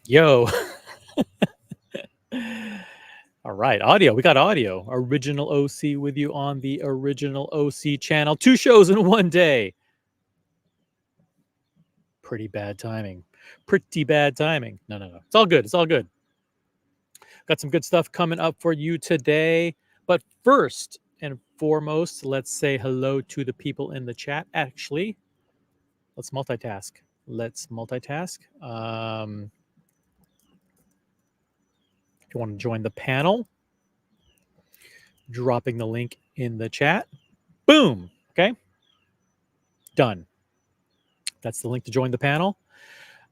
Yo. All right, audio. We got audio. Original OC with you on the Original OC channel. 2 shows in one day. Pretty bad timing. Pretty bad timing. No. It's all good. It's all good. Got some good stuff coming up for you today. But first and foremost, let's say hello to the people in the chat. Actually, let's multitask. If you want to join the panel, dropping the link in the chat. Boom. Okay. Done. That's the link to join the panel.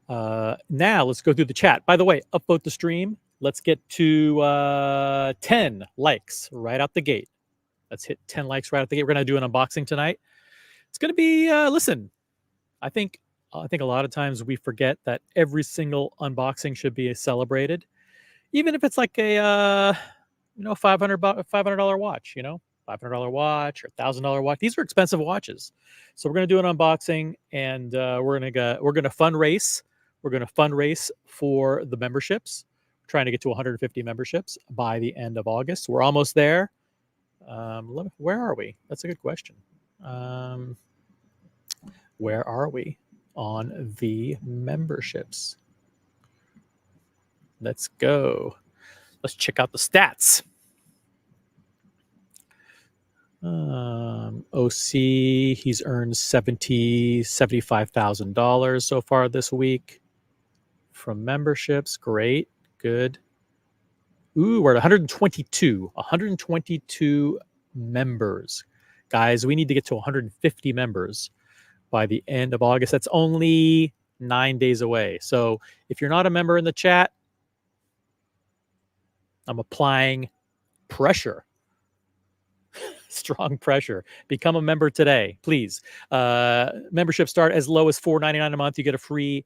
Now let's go through the chat. By the way, upvote the stream. Let's get to 10 likes right out the gate. Let's hit 10 likes right out the gate. We're going to do an unboxing tonight. It's going to be, listen, I think a lot of times we forget that every single unboxing should be celebrated, even if it's like a, $500 watch, $500 watch or $1,000 watch. These are expensive watches. So we're going to do an unboxing, and we're going to fundraise. We're going to fundraise for the memberships. We're trying to get to 150 memberships by the end of August. We're almost there. Where are we? That's a good question. Where are we on the memberships? Let's go. Let's check out the stats. OC, he's earned $75,000 so far this week from memberships. Great, good. Ooh, we're at 122 members. Guys, we need to get to 150 members by the end of August. That's only 9 days away. So if you're not a member in the chat, I'm applying pressure. Strong pressure. Become a member today, please. Memberships start as low as $4.99 a month. You get a free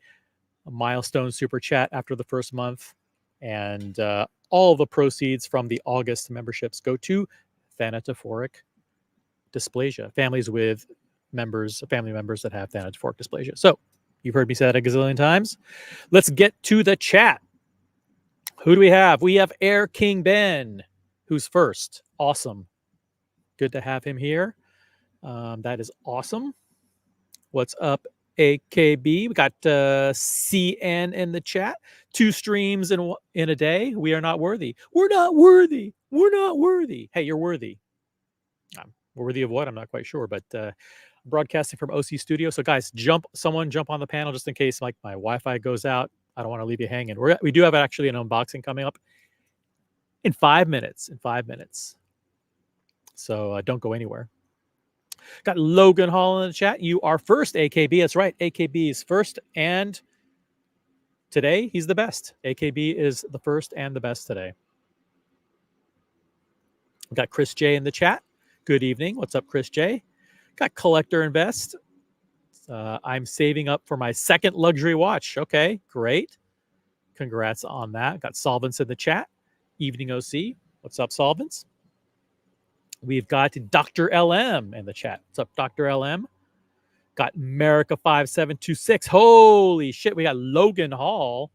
milestone super chat after the first month. And all the proceeds from the August memberships go to thanatophoric dysplasia, families with family members that have thanatophoric dysplasia. So you've heard me say that a gazillion times. Let's get to the chat. Who do we have? We have Air King Ben, who's first. Awesome. Good to have him here. That is awesome. What's up, AKB? We got CN in the chat. 2 streams in a day. We are not worthy. We're not worthy. We're not worthy. Hey, you're worthy. Worthy of what? I'm not quite sure, but broadcasting from OC Studio. So guys, someone jump on the panel just in case like my Wi-Fi goes out. I don't want to leave you hanging. We do have actually an unboxing coming up in 5 minutes. So don't go anywhere. Got Logan Hall in the chat. You are first, AKB. That's right. AKB is first, and today he's the best. AKB is the first and the best today. We got Chris J in the chat. Good evening. What's up, Chris J? Got Collector Invest. I'm saving up for my second luxury watch. Okay, great. Congrats on that. Got Solvents in the chat. Evening OC. What's up, Solvents? We've got Dr. LM in the chat. What's up, Dr. LM? Got America5726. Holy shit, we got Logan Hall,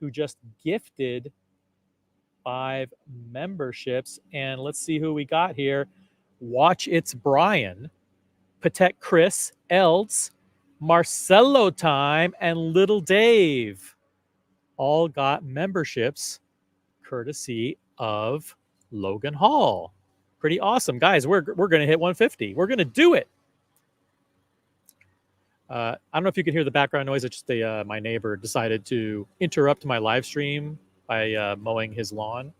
who just gifted 5 memberships. And let's see who we got here. Watch It's Brian, Patek Chris, Elds, Marcelo Time, and Little Dave. All got memberships courtesy of Logan Hall. Pretty awesome, guys. We're going to hit 150. We're going to do it. I don't know if you can hear the background noise. It's just my neighbor decided to interrupt my live stream by mowing his lawn.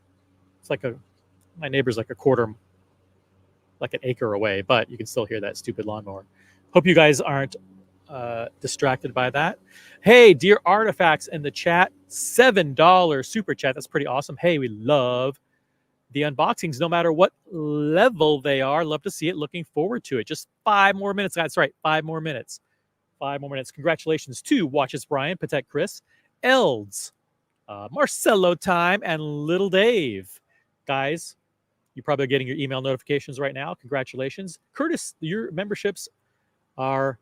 It's like my neighbor's like an acre away, but you can still hear that stupid lawnmower. Hope you guys aren't distracted by that. Hey, Dear Artifacts in the chat, $7 super chat. That's pretty awesome. Hey, we love the unboxings, no matter what level they are. Love to see it. Looking forward to it. Just 5 more minutes. That's right. 5 more minutes. 5 more minutes. Congratulations to Watches Brian, Patek Chris, Elds, Marcelo Time, and Little Dave. Guys, you're probably getting your email notifications right now. Congratulations. Curtis, your memberships are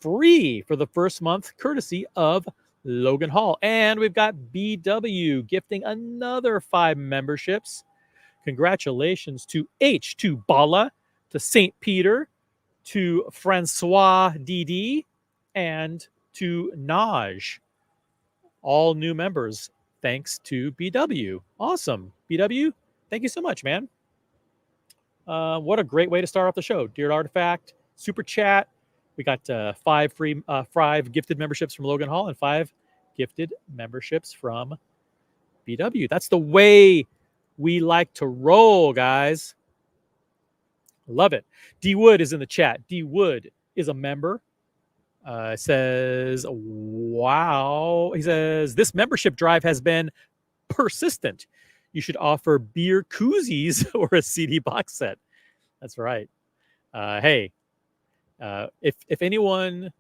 free for the first month, courtesy of Logan Hall. And we've got BW gifting another 5 memberships. Congratulations to H, to Bala, to St. Peter, to Francois DD, and to Naj. All new members, thanks to BW. Awesome. BW, thank you so much, man. What a great way to start off the show. Dear Artifact, Super Chat. We got 5 gifted memberships from Logan Hall and 5 gifted memberships from BW. That's the way we like to roll, guys. Love it. D Wood is in the chat. D Wood is a member. Says, wow. He says, this membership drive has been persistent. You should offer beer koozies or a CD box set. That's right. Hey, if anyone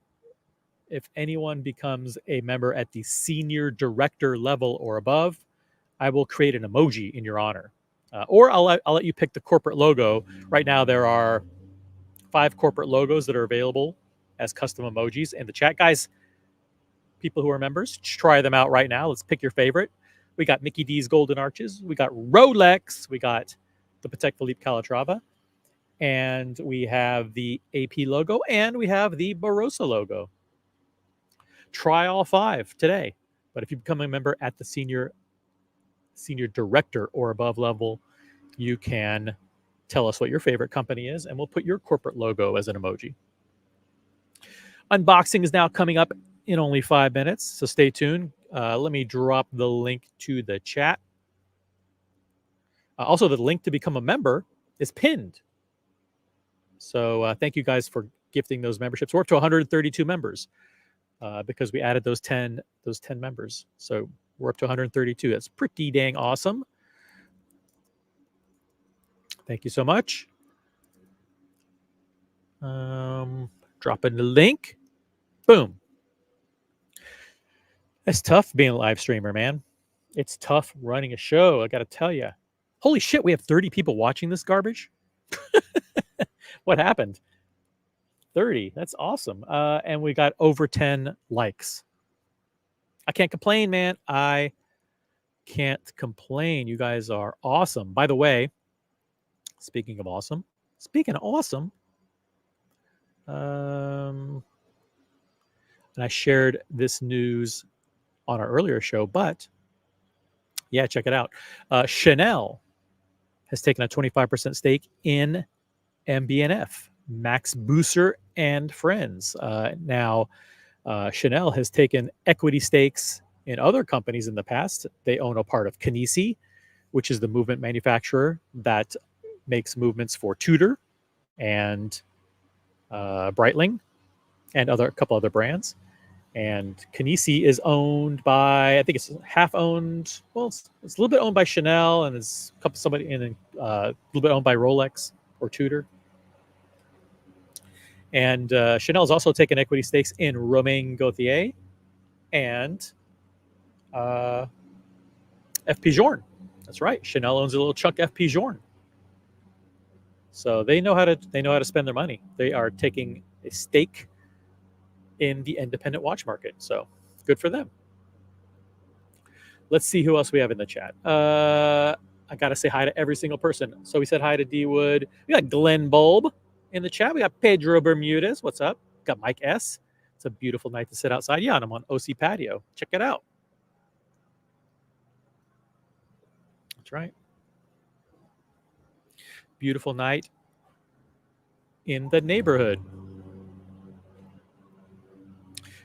becomes a member at the senior director level or above, I will create an emoji in your honor. Or I'll let you pick the corporate logo. Right now, there are 5 corporate logos that are available as custom emojis in the chat. Guys, people who are members, try them out right now. Let's pick your favorite. We got Mickey D's Golden Arches. We got Rolex. We got the Patek Philippe Calatrava. And we have the AP logo. And we have the Barossa logo. Try all 5 today. But if you become a member at the senior director or above level, you can tell us what your favorite company is, and we'll put your corporate logo as an emoji. Unboxing is now coming up in only 5 minutes, so stay tuned. Let me drop the link to the chat. Also, the link to become a member is pinned. So thank you guys for gifting those memberships. We're up to 132 members because we added those 10 members. So we're up to 132. That's pretty dang awesome. Thank you so much. Dropping the link. Boom. It's tough being a live streamer, man. It's tough running a show, I got to tell you. Holy shit, we have 30 people watching this garbage? What happened? 30. That's awesome. And we got over 10 likes. I can't complain, man. I can't complain. You guys are awesome. By the way, speaking of awesome, and I shared this news on our earlier show, but yeah, check it out. Chanel has taken a 25% stake in MBNF, Max Busser and Friends. Now, Chanel has taken equity stakes in other companies in the past. They own a part of Kinesi, which is the movement manufacturer that makes movements for Tudor and Breitling and a couple other brands. And Kinesi is owned by, I think it's half owned. Well, it's a little bit owned by Chanel, and it's a little bit owned by Rolex or Tudor. And Chanel's also taken equity stakes in Romain Gauthier and FP Journe. That's right. Chanel owns a little chunk FP Journe. So they know how to spend their money. They are taking a stake in the independent watch market. So good for them. Let's see who else we have in the chat. I got to say hi to every single person. So we said hi to D Wood. We got Glenn Bulb in the chat. We got Pedro Bermudez. What's up? Got Mike S. It's a beautiful night to sit outside. Yeah, and I'm on OC Patio. Check it out. That's right. Beautiful night in the neighborhood.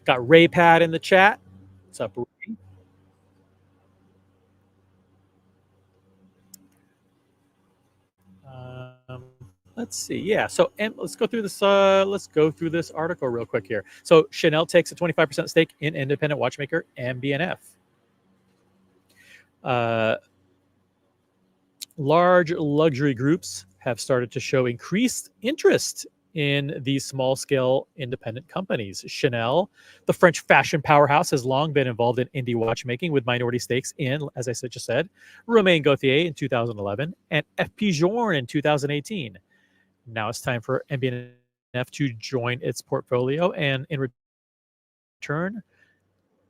Got Ray Pad in the chat. What's up, Ray? Let's see. Yeah. So let's go through this. Let's go through this article real quick here. So Chanel takes a 25% stake in independent watchmaker MBNF. Large luxury groups have started to show increased interest in these small-scale independent companies. Chanel, the French fashion powerhouse, has long been involved in indie watchmaking with minority stakes in, as I just said, Romain Gauthier in 2011 and FP Journe in 2018. Now it's time for MBNF to join its portfolio, and in return,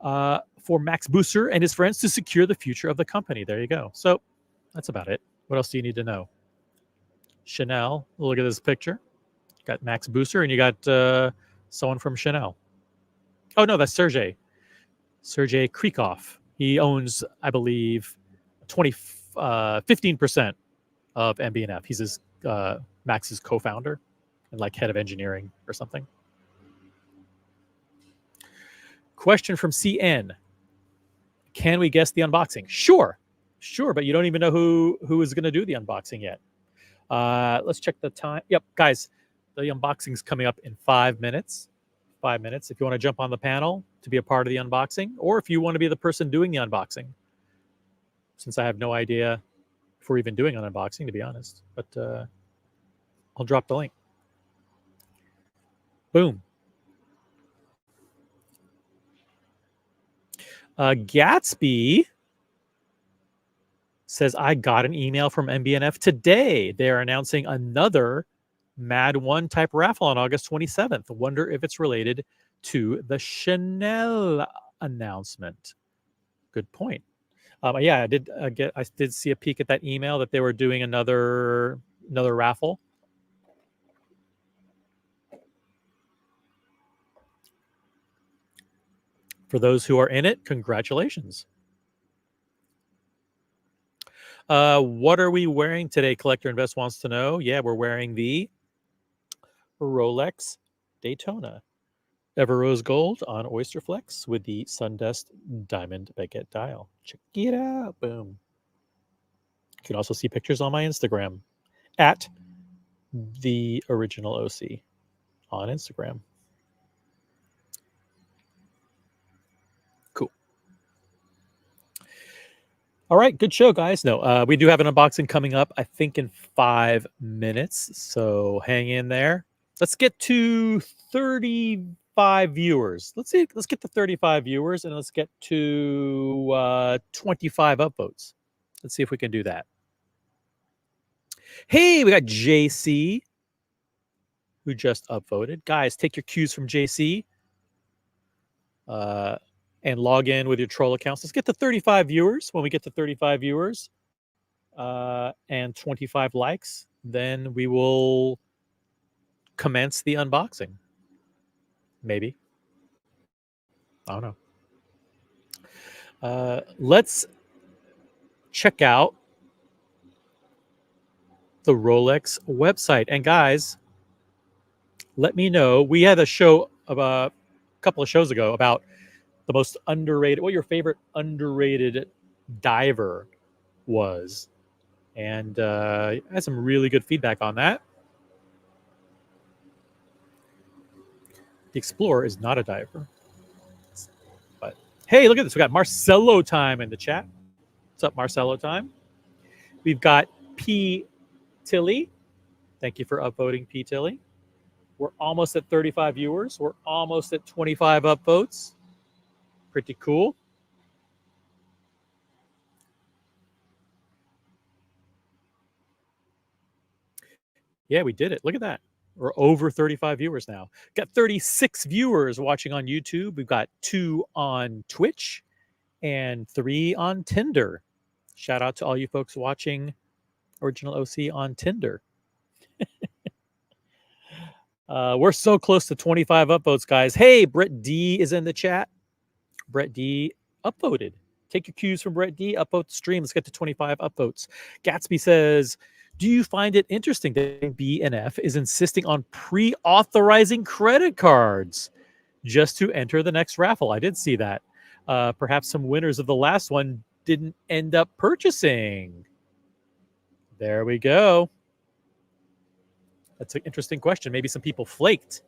for Max Busser and his friends to secure the future of the company. There you go. So that's about it. What else do you need to know? Chanel. Look at this picture. Got Max Busser and you got someone from Chanel. Oh no, that's Sergey Krikov. He owns, I believe, 15% of MB&F. He's his Max's co-founder and like head of engineering or something. Question from CN. Can we guess the unboxing? Sure, but you don't even know who is going to do the unboxing yet. Let's check the time. Yep, guys, the unboxing's coming up in 5 minutes. 5 minutes. If you want to jump on the panel to be a part of the unboxing, or if you want to be the person doing the unboxing, since I have no idea if we're even doing an unboxing, to be honest. But I'll drop the link. Boom. Gatsby says, I got an email from MB&F today. They're announcing another Mad 1 type raffle on August 27th. Wonder if it's related to the Chanel announcement. Good point. Yeah, I did see a peek at that email that they were doing another raffle. For those who are in it, congratulations. What are we wearing today? Collector Invest wants to know. Yeah, we're wearing the Rolex Daytona Ever Rose Gold on Oyster Flex with the Sundust Diamond Baguette dial. Check it out. Boom. You can also see pictures on my Instagram at the original OC on Instagram. Cool. All right, good show, guys. No, we do have an unboxing coming up, I think, in 5 minutes. So hang in there. Let's get to 35 viewers. Let's get to 35 viewers and let's get to 25 upvotes. Let's see if we can do that. Hey, we got JC who just upvoted. Guys, take your cues from JC and log in with your troll accounts. Let's get to 35 viewers. When we get to 35 viewers and 25 likes, then we will commence the unboxing. Maybe. I don't know. Let's check out the Rolex website. And guys, let me know. We had a show about a couple of shows ago about the most underrated, what your favorite underrated diver was. And I had some really good feedback on that. The Explorer is not a diver. But hey, look at this. We got Marcelo time in the chat. What's up, Marcelo time? We've got P. Tilly. Thank you for upvoting, P. Tilly. We're almost at 35 viewers. We're almost at 25 upvotes. Pretty cool. Yeah, we did it. Look at that. We're over 35 viewers now. Got 36 viewers watching on YouTube. We've got 2 on Twitch and 3 on Tinder. Shout out to all you folks watching Original OC on Tinder. We're so close to 25 upvotes, guys. Hey, Brett D is in the chat. Brett D upvoted. Take your cues from Brett D. Upvote the stream. Let's get to 25 upvotes. Gatsby says, do you find it interesting that B&F is insisting on pre-authorizing credit cards just to enter the next raffle? I did see that. Perhaps some winners of the last one didn't end up purchasing. There we go. That's an interesting question. Maybe some people flaked.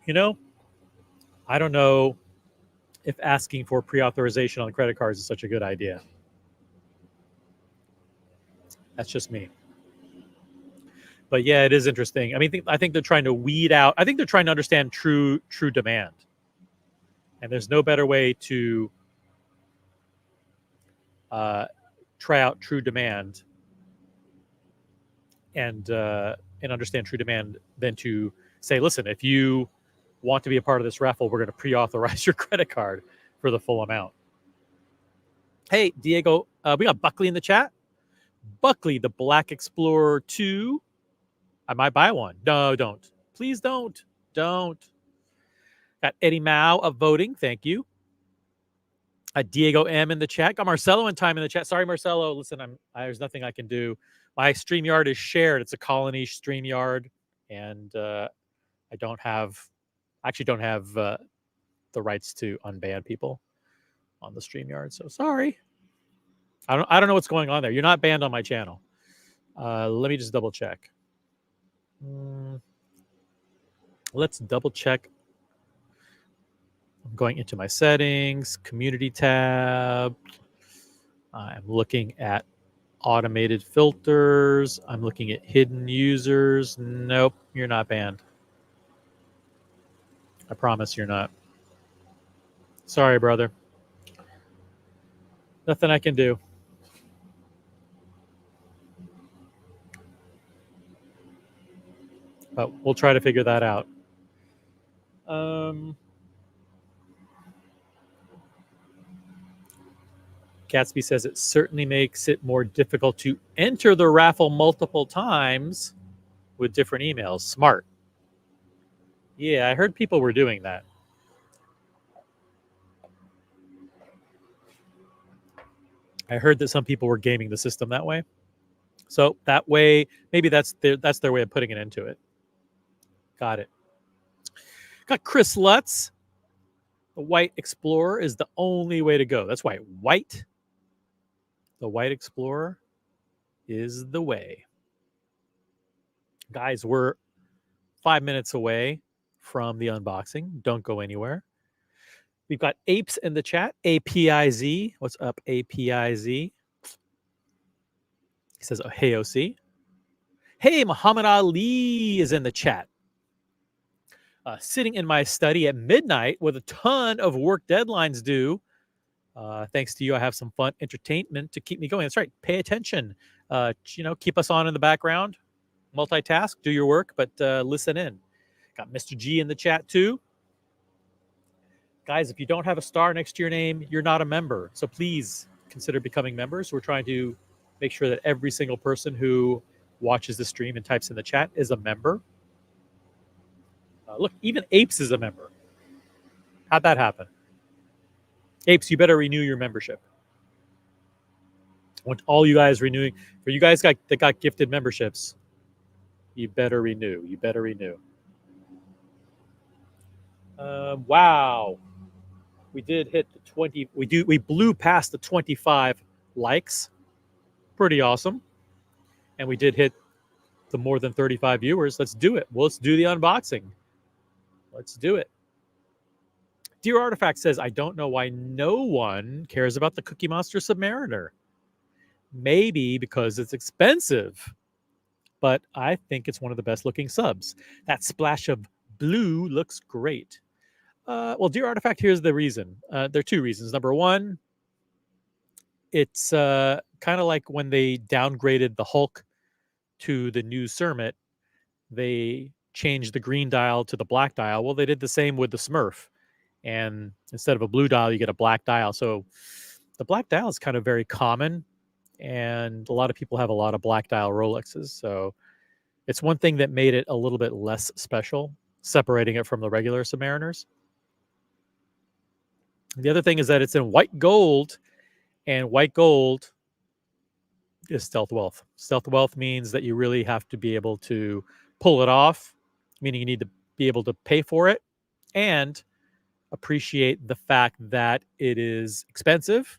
You know, I don't know if asking for pre-authorization on credit cards is such a good idea. That's just me. But yeah, it is interesting. I mean, I think they're trying to weed out. I think they're trying to understand true demand. And there's no better way to try out true demand and understand true demand than to say, listen, if you want to be a part of this raffle, we're going to pre-authorize your credit card for the full amount. Hey, Diego, we got Buckley in the chat. Buckley, the Black Explorer 2. I might buy one. No, don't. Please don't. Don't. Got Eddie Mao of voting. Thank you. Diego M in the chat. Got Marcelo in time in the chat. Sorry, Marcelo. Listen, there's nothing I can do. My StreamYard is shared. It's a colony StreamYard, and I actually don't have the rights to unban people on the StreamYard. So sorry. I don't know what's going on there. You're not banned on my channel. Let me just double check. Let's double check. I'm going into my settings, community tab. I'm looking at automated filters. I'm looking at hidden users. Nope, you're not banned. I promise you're not. Sorry, brother. Nothing I can do. But we'll try to figure that out. Gatsby says it certainly makes it more difficult to enter the raffle multiple times with different emails. Smart. Yeah, I heard people were doing that. I heard that some people were gaming the system that way. So that way, maybe that's their way of putting an end to it. Got it. Got Chris Lutz. The White Explorer is the only way to go. That's why white. The White Explorer is the way. Guys, we're 5 minutes away from the unboxing. Don't go anywhere. We've got Apes in the chat. APIZ. What's up, APIZ? He says, oh, hey, OC. Hey, Muhammad Ali is in the chat. Sitting in my study at midnight with a ton of work deadlines due. Thanks to you, I have some fun entertainment to keep me going. That's right. Pay attention. Keep us on in the background. Multitask, do your work, but listen in. Got Mr. G in the chat too. Guys, if you don't have a star next to your name, you're not a member. So please consider becoming members. We're trying to make sure that every single person who watches the stream and types in the chat is a member. Look, even Apes is a member. How'd that happen? Apes, you better renew your membership. I want all you guys renewing. For you guys that got gifted memberships, you better renew. You better renew. Wow. We did hit the 20. We blew past the 25 likes. Pretty awesome. And we did hit the more than 35 viewers. Let's do it. Well, let's do the unboxing. Let's do it. Dear Artifact says, I don't know why no one cares about the Cookie Monster Submariner. Maybe because it's expensive, but I think it's one of the best looking subs. That splash of blue looks great. Well, Dear Artifact, here's the reason. There are two reasons. Number one, it's kind of like when they downgraded the Hulk to the new Cermet, they changed the green dial to the black dial. Well, they did the same with the Smurf. And instead of a blue dial, you get a black dial. So the black dial is kind of very common. And a lot of people have a lot of black dial Rolexes. So it's one thing that made it a little bit less special, separating it from the regular Submariners. The other thing is that it's in white gold, and white gold is stealth wealth. Stealth wealth means that you really have to be able to pull it off, meaning you need to be able to pay for it and appreciate the fact that it is expensive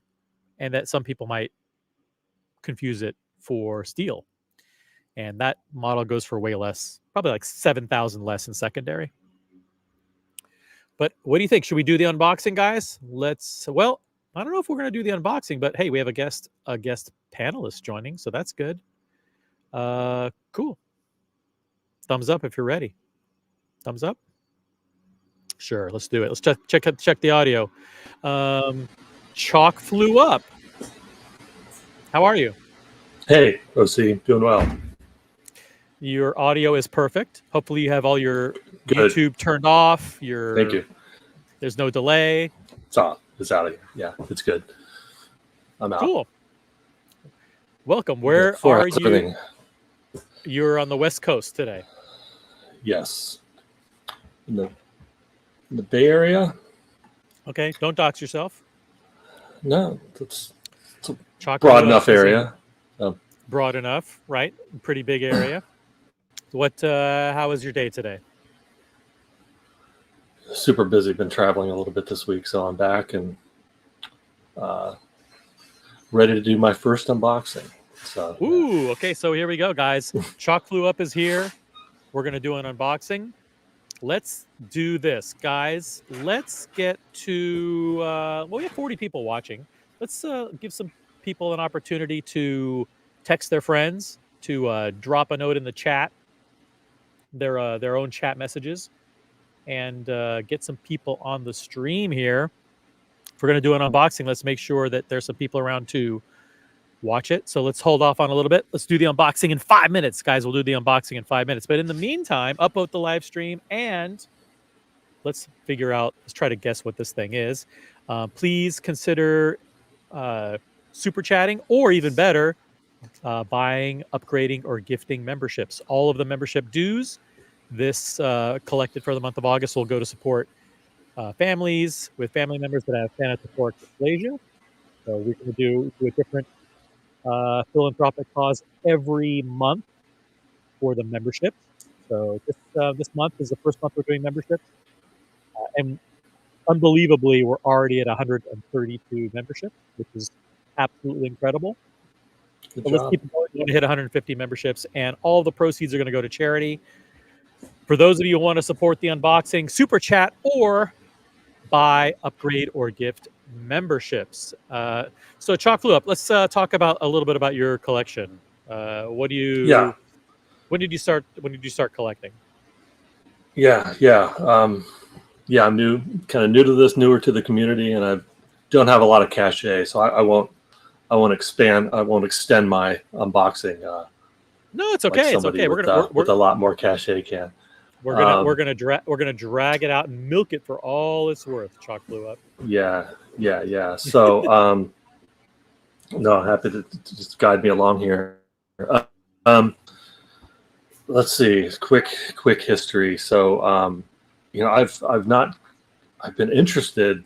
and that some people might confuse it for steel. And that model goes for way less, probably like 7,000 less in secondary. But what do you think? Should we do the unboxing, guys? Well, I don't know if we're going to do the unboxing, but hey, we have a guest panelist joining, so that's good. Cool. Thumbs up if you're ready. Thumbs up. Sure, let's do it. Let's check the audio. Chalk flew up. How are you? Hey, OC, doing well. Your audio is perfect. Hopefully, you have all your Good. YouTube turned off. Thank you. There's no delay. It's off. It's out of here. Yeah, it's good. I'm out. Cool. Welcome. Where are you? You're on the West Coast today. Yes. In the Bay Area. Okay. Don't dox yourself. No, it's a Chocolate broad enough area. Broad enough, right? Pretty big area. How was your day today? Super busy. Been traveling a little bit this week, so I'm back and ready to do my first unboxing. So, ooh, okay. So here we go, guys. FlewUp is here. We're gonna do an unboxing. Let's do this, guys. Let's get to well, we have 40 people watching. Let's give some people an opportunity to text their friends, to drop a note in the chat, their own chat messages, and get some people on the stream here. If we're going to do an unboxing, let's make sure that there's some people around to watch it. So let's hold off on a little bit. Let's do the unboxing in 5 minutes, guys. We'll do the unboxing in 5 minutes. But in the meantime, upvote the live stream and let's try to guess what this thing is. Please consider super chatting, or even better, buying, upgrading, or gifting memberships. All of the membership dues, this collected for the month of August, will go to support families with family members that have Santa support dysplasia. So we're going to do a different philanthropic cause every month for the membership. So this month is the first month we're doing memberships. And unbelievably, we're already at 132 memberships, which is absolutely incredible. So let's keep going. We're going to hit 150 memberships, and all the proceeds are going to go to charity. For those of you who want to support the unboxing, super chat or buy, upgrade, or gift memberships. So FlewUp, let's talk about a little bit about your collection. When did you start collecting? I'm new to this, newer to the community, and I don't have a lot of cachet, so I won't extend my unboxing. No, it's okay. It's okay. With a lot more cachet can. We're gonna drag it out and milk it for all it's worth. FlewUp. Yeah. So no, happy to just guide me along here. Let's see. Quick history. So I've been interested,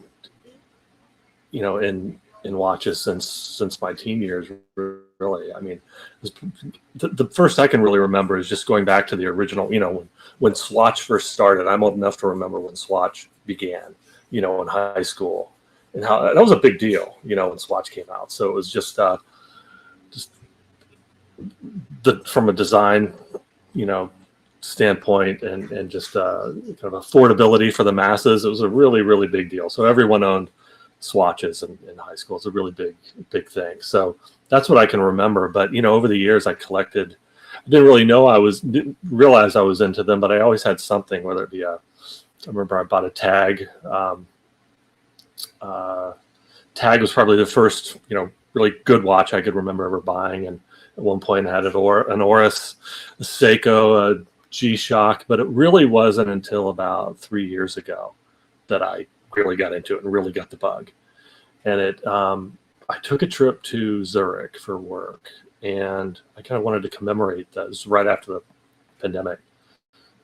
in watches since my teen years. Really, I mean, the first I can really remember is just going back to the original. When Swatch first started. I'm old enough to remember when Swatch began. In high school, and how that was a big deal. When Swatch came out. So it was just from a design, standpoint and just kind of affordability for the masses. It was a really, really big deal. So everyone owned swatches in high school. It's a really big thing. So that's what I can remember. But, over the years I collected, I didn't realize I was into them, but I always had something, whether it be I remember I bought a tag. Tag was probably the first, really good watch I could remember ever buying. And at one point I had an Oris, a Seiko, a G-Shock, but it really wasn't until about 3 years ago that I really got into it and really got the bug. And I took a trip to Zurich for work, and I kind of wanted to commemorate that. It was right after the pandemic,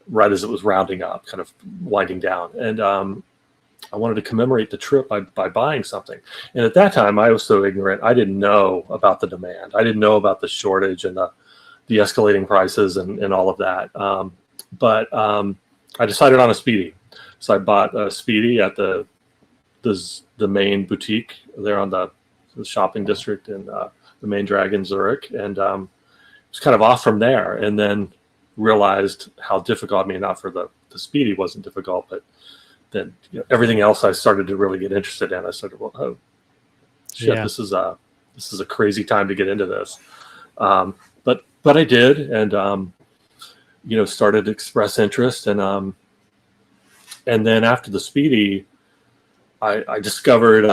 right as it was rounding up, kind of winding down. And I wanted to commemorate the trip by buying something. And at that time, I was so ignorant. I didn't know about the demand. I didn't know about the shortage and the escalating prices and all of that. But I decided on a Speedy. So I bought a Speedy at the main boutique there on the shopping district in the Main Drag in Zurich. And it was kind of off from there, and then realized how difficult, not for the Speedy wasn't difficult, but then everything else I started to really get interested in. I started, this is a crazy time to get into this. But I did, and started to express interest, and then after the Speedy, I discovered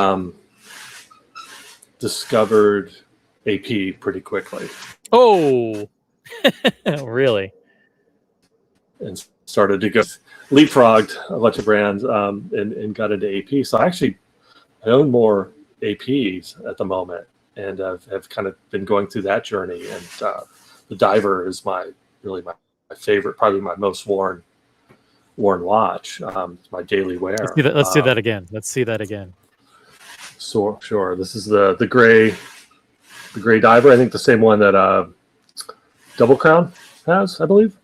AP pretty quickly. Oh, really? and started to go leapfrogged a bunch of brands, and got into AP. So I own more APs at the moment, and have kind of been going through that journey. And the Diver is really my favorite, probably my most worn watch. It's my daily wear. Let's see that again. Let's see that again. So sure, this is the gray Diver. I think the same one that Double Crown has, I believe.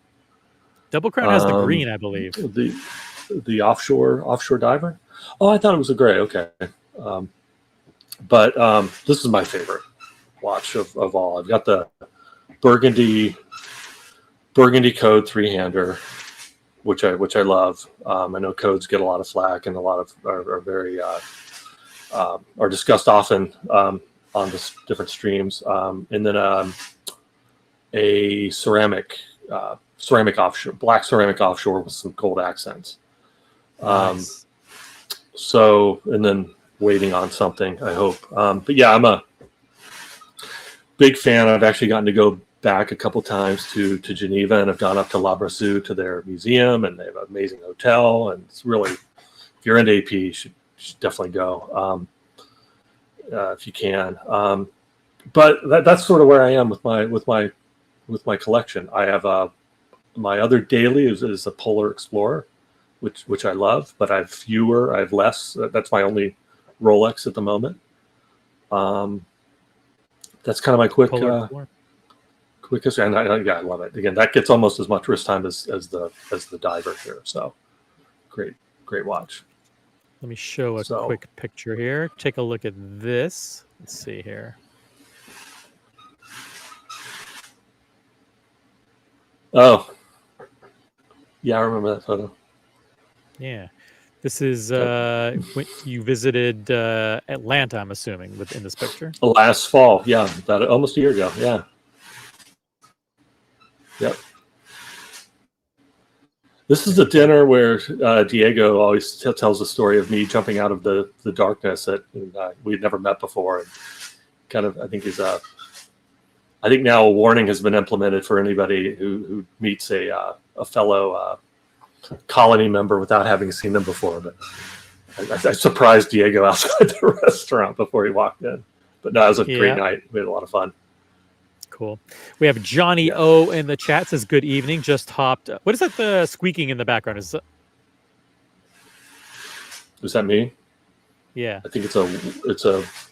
Double Crown has the green, I believe. The offshore Diver. Oh, I thought it was a gray. Okay, but this is my favorite watch of all. I've got the burgundy code 3-hander, which I love. I know codes get a lot of flack, and a lot of are very are discussed often on the different streams. And then a ceramic offshore, black ceramic offshore with some gold accents. Nice. So, and then waiting on something, I hope. But yeah, I'm a big fan. I've actually gotten to go back a couple times to Geneva, and I've gone up to La Brasseau to their museum, and they have an amazing hotel. And it's really, if you're into AP, you should definitely go if you can. But that's sort of where I am with my collection. I have my other daily is a Polar Explorer, which I love, but I have less. That's my only Rolex at the moment. That's kind of my quick history, and I love it. Again, that gets almost as much wrist time as the Diver here. So great watch. Let me show a quick picture here. Take a look at this. Let's see here. Oh, yeah, I remember that photo. Yeah, this is when you visited Atlanta, I'm assuming, in this picture. Last fall, yeah, about almost a year ago. Yeah. Yep. This is the dinner where Diego always tells the story of me jumping out of the darkness that we'd never met before. And kind of, I think now a warning has been implemented for anybody who meets a fellow colony member without having seen them before. But I surprised Diego outside the restaurant before he walked in. But no, it was a great night. We had a lot of fun. Cool. We have Johnny O in the chat, says good evening. Just hopped. What is that? The squeaking in the background is that me? Yeah. I think it's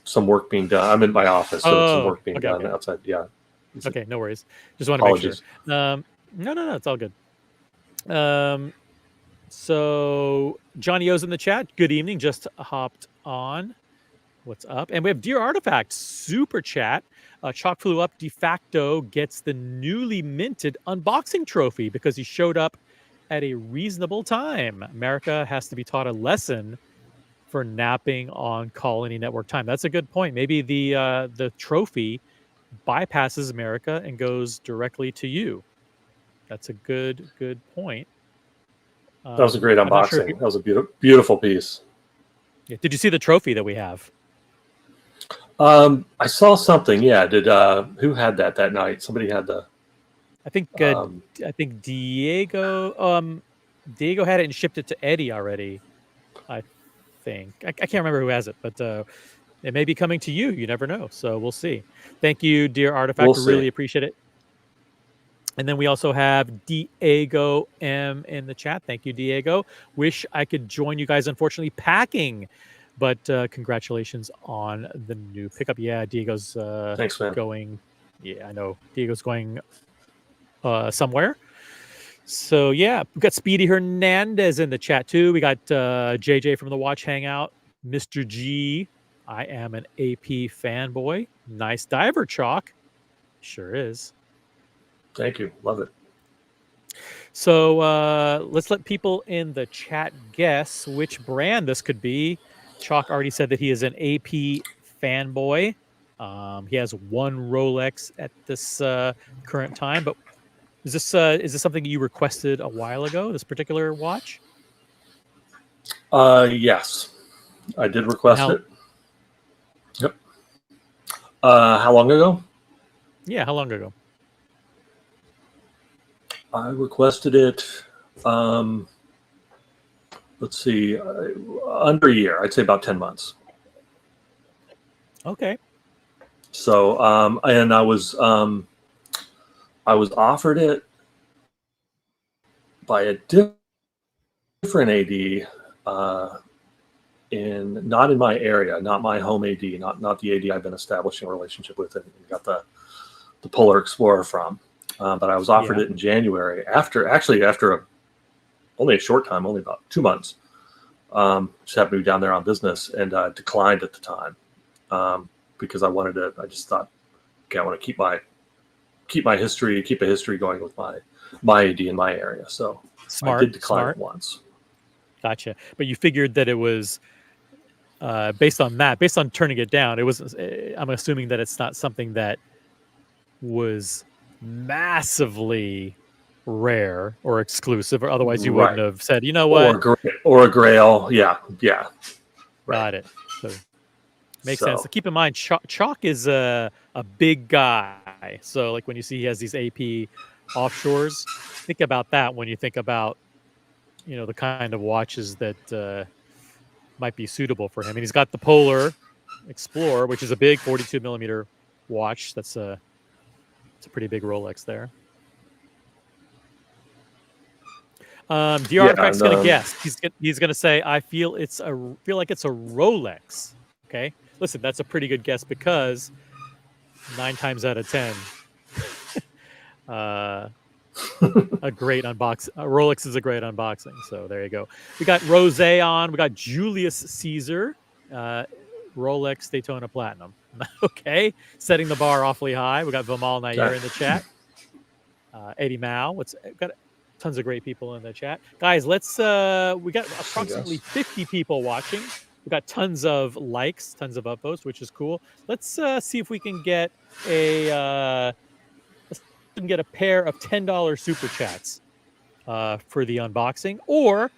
some work being done. I'm in my office, so it's some work being done outside. Yeah. Okay, no worries. Just want to make sure. No, it's all good. So Johnny O's in the chat. Good evening. Just hopped on. What's up? And we have Dear Artifact super chat. Chalk FlewUp de facto gets the newly minted unboxing trophy because he showed up at a reasonable time. America has to be taught a lesson for napping on Colony Network time. That's a good point. Maybe the trophy bypasses America and goes directly to you. That's a good point. That was a great unboxing. That was a beautiful piece. Yeah. Did you see the trophy that we have? I saw something. Yeah. Did who had that night? Somebody had the. I think Diego. Diego had it and shipped it to Eddie already. I think I can't remember who has it, but it may be coming to you. You never know. So we'll see. Thank you, Dear Artifact. Really appreciate it. And then we also have Diego M in the chat. Thank you, Diego. Wish I could join you guys. Unfortunately, packing. But congratulations on the new pickup. Yeah, Diego's Thanks, man. going. Yeah, I know. Diego's going somewhere. So, yeah, we've got Speedy Hernandez in the chat, too. We got JJ from the Watch Hangout. Mr. G. I am an AP fanboy. Nice diver, Chalk. Sure is. Thank you. Love it. So let's let people in the chat guess which brand this could be. Chalk already said that he is an AP fanboy. He has one Rolex at this current time. But is this something you requested a while ago? This particular watch? Yes, I did request it. Yep. How long ago? Yeah, how long ago? I requested it Let's see, under a year. I'd say about 10 months. Okay. So, and I was offered it by a different AD, not in my area, not my home AD, not the AD I've been establishing a relationship with and got the Polar Explorer from. But I was offered it in January after only a short time, only about 2 months. Just happened to be down there on business and declined at the time because I just thought, okay, I want to keep a history going with my AD in my area. So I did decline it once. Gotcha. But you figured that it was based on turning it down. It was. I'm assuming that it's not something that was massively rare or exclusive, or otherwise you wouldn't have said, you know what, or a Grail. Yeah. Got it. So makes sense. So keep in mind, Chalk is a big guy. So like when you see he has these AP offshores, think about that when you think about, the kind of watches that might be suitable for him. And he's got the Polar Explorer, which is a big 42 millimeter watch. It's a pretty big Rolex there. Urwerk's going to guess. He's going to say, I feel like it's a Rolex. Okay. Listen, that's a pretty good guess because 9 times out of 10, a great unboxing. Rolex is a great unboxing. So there you go. We got Rose on. We got Julius Caesar, Rolex Daytona Platinum. Okay. Setting the bar awfully high. We got Vimal Nair in the chat. Eddie Mao. Got tons of great people in the chat. Guys, we got approximately 50 people watching. We got tons of likes, tons of upvotes, which is cool. Let's see if we can get a pair of $10 super chats for the unboxing, or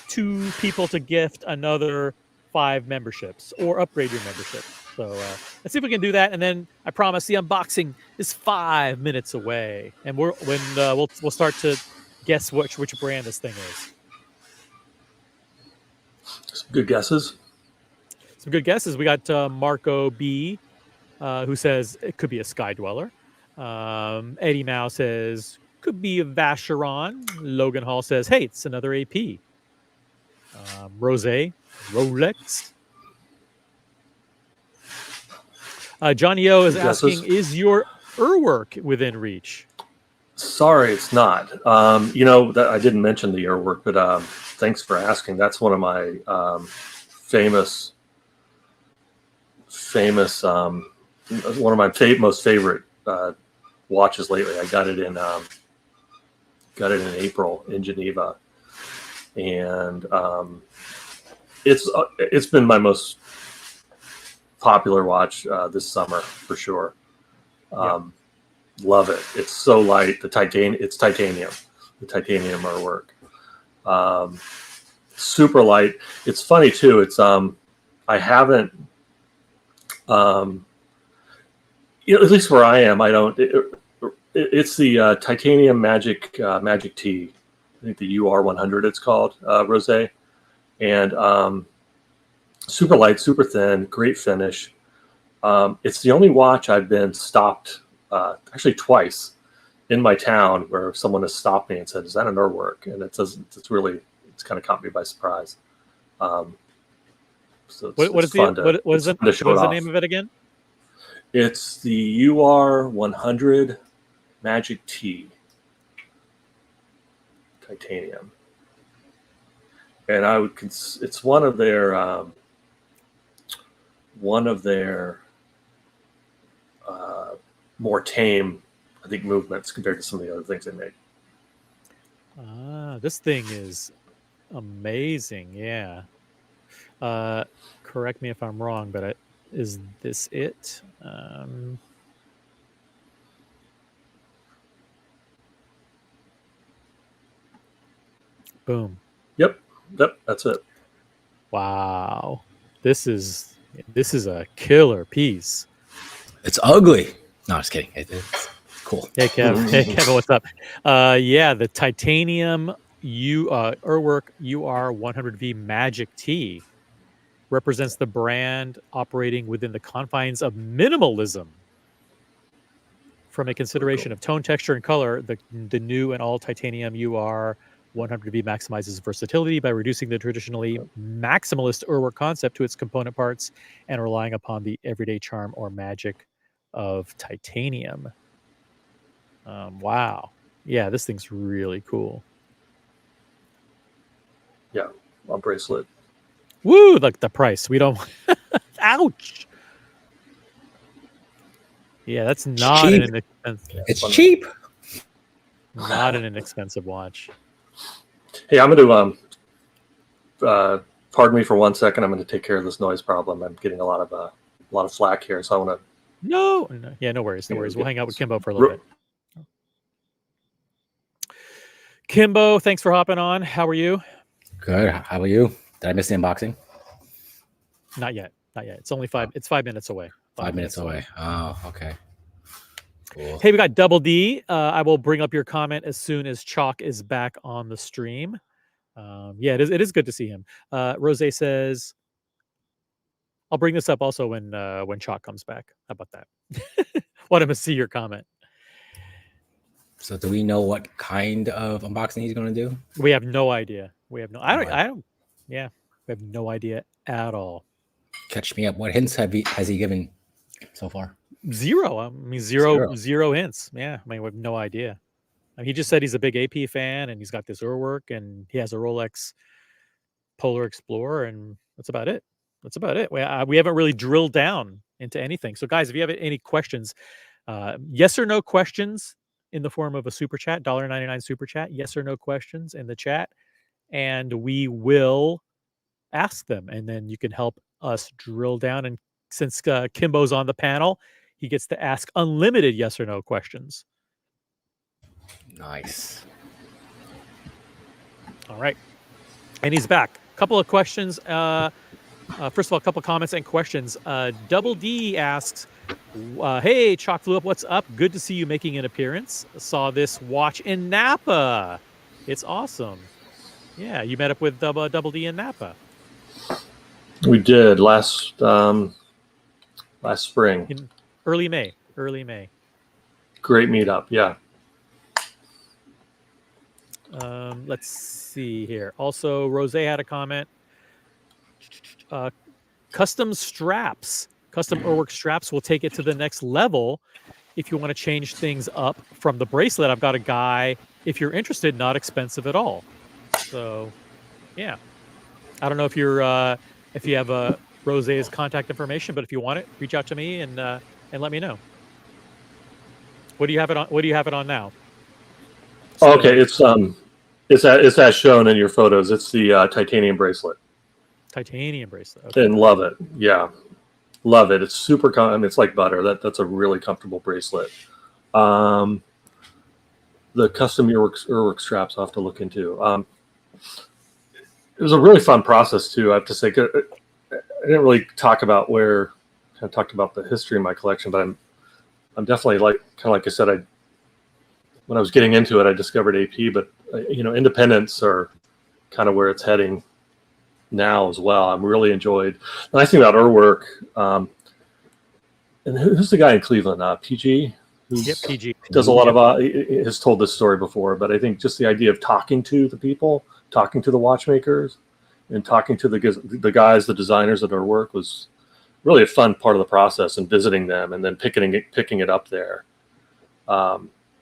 2 people to gift another 5 memberships or upgrade your membership. So let's see if we can do that, and then I promise the unboxing is 5 minutes away, and we'll start to guess which brand this thing is. Some good guesses. We got Marco B, who says it could be a Sky Dweller. Eddie Mao says could be a Vacheron. Logan Hall says, hey, it's another AP. Rolex. Johnny O is asking, is your Urwerk within reach? Sorry, it's not. I didn't mention the Urwerk, but thanks for asking. That's one of my famous one of my most favorite watches lately. I got it in April in Geneva, and it's been my most popular watch this summer for sure. Love it. It's so light. It's titanium. The titanium Urwerk. Super light. It's funny too. It's I haven't at least where I am, I don't. It's the titanium Magic T. I think the UR-100 it's called, Rose, and super light, super thin, great finish. It's the only watch I've been stopped, actually twice, in my town where someone has stopped me and said, "Is that an Urwerk?" And it's kind of caught me by surprise. So what is the name of it again? It's the UR-100 Magic T titanium, and it's one of their more tame, I think, movements compared to some of the other things they make. This thing is amazing. Yeah. Correct me if I'm wrong, but is this it? Boom. Yep, that's it. Wow. This is a killer piece. It's ugly. No, just kidding. It's Cool. Hey, Kev. Hey, Kevin, what's up? Yeah, the titanium Urwerk UR-100V Magic T represents the brand operating within the confines of minimalism. From a consideration of tone, texture, and color, the new and all titanium UR-100V maximizes versatility by reducing the traditionally maximalist Urwerk concept to its component parts and relying upon the everyday charm or magic of titanium. Wow. Yeah, this thing's really cool. Yeah, a bracelet. Woo, look, the price. We don't... Ouch! Yeah, that's not cheap. an inexpensive... It's cheap. Not an inexpensive watch. Hey, I'm going to pardon me for 1 second. I'm going to take care of this noise problem. I'm getting a lot of flack here, so I want to. No, yeah, no worries, no worries. We'll hang out with Kimbo for a little bit. Kimbo, thanks for hopping on. How are you? Good. How are you? Did I miss the unboxing? Not yet. Not yet. It's only 5 minutes away. 5 minutes away. Oh, okay. Cool. Hey, we got Double D. I will bring up your comment as soon as Chalk is back on the stream. Yeah, it is good to see him. Rose says, I'll bring this up also when Chalk comes back. How about that? Want him to see your comment. So do we know what kind of unboxing he's going to do? We have no idea. We have no, I don't, yeah, we have no idea at all. Catch me up. What hints has he given so far? Zero. I mean, zero hints. Yeah. I mean, we have no idea. I mean, he just said he's a big AP fan and he's got this Urwerk and he has a Rolex Polar Explorer, and that's about it. That's about it. We haven't really drilled down into anything. So guys, if you have any questions, yes or no questions in the form of a super chat, $1.99 super chat, yes or no questions in the chat, and we will ask them, and then you can help us drill down. And since Kimbo's on the panel, he gets to ask unlimited yes or no questions. Nice. All right. And he's back. Couple of questions. First of all, a couple of comments and questions. Double D asks, hey, Chalk FlewUp, what's up? Good to see you making an appearance. Saw this watch in Napa. It's awesome. Yeah, you met up with Double D in Napa. We did last spring. In early May. Great meetup, yeah. Let's see here. Also, Rose had a comment. Custom Urwerk straps will take it to the next level if you want to change things up from the bracelet. I've got a guy, if you're interested, not expensive at all. So, yeah. I don't know if you have Rose's contact information, but if you want it, reach out to me and let me know. What do you have it on? What do you have it on now? So, okay, it's as shown in your photos. It's the titanium bracelet. Titanium bracelet. Okay. And love it. Yeah, love it. It's super. It's like butter. That's a really comfortable bracelet. The custom Urwerk straps I'll have to look into. It was a really fun process too. I have to say, I didn't really talk about talked about the history of my collection, but I'm definitely like I said, when I was getting into it, I discovered AP, but independents are kind of where it's heading now as well. I'm really enjoyed. The nice thing about Urwerk, and who's the guy in Cleveland? PG. Yep, PG does a lot of. Has told this story before, but I think just the idea of talking to the people, talking to the watchmakers, and talking to the guys, the designers at Urwerk was really a fun part of the process, and visiting them and then picking it up there. I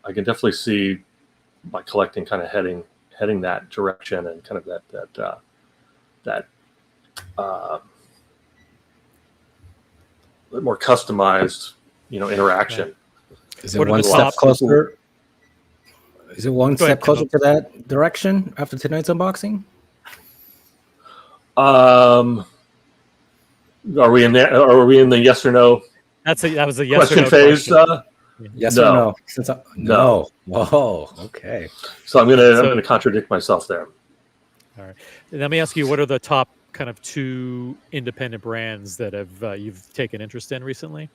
can definitely see my collecting kind of heading that direction, and kind of that more customized, interaction. Is it one step closer? Is it one step closer to that direction after tonight's unboxing? Are we in the yes or no? That was a yes question or no phase. Yes or no? No. Oh, okay. So I'm gonna contradict myself there. All right. Let me ask you, what are the top kind of 2 independent brands that have you've taken interest in recently?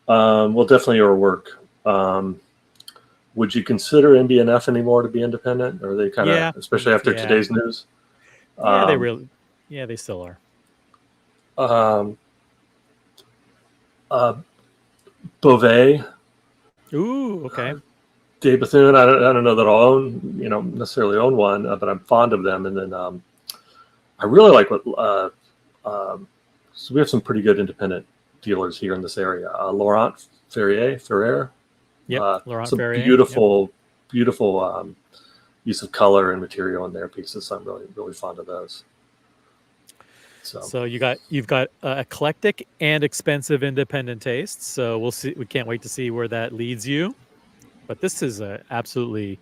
Well, definitely Urwerk. Would you consider NBNF anymore to be independent? Or are they kind of, Yeah. especially after Yeah. today's news? Yeah, they still are. Beauvais, Ooh, okay. Dave Bethune. I don't know that I'll own, necessarily own one, but I'm fond of them. And then I really like what. So we have some pretty good independent dealers here in this area. Laurent Ferrier. Yep. Laurent some Ferrier. beautiful use of color and material in their pieces. So I'm really fond of those. So you've got eclectic and expensive independent tastes. So we'll see. We can't wait to see where that leads you. But this is a absolutely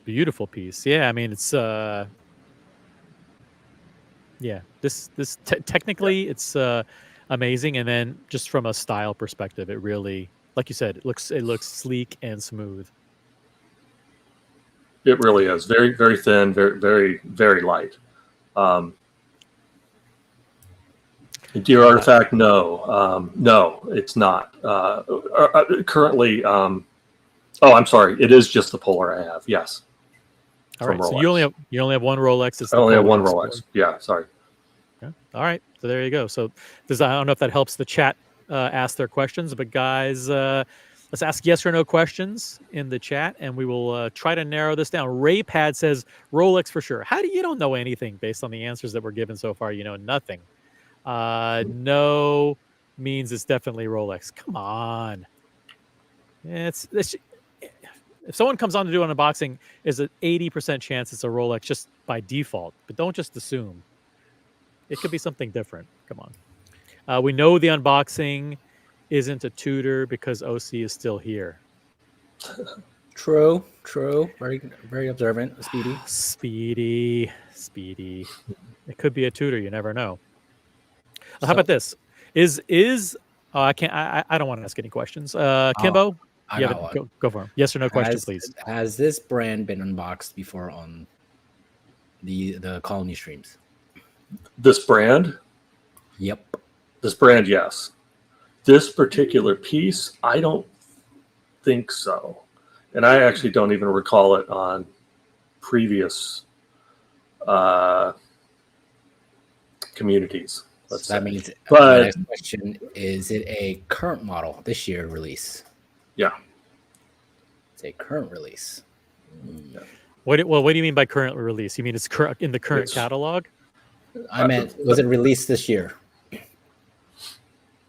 beautiful piece. Yeah, I mean it's this technically it's amazing, and then just from a style perspective, it really, like you said, it looks sleek and smooth. It really is very, very thin, very, very, very light. Deer artifact? No, it's not. Currently, I'm sorry. It is just the Polar I have. Yes. All right. So you only have one Rolex. I only have one Rolex. Yeah. Sorry. Okay. All right. So there you go. So I don't know if that helps the chat ask their questions, but guys, let's ask yes or no questions in the chat, and we will try to narrow this down. Raypad says Rolex for sure. You don't know anything based on the answers that were given so far? You know nothing. No means it's definitely Rolex. Come on. It's if someone comes on to do an unboxing, is an 80% chance it's a Rolex just by default, but don't just assume. It could be something different. Come on. We know the unboxing isn't a Tudor because OC is still here. True. Very, very observant. Speedy. It could be a Tudor. You never know. How about this? I can't. I don't want to ask any questions. Kimbo, go for him. Yes or no question, please. Has this brand been unboxed before on the Colony streams? This brand? Yep. This brand, yes. This particular piece, I don't think so. And I actually don't even recall it on previous communities. So that means my next question, is it a current model this year release? Yeah. It's a current release. Yeah. What do you mean by current release? You mean it's in the current catalog? I meant, was it released this year?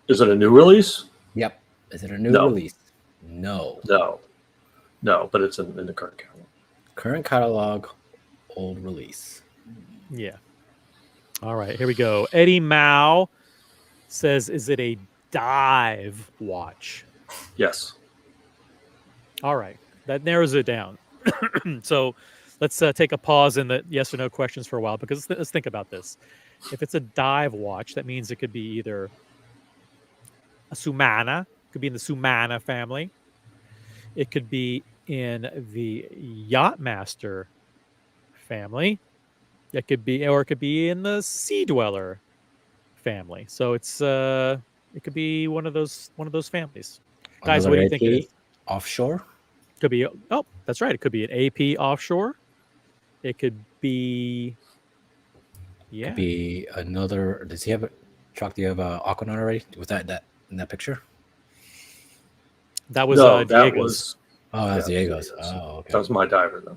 Is it a new release? Yep. Is it a new release? No, but it's in the current catalog. Current catalog, old release. Yeah. All right, here we go. Eddie Mao says, is it a dive watch? Yes. All right, that narrows it down. So let's take a pause in the yes or no questions for a while, because let's think about this. If it's a dive watch, that means it could be either a Sumana, could be in the Sumana family. It could be in the Yachtmaster family. It could be in the Sea Dweller family. So it's it could be one of those families. Guys, what do you think it is? Offshore? Could be. Oh, that's right. It could be an AP offshore. It could be. Yeah. Could be another. Does he have a truck? Do you have a Aquanaut already? Was that in that picture? That was no, Diego's. That was Diego's. Oh, okay. That was my diver, though.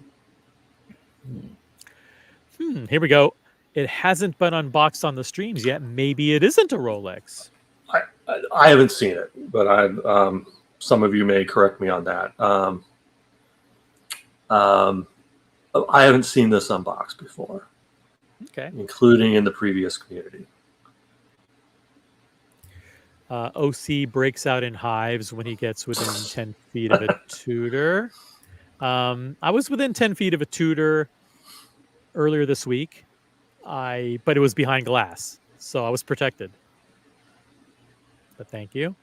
Here we go. It hasn't been unboxed on the streams yet. Maybe it isn't a Rolex. I haven't seen it, but some of you may correct me on that. I haven't seen this unboxed before. Okay. Including in the previous community. OC breaks out in hives when he gets within 10 feet of a Tudor. I was within 10 feet of a Tudor earlier this week, but it was behind glass, so I was protected. But thank you.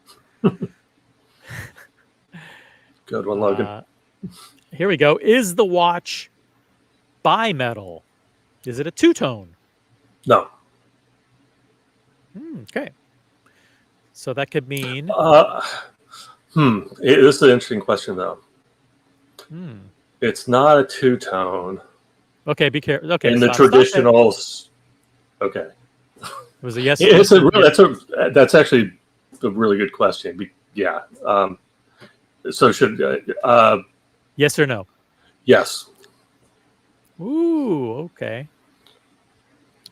Good one, Logan. Here we go. Is the watch bimetal? Is it a two-tone? No. Okay. So that could mean This is an interesting question, though. It's not a two-tone. Okay, be careful. Okay, in the traditional. Okay. It was a yes. That's actually a really good question. Yeah. So should yes or no? Yes. Ooh, okay.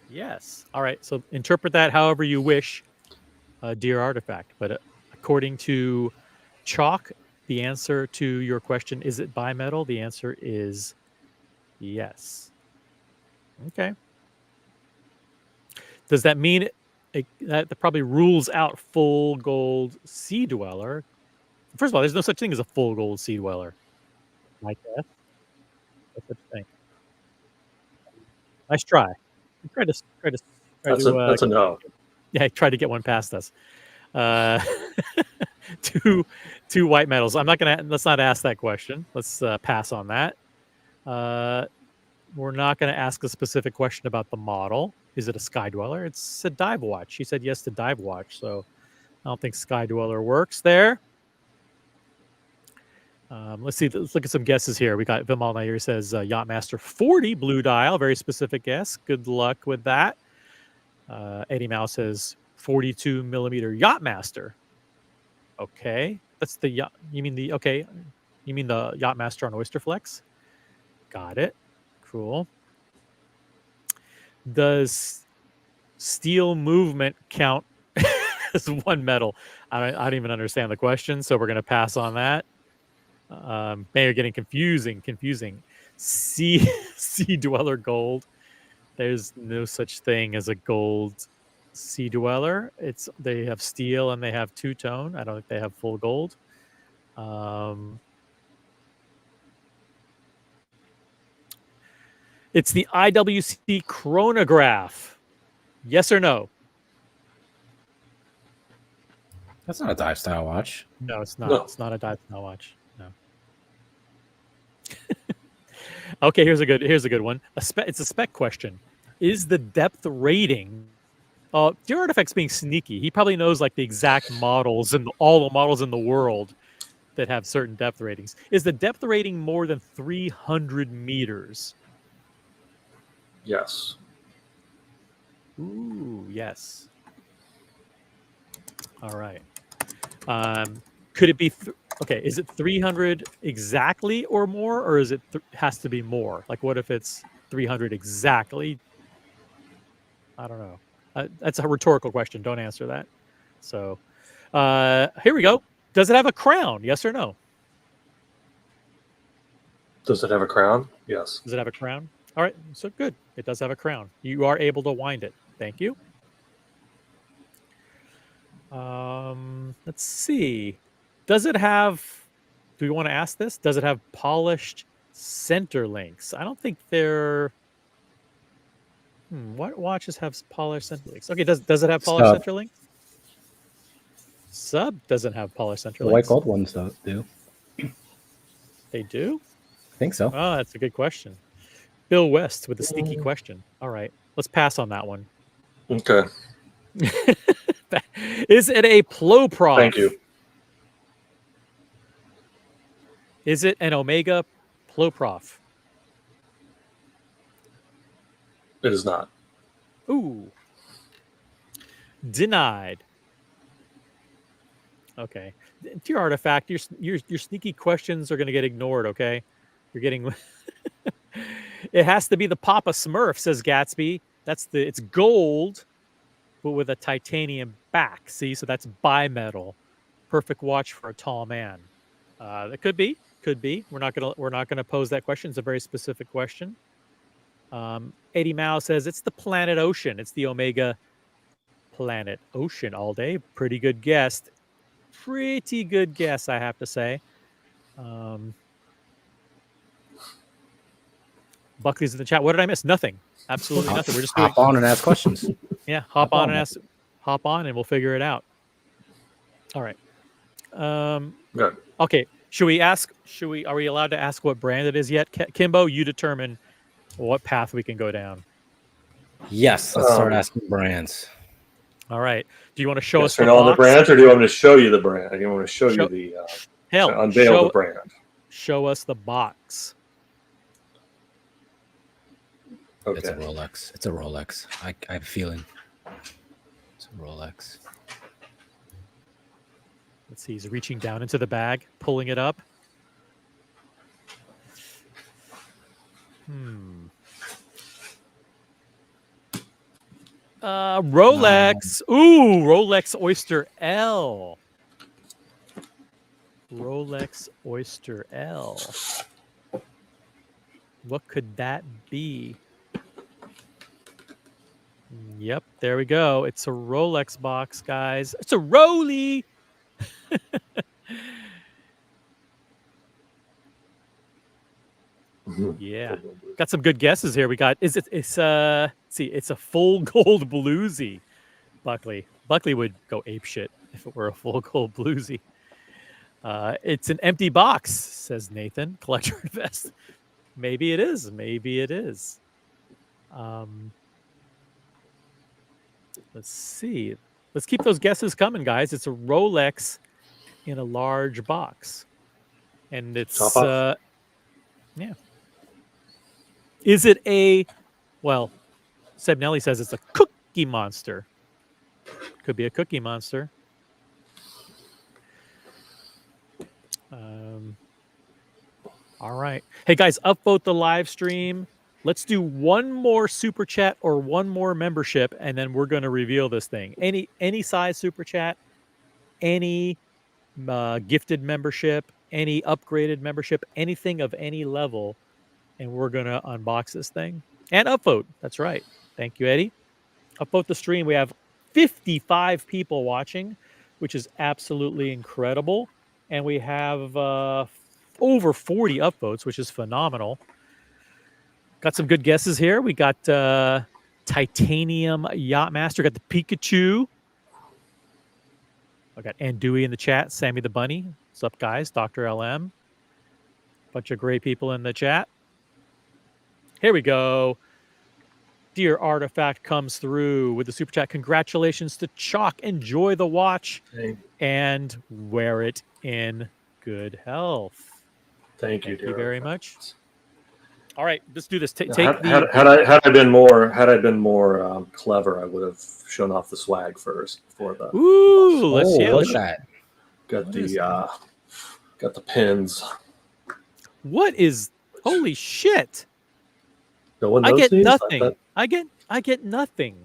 Yes. All right. So interpret that however you wish, dear artifact. But according to Chalk, the answer to your question, is it bimetal? The answer is yes. Okay. Does that mean that probably rules out full gold sea dweller? First of all, there's no such thing as a full gold sea dweller. My guess. No such thing. Nice try. That's a no. Yeah, I tried to get one past us. Two white metals. Let's not ask that question. Let's pass on that. We're not going to ask a specific question about the model. Is it a Sky Dweller? It's a dive watch. She said yes to dive watch, so I don't think Sky Dweller works there. Let's see. Let's look at some guesses here. We got Vimal Nair says Yachtmaster 40 blue dial. Very specific guess. Good luck with that. Eddie Mouse says 42 millimeter Yachtmaster. Okay, that's the yacht. You mean the Yachtmaster on Oysterflex? Got it. Cool. Does steel movement count as one metal? I don't even understand the question, so we're going to pass on that. You're getting confusing. Sea dweller gold. There's no such thing as a gold sea dweller. They have steel and they have two-tone. I don't think they have full gold. It's the IWC chronograph. Yes or no? That's not a dive style watch. No, it's not. No. It's not a dive style watch. No. Okay, here's a good one. It's a spec question. Is the depth rating? Dear Artifact's being sneaky. He probably knows like the exact models and all the models in the world that have certain depth ratings. Is the depth rating more than 300 meters? Yes. Ooh, yes. All right. Could it be okay? Is it 300 exactly or more, or is it has to be more? Like, what if it's 300 exactly? I don't know. That's a rhetorical question. Don't answer that. So, here we go. Does it have a crown? Yes or no? Does it have a crown? Yes. Does it have a crown? All right. So good. It does have a crown. You are able to wind it. Thank you. Let's see. Does it have, do we want to ask this? Does it have polished center links? I don't think they're, what watches have polished center links? Okay, does it have polished center links? Sub doesn't have polished center links. The white gold ones do. They do? I think so. Oh, that's a good question. Bill West with a sneaky question. All right, let's pass on that one. Okay. Is it a Ploprof? Thank you. Is it an Omega Ploprof? It is not. Ooh. Denied. Okay. Dear Artifact, your sneaky questions are going to get ignored, okay? You're getting... It has to be the Papa Smurf, says Gatsby. It's gold, but with a titanium back. See, so that's bimetal. Perfect watch for a tall man. That could be. We're not gonna pose that question. It's a very specific question. Eddie Mao says it's the Planet Ocean. It's the Omega Planet Ocean all day. Pretty good guess. Pretty good guess, I have to say. Buckley's in the chat. What did I miss? Nothing. Absolutely nothing. We're just hop on and ask questions. Yeah, hop on and we'll figure it out. All right. Good. Okay. Are we allowed to ask what brand it is yet? Kimbo, you determine what path we can go down. Yes, let's start asking brands. All right. Do you want to show us or the no on the box? brand, or do you want me to show you the brand? You want me to show you the unveil the brand? Show us the box. Okay. It's a Rolex. It's a Rolex. I have a feeling. It's a Rolex. Let's see. He's reaching down into the bag, pulling it up. Rolex. Ooh, Rolex Oyster L. Rolex Oyster L. What could that be? Yep, there we go. It's a Rolex box, guys. It's a Roly. Yeah, got some good guesses here. We got it's a full gold bluesy. Buckley would go ape shit if it were a full gold bluesy. It's an empty box, says Nathan. Collector Invest. Maybe it is. Maybe it is. Let's see. Let's keep those guesses coming, guys. It's a Rolex in a large box, and it's yeah. Is it a? Well, Seb Nelly says it's a Cookie Monster. Could be a Cookie Monster. All right. Hey, guys, upvote the live stream. Let's do one more super chat or one more membership, and then we're going to reveal this thing. Any size super chat, any gifted membership, any upgraded membership, anything of any level, and we're going to unbox this thing. And upvote. That's right. Thank you, Eddie. Upvote the stream. We have 55 people watching, which is absolutely incredible. And we have over 40 upvotes, which is phenomenal. Got some good guesses here. We got Titanium Yachtmaster. Got the Pikachu. I got Andui in the chat. Sammy the Bunny. What's up, guys? Dr. LM. Bunch of great people in the chat. Here we go. Dear Artifact comes through with the super chat. Congratulations to Chalk. Enjoy the watch and wear it in good health. Thank you very much. All right, let's do this. Had I been more clever, I would have shown off the swag first before the. Ooh, let's look at that. Got the pins. What is? Holy shit! No one I knows get these? nothing. I get nothing.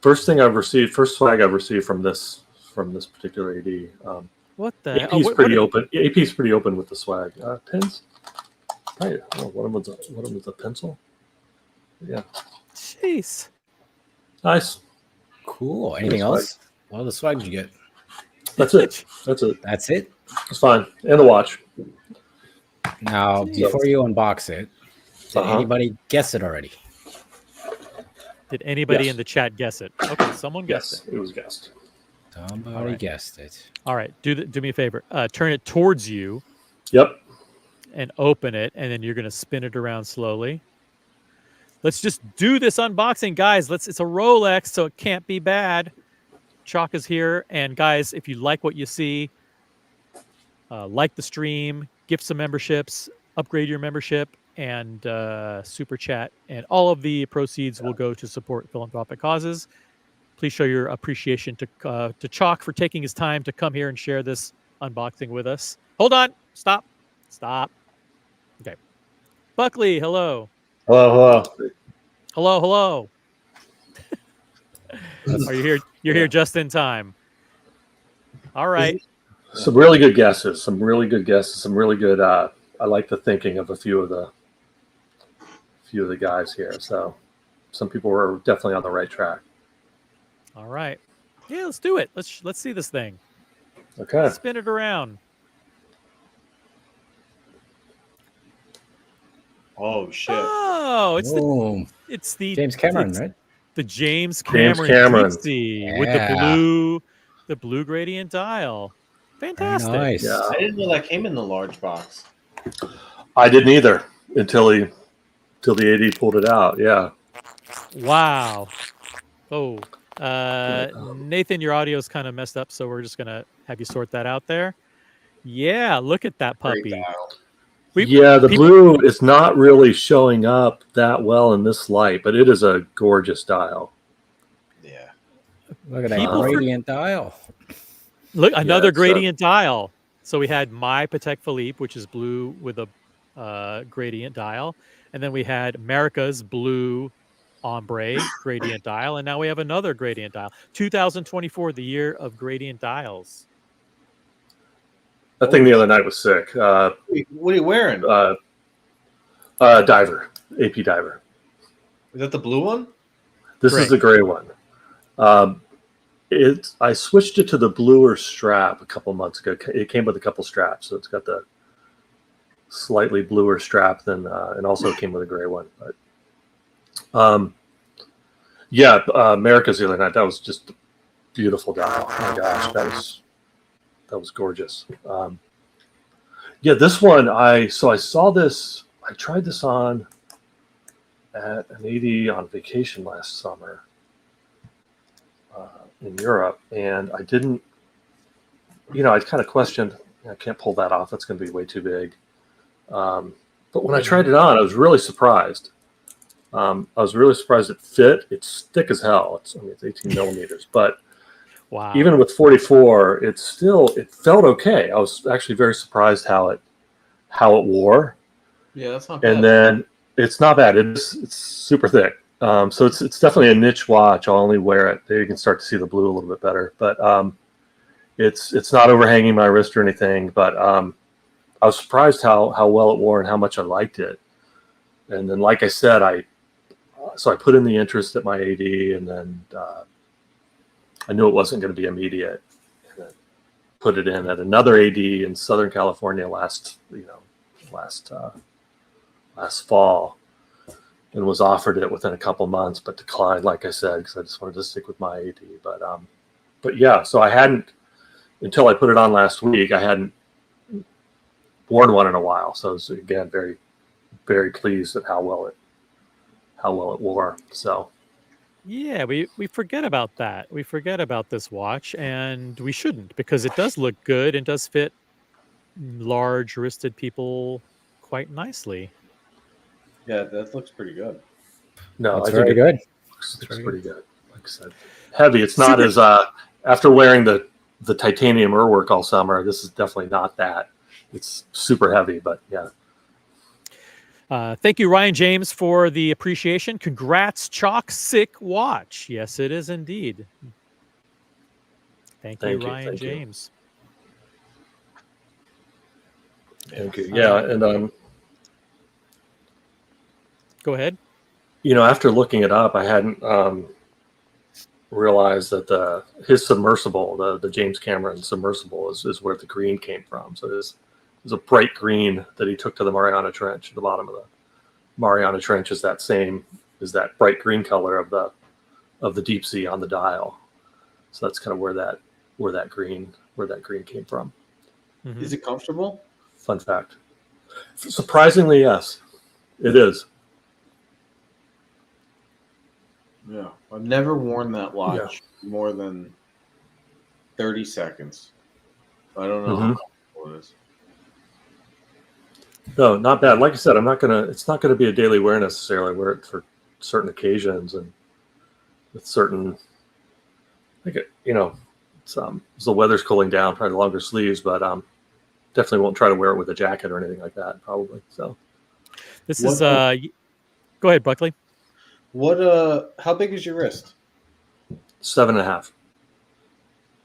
First swag I've received from this particular AD. What the? AP's pretty open. AP's pretty open with the swag. Pins. Right. Oh, one of them was a pencil. Yeah. Jeez. Nice. Cool. Anything else? What other swag did you get? That's it. That's it. It's fine. And the watch. Now, before you unbox it, did anybody guess it already? Did anybody in the chat guess it? Okay, someone guessed it. It was guessed. Somebody guessed it. All right. Do me a favor. Turn it towards you. Yep. And open it, and then you're going to spin it around slowly. Let's just do this unboxing, guys. It's a Rolex, so it can't be bad. Chalk is here, and guys, if you like what you see, like the stream, gift some memberships, upgrade your membership, and super chat, and all of the proceeds will go to support philanthropic causes. Please show your appreciation to Chalk for taking his time to come here and share this unboxing with us. Hold on. Stop. Okay. Buckley, hello. Hello. Are you here? You're here just in time. All right. Some really good guesses. Some really good. I like the thinking of a few of the guys here. So some people were definitely on the right track. All right. Yeah, let's do it. Let's see this thing. Okay. Spin it around. Oh shit! Oh, it's the James Cameron, right? The James Cameron Deepsea with the blue gradient dial. Fantastic. Very nice. Yeah. I didn't know that came in the large box. I didn't either until the AD pulled it out. Yeah. Wow. Oh, Nathan, your audio is kind of messed up, so we're just gonna have you sort that out there. Yeah, look at that Great puppy. dial. Yeah, the blue is not really showing up that well in this light, but it is a gorgeous dial. Yeah. Look at that People gradient dial. Look, another it's, gradient dial. So we had my Patek Philippe, which is blue with a gradient dial, and then we had America's blue ombre gradient dial, and now we have another gradient dial. 2024, the year of gradient dials. That thing the other night was sick. Wait, what are you wearing? Diver, AP Diver. Is that the blue one? This Gray. is the gray one. I switched it to the bluer strap a couple months ago. It came with a couple straps, so it's got the slightly bluer strap than, and also it came with a gray one. But America's the other night. That was just a beautiful dial. Oh my gosh, that was gorgeous. This one I saw this. I tried this on at an 80 on vacation last summer in Europe, and I didn't. I kind of questioned. I can't pull that off. That's going to be way too big. But when I tried it on, I was really surprised. I was really surprised it fit. It's thick as hell. It's 18 millimeters, but Wow. even with 44, it felt okay. I was actually very surprised how it wore. Yeah, that's not bad. And then it's not bad. It's super thick. So it's definitely a niche watch. I'll only wear it. There you can start to see the blue a little bit better. But it's not overhanging my wrist or anything. But I was surprised how well it wore and how much I liked it. And then, like I said, I put in the interest at my AD, and then I knew it wasn't going to be immediate. And then put it in at another AD in Southern California last fall, and was offered it within a couple months, but declined, like I said, because I just wanted to stick with my AD. But yeah, so I hadn't, until I put it on last week, I hadn't worn one in a while. So I was, again, very, very pleased at how well it wore. So Yeah, we forget about that. We forget about this watch, and we shouldn't, because it does look good and does fit large wristed people quite nicely. Yeah, that looks pretty good. no, That's I think very it good. looks pretty good. Like I said, heavy. It's not as after wearing the titanium Urwerk all summer. This is definitely not that. It's super heavy, but yeah. Thank you, Ryan James, for the appreciation. Congrats, Chalk. Sick watch. Yes, it is indeed. Thank you, Ryan James. Thank you. Yeah, and go ahead. After looking it up, I hadn't realized that his submersible, the James Cameron submersible, is where the green came from. So there's a bright green that he took to the Mariana Trench. At the bottom of the Mariana Trench is that bright green color of the Deepsea on the dial. So that's kind of where that green came from. Mm-hmm. Is it comfortable? Fun fact. Surprisingly, yes, it is. Yeah, I've never worn that watch more than 30 seconds. I don't know how comfortable it is. No, not bad. Like I said, it's not gonna be a daily wear necessarily. I wear it for certain occasions and with certain, it's the weather's cooling down, probably longer sleeves, but definitely won't try to wear it with a jacket or anything like that, probably. So this is go ahead, Buckley. What how big is your wrist? 7.5.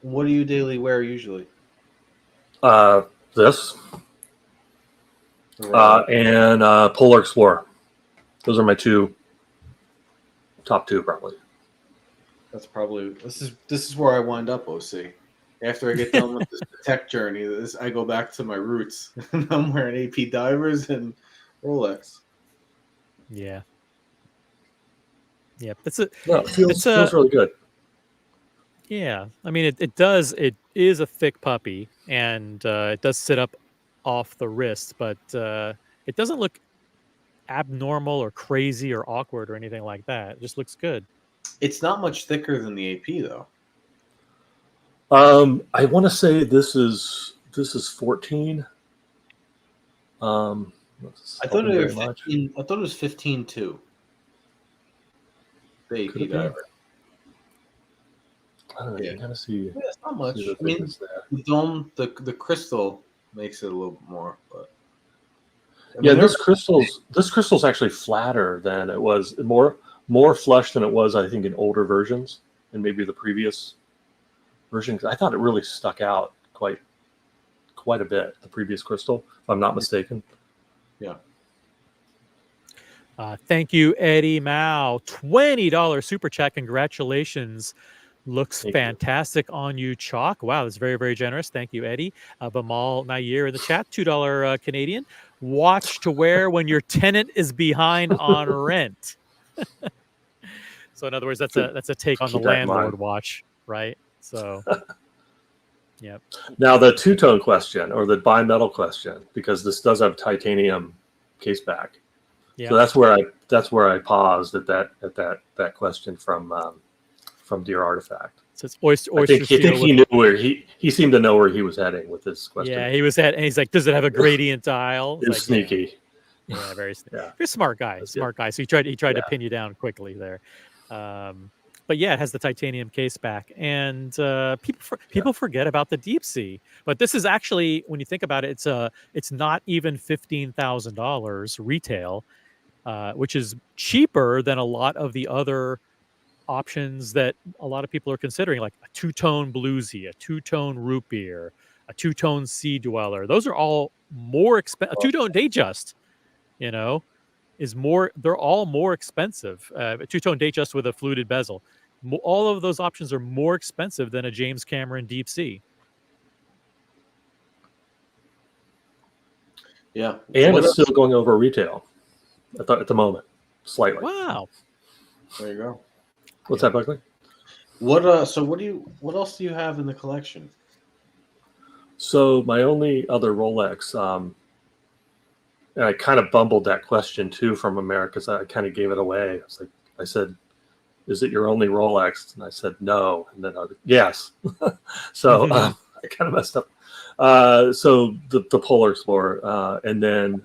What do you daily wear usually? This and Polar Explorer. Those are my top two probably. That's probably this is where I wind up, OC. After I get done with this tech journey, I go back to my roots. I'm wearing AP divers and Rolex. Yeah. Yeah, It feels really good. Yeah, I mean, it is a thick puppy, and it does sit up off the wrist, but it doesn't look abnormal or crazy or awkward or anything like that. It just looks good. It's not much thicker than the AP though. I want to say this is 14. I thought it was 15. I thought it was 15 too. The AP diver. I don't know. You kind of see. Yeah, it's not much. I mean, the dome, the crystal makes it a little bit more, but yeah, this crystal's actually flatter than it was, more flush than it was, I think, in older versions and maybe the previous version. I thought it really stuck out quite a bit, the previous crystal, if I'm not mistaken. Yeah. Thank you, Eddie Mao. $20 super chat. Congratulations. Looks fantastic on you, Chalk. Wow, that's very, very generous. Thank you, Eddie. Bamal Nair in the chat, $2 Canadian. Watch to wear when your tenant is behind on rent. So in other words, that's a take on the landlord watch, right? So, yeah. Now the two-tone question or the bimetal question, because this does have titanium case back. Yeah. So that's where I paused at that question from Dear Artifact. So it's oyster. I think he knew where he seemed to know where he was heading with this question. Yeah, he was and he's like, does it have a gradient dial? It was sneaky. Yeah, very sneaky. Yeah. You're a smart guy. So he tried to pin you down quickly there. But yeah, it has the titanium case back, and people forget about the Deepsea. But this is actually, when you think about it, it's not even $15,000 retail, which is cheaper than a lot of the other options that a lot of people are considering, like a two-tone bluesy, a two-tone root beer, a two-tone sea dweller. Those are all more expensive. A two-tone Datejust, they're all more expensive. A two-tone Datejust with a fluted bezel. All of those options are more expensive than a James Cameron Deepsea. Yeah. And it's still going over retail. I thought at the moment, slightly. Wow. There you go. What's that, Buckley? What else do you have in the collection? So my only other Rolex, and I kind of bumbled that question too from America, because I kind of gave it away. I said, "Is it your only Rolex?" And I said, "No." And then yes. So I kind of messed up. So the Polar Explorer, and then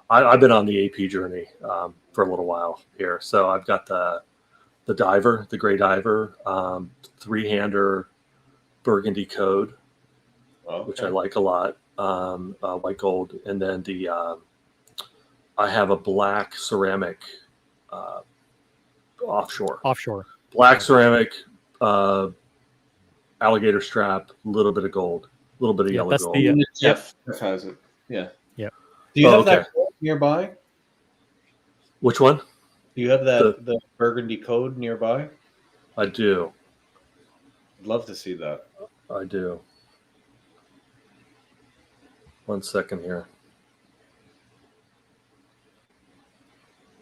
I've been on the AP journey for a little while here. So I've got the diver, the gray diver, 3-hander burgundy code, which I like a lot, white gold, and then I have a black ceramic offshore black ceramic alligator strap, a little bit of gold, a little bit of yellow gold. Jeff has it. Yeah. Yeah. Do you have that nearby? Which one? Do you have the burgundy code nearby? I do. I'd love to see that. I do. 1 second here.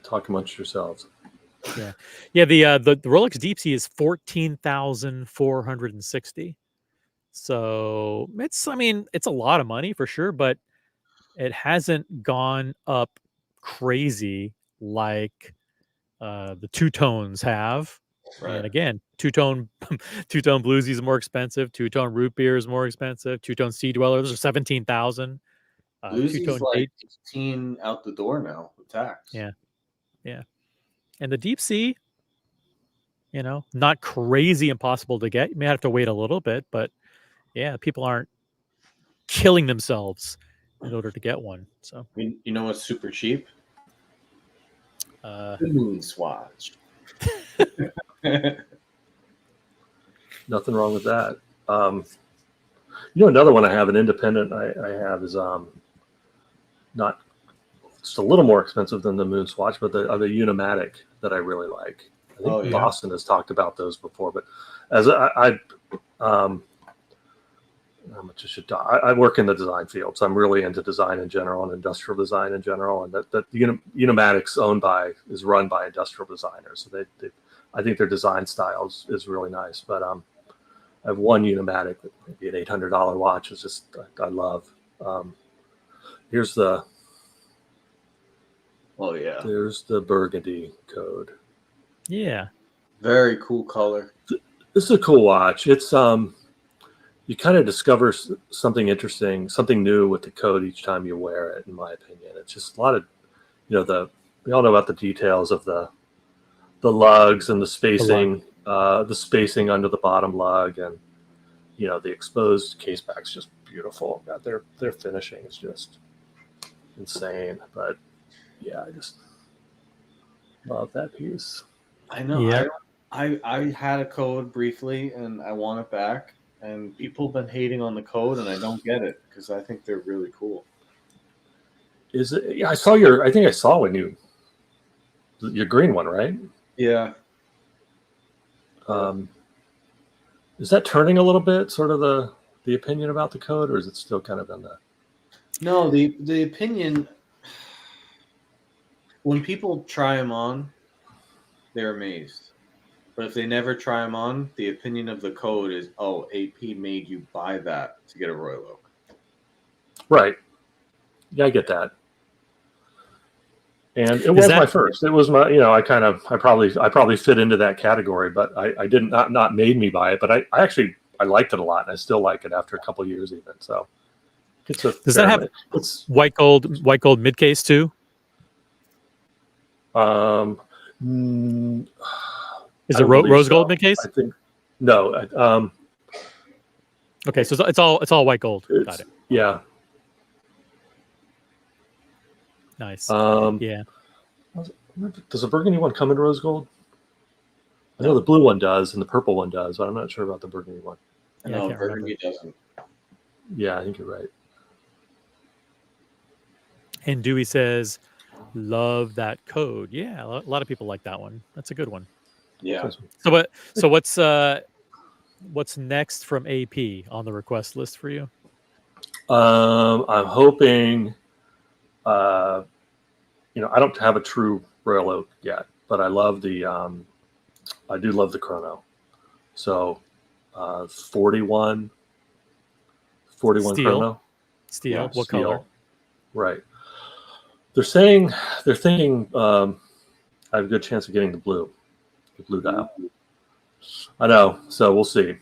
Talk amongst yourselves. Yeah. The Rolex Deepsea is 14,460. So it's a lot of money for sure, but it hasn't gone up crazy like the two-tones have. Right. And again, two-tone bluesy is more expensive. Two-tone root beer is more expensive. Two-tone sea dweller, those are 17,000. Bluesy's like 18 out the door now with tax. Yeah. And the Deepsea, not crazy impossible to get. You may have to wait a little bit, but yeah, people aren't killing themselves in order to get one. So you know what's super cheap? The moon swatch. Nothing wrong with that. Another one I have, an independent I have is not just a little more expensive than the moon swatch, but the Unimatic that I really like. I think Boston has talked about those before, but as how much I should talk. I work in the design field, so I'm really into design in general and industrial design in general. And that Unimatic's is run by industrial designers. So I think their design style is really nice. But I have one Unimatic, maybe an $800 watch. Is just I love. Here's the. Oh yeah. There's the burgundy code. Yeah. Very cool color. This is a cool watch. It's you kind of discover something interesting, something new with the code each time you wear it. In my opinion, it's just a lot of, we all know about the details of the lugs and the spacing, the spacing under the bottom lug, and the exposed case back's just beautiful. God, their finishing is just insane. But yeah, I just love that piece. I know. Yeah. I had a code briefly, and I want it back. And people have been hating on the code, and I don't get it because I think they're really cool. Is it? Yeah, I think I saw your green one, right? Yeah. Is that turning a little bit, sort of the opinion about the code, or is it still kind of in the? No, the opinion. When people try them on, they're amazed. But if they never try them on, the opinion of the code is, oh, AP made you buy that to get a Royal Oak. Right. Yeah, I get that. And it was my first. It was my, I probably fit into that category, but I didn't not made me buy it. But I liked it a lot, and I still like it after a couple of years even. So does that have white gold mid case too? Is it rose gold mid case? I think no. Okay, so it's all white gold. Got it. Yeah. Nice. Yeah. Does the burgundy one come in rose gold? I know the blue one does and the purple one does, but I'm not sure about the burgundy one. No, burgundy doesn't. Yeah, I think you're right. And Dewey says, "Love that code." Yeah, a lot of people like that one. That's a good one. Yeah. So what's next from AP on the request list for you? I'm hoping. I don't have a true Royal Oak yet, but I love I do love the chrono. So, 41 Steel. chrono. Steel. Yeah, what steel. color? Right. They're thinking I have a good chance of getting the blue dial. I know. So we'll see.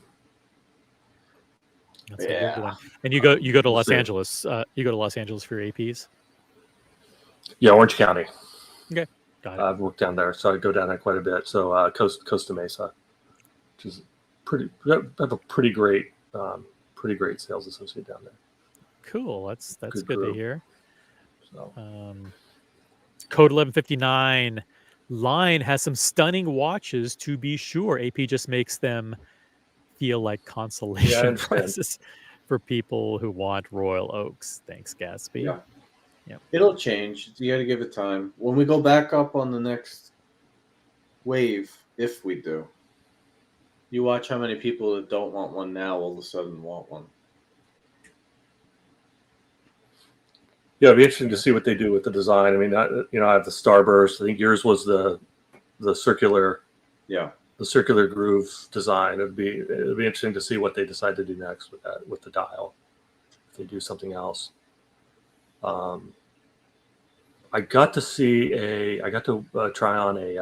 That's a good one. And you go to Los Angeles. You go to Los Angeles for your APs. Yeah, Orange County. Okay, got it. I've worked down there, so I go down there quite a bit. So Costa Mesa, which is I have a pretty great sales associate down there. Cool. That's good to hear. So. Code 1159 line has some stunning watches to be sure. AP just makes them feel like consolation prizes for people who want Royal Oaks. Thanks, Gatsby. Yeah. Yep. It'll change. You got to give it time. When we go back up on the next wave, if we do, you watch how many people that don't want one now all of a sudden want one. Yeah, it'd be interesting to see what they do with the design. I mean, I have the Starburst. I think yours was the circular. Yeah. The circular groove design. It'd be interesting to see what they decide to do next with that, with the dial. If they do something else. I got to try on I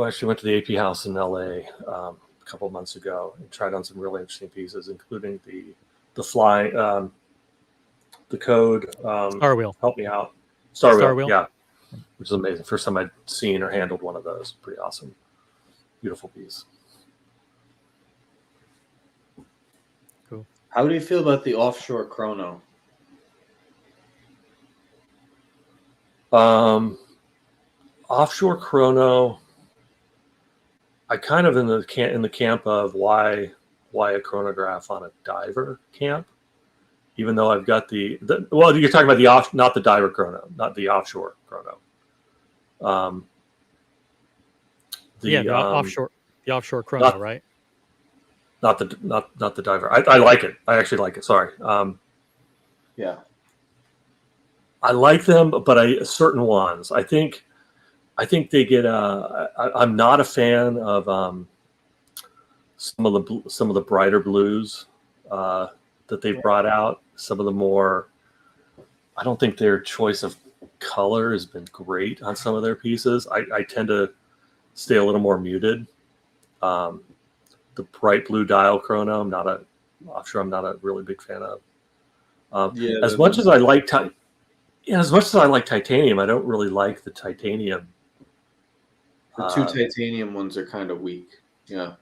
actually went to the AP house in LA a couple of months ago and tried on some really interesting pieces, including the fly, the code. Star Wheel. Help me out. Star Wheel. Yeah, which is amazing. First time I'd seen or handled one of those. Pretty awesome. Beautiful piece. Cool. How do you feel about the offshore chrono? Offshore chrono. I kind of in the camp of why a chronograph on a diver camp, even though I've got well, you're talking about not the diver chrono, not the offshore chrono. The offshore chrono, right? Not the diver. I like it. I actually like it. Sorry. Yeah. I like them, but certain ones. I think they get. I'm not a fan of some of the brighter blues that they've brought out. Some of the more. I don't think their choice of color has been great on some of their pieces. I tend to stay a little more muted. The bright blue dial chrono, I'm not a really big fan of. As much as I like titanium, I don't really like the titanium. The two titanium ones are kind of weak. Yeah.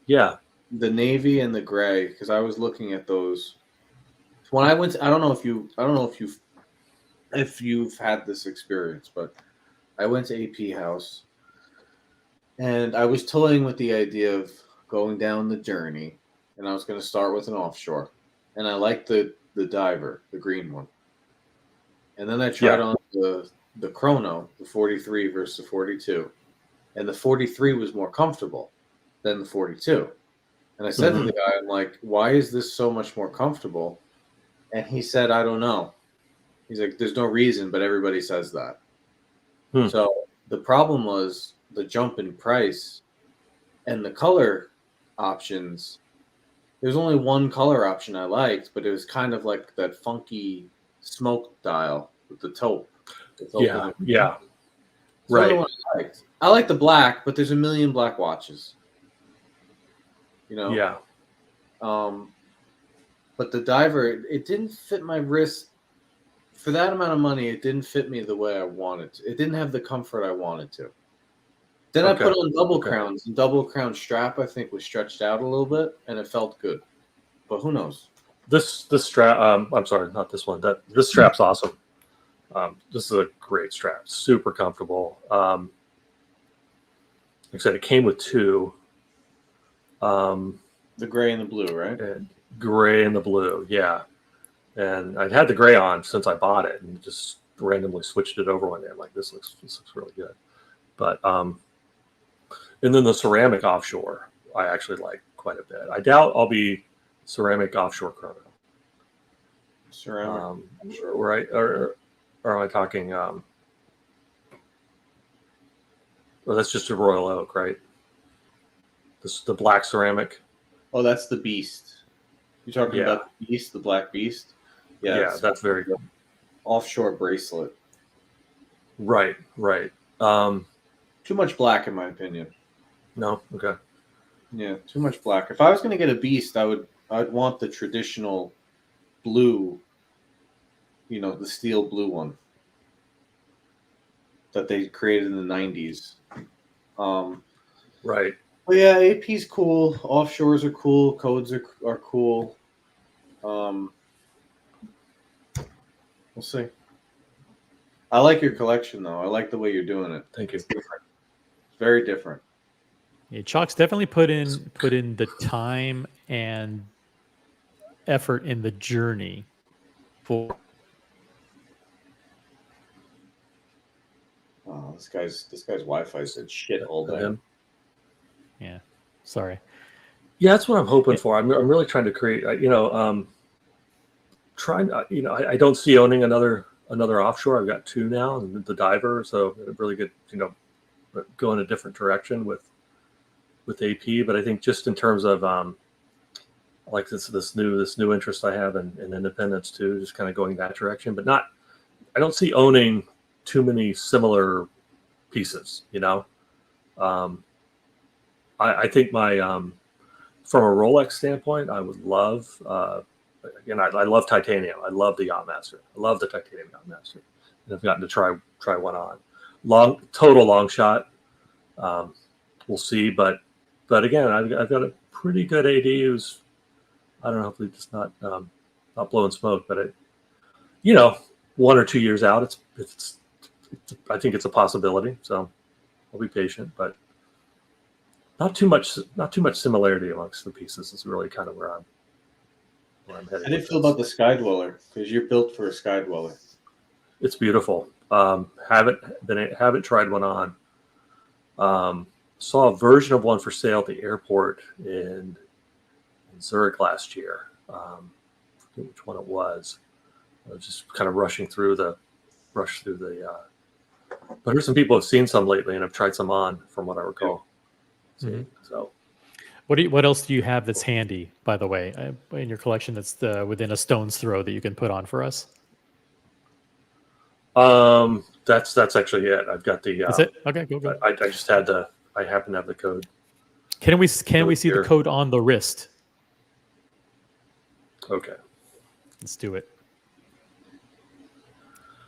Yeah. The navy and the gray, because I was looking at those when I went. I don't know if you've had this experience, but I went to AP House, and I was toying with the idea of going down the journey, and I was going to start with an offshore, and I liked the diver, the green one, and then I tried on the chrono, the 43 versus the 42, and the 43 was more comfortable than the 42. And I said to the guy, I'm like, why is this so much more comfortable? And he said, I don't know. He's like, there's no reason, but everybody says that. So the problem was the jump in price and the color options. There's only one color option I liked, but it was kind of like that funky smoke dial with the taupe. Yeah. Right. I like the black, but there's a million black watches. You know? Yeah. But the diver, it didn't fit my wrist. For that amount of money, it didn't fit me the way I wanted to. It didn't have the comfort I wanted to. Then I put on double crowns, and double crown strap, I think, was stretched out a little bit, and it felt good. But who knows? This strap, I'm sorry, not this one. This strap's awesome. This is a great strap. Super comfortable. Like I said, it came with two. The gray and the blue, right? Gray and the blue, yeah. And I'd had the gray on since I bought it, and just randomly switched it over one day. I'm like, this looks really good. But and then the ceramic offshore, I actually like quite a bit. I doubt I'll be ceramic offshore chrono. Ceramic, right? Or am I talking? Well, that's just a Royal Oak, right? This the black ceramic. Oh, that's the Beast. You're talking about the Beast, the Black Beast? Yeah, that's very good. Offshore bracelet. Right. Too much black, in my opinion. No? Okay. Yeah, too much black. If I was going to get a Beast, I'd want the traditional blue, the steel blue one that they created in the 90s. Right. Well, yeah, AP's cool. Offshores are cool. Codes are cool. We'll see. I like your collection, though. I like the way you're doing it. Thank you. It's different. It's very different. Yeah, Chalk's definitely put in the time and effort in the journey for. Oh, this guy's Wi-Fi said shit all day. Yeah, sorry. Yeah, that's what I'm hoping for. I'm really trying to create. I don't see owning another offshore. I've got two now, and the diver. So a really good, go in a different direction with AP. But I think just in terms of like this new interest I have in independence too, just kind of going that direction. But I don't see owning too many similar pieces. I think my from a Rolex standpoint, I would love. Again, I love titanium. I love the Yachtmaster. I love the titanium Yachtmaster. And I've gotten to try one on. Total long shot. We'll see, but again, I've got a pretty good AD who's, I don't know, hopefully just not blowing smoke, but 1 or 2 years out, it's I think it's a possibility. So I'll be patient, but not too much similarity amongst the pieces is really kind of where I'm headed. How do you feel about the Sky Dweller? Because you're built for a Sky Dweller. It's beautiful. Haven't tried one on. Saw a version of one for sale at the airport in Zurich last year. I forget which one it was. I was just kind of rushing through the. But there's some people have seen some lately and have tried some on, from what I recall. So. What else do you have that's handy, by the way, in your collection that's within a stone's throw that you can put on for us? That's actually it. I've got the. That's it. Okay, go. I just had the. I happen to have the code. Can we see the code on the wrist? Okay. Let's do it.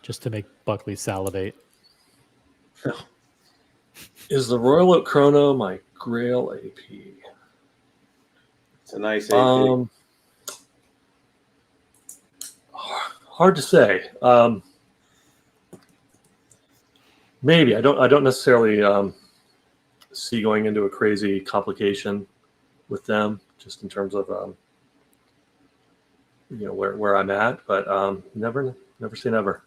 Just to make Buckley salivate. Is the Royal Oak Chrono my Grail AP? It's a nice AP. Hard to say. Maybe I don't necessarily see going into a crazy complication with them, just in terms of where I'm at. But never say never.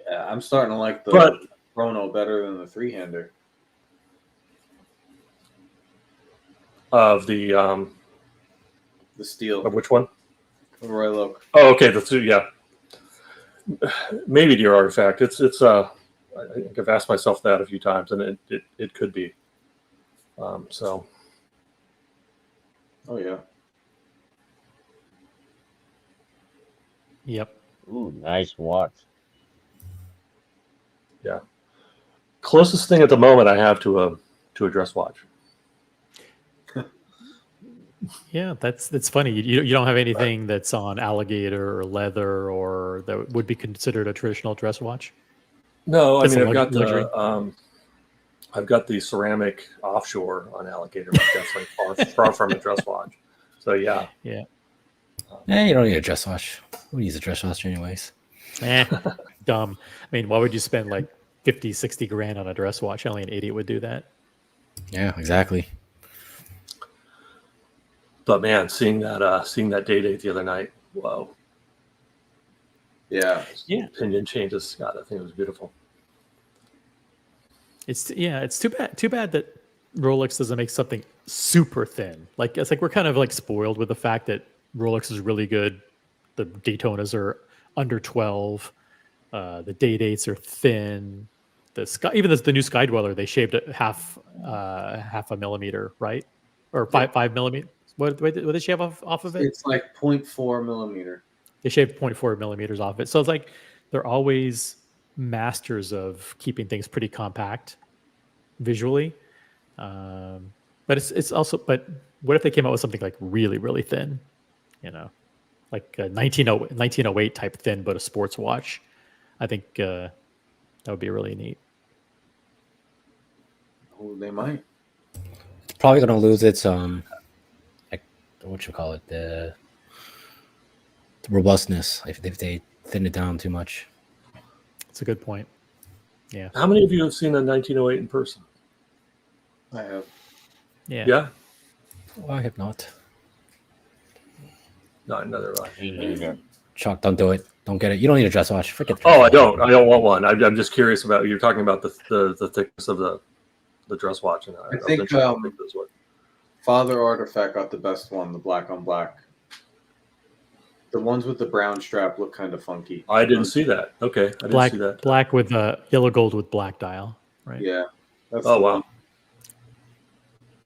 Yeah, I'm starting to like the Chrono better than the three-hander. Of the steel. Of which one? The Royal Oak. Oh, okay. The two, yeah. Maybe Dear Artifact. It's I think I've asked myself that a few times, and it could be. So. Oh yeah. Yep. Ooh, nice watch. Yeah. Closest thing at the moment I have to a dress watch. Yeah, that's funny. You don't have anything that's on alligator or leather or that would be considered a traditional dress watch. No, I That's mean a I've got the ceramic offshore on alligator, but definitely far from a dress watch. So yeah. Yeah. You don't need a dress watch. Who needs a dress watch anyways? Dumb. I mean, why would you spend like 50, 60 grand on a dress watch? Only an idiot would do that. Yeah, exactly. But man, seeing that date the other night, whoa. Yeah. Opinion changes. God, I think it was beautiful. It's too bad that Rolex doesn't make something super thin. Like it's like we're kind of like spoiled with the fact that Rolex is really good. The Daytonas are under 12. The day dates are thin. Even the new Sky Dweller, they shaved it half a millimeter, right? Or 5 millimeters. What did they shave off of it? It's like 0.4 millimeter. They shaved 0.4 millimeters off it. So it's like they're always masters of keeping things pretty compact visually. But it's also, but what if they came out with something like really, really thin, like a 1908 type thin, but a sports watch? I think that would be really neat. Oh, they might. It's probably going to lose its, the robustness if they thin it down too much. That's a good point. Yeah. How many of you have seen a 1908 in person? I have. Yeah. Yeah. Oh, I have not. Not another one. Me neither. Chuck, don't do it. Don't get it. You don't need a dress watch. Forget the dress Oh, I watch. don't want one. I'm just curious about, you're talking about the thickness of the dress watch, and I think Father Artifact got the best one, the black on black. The ones with the brown strap look kind of funky. I didn't see that. Okay, I didn't see that. Black with yellow gold with black dial, right? Yeah. That's Oh wow.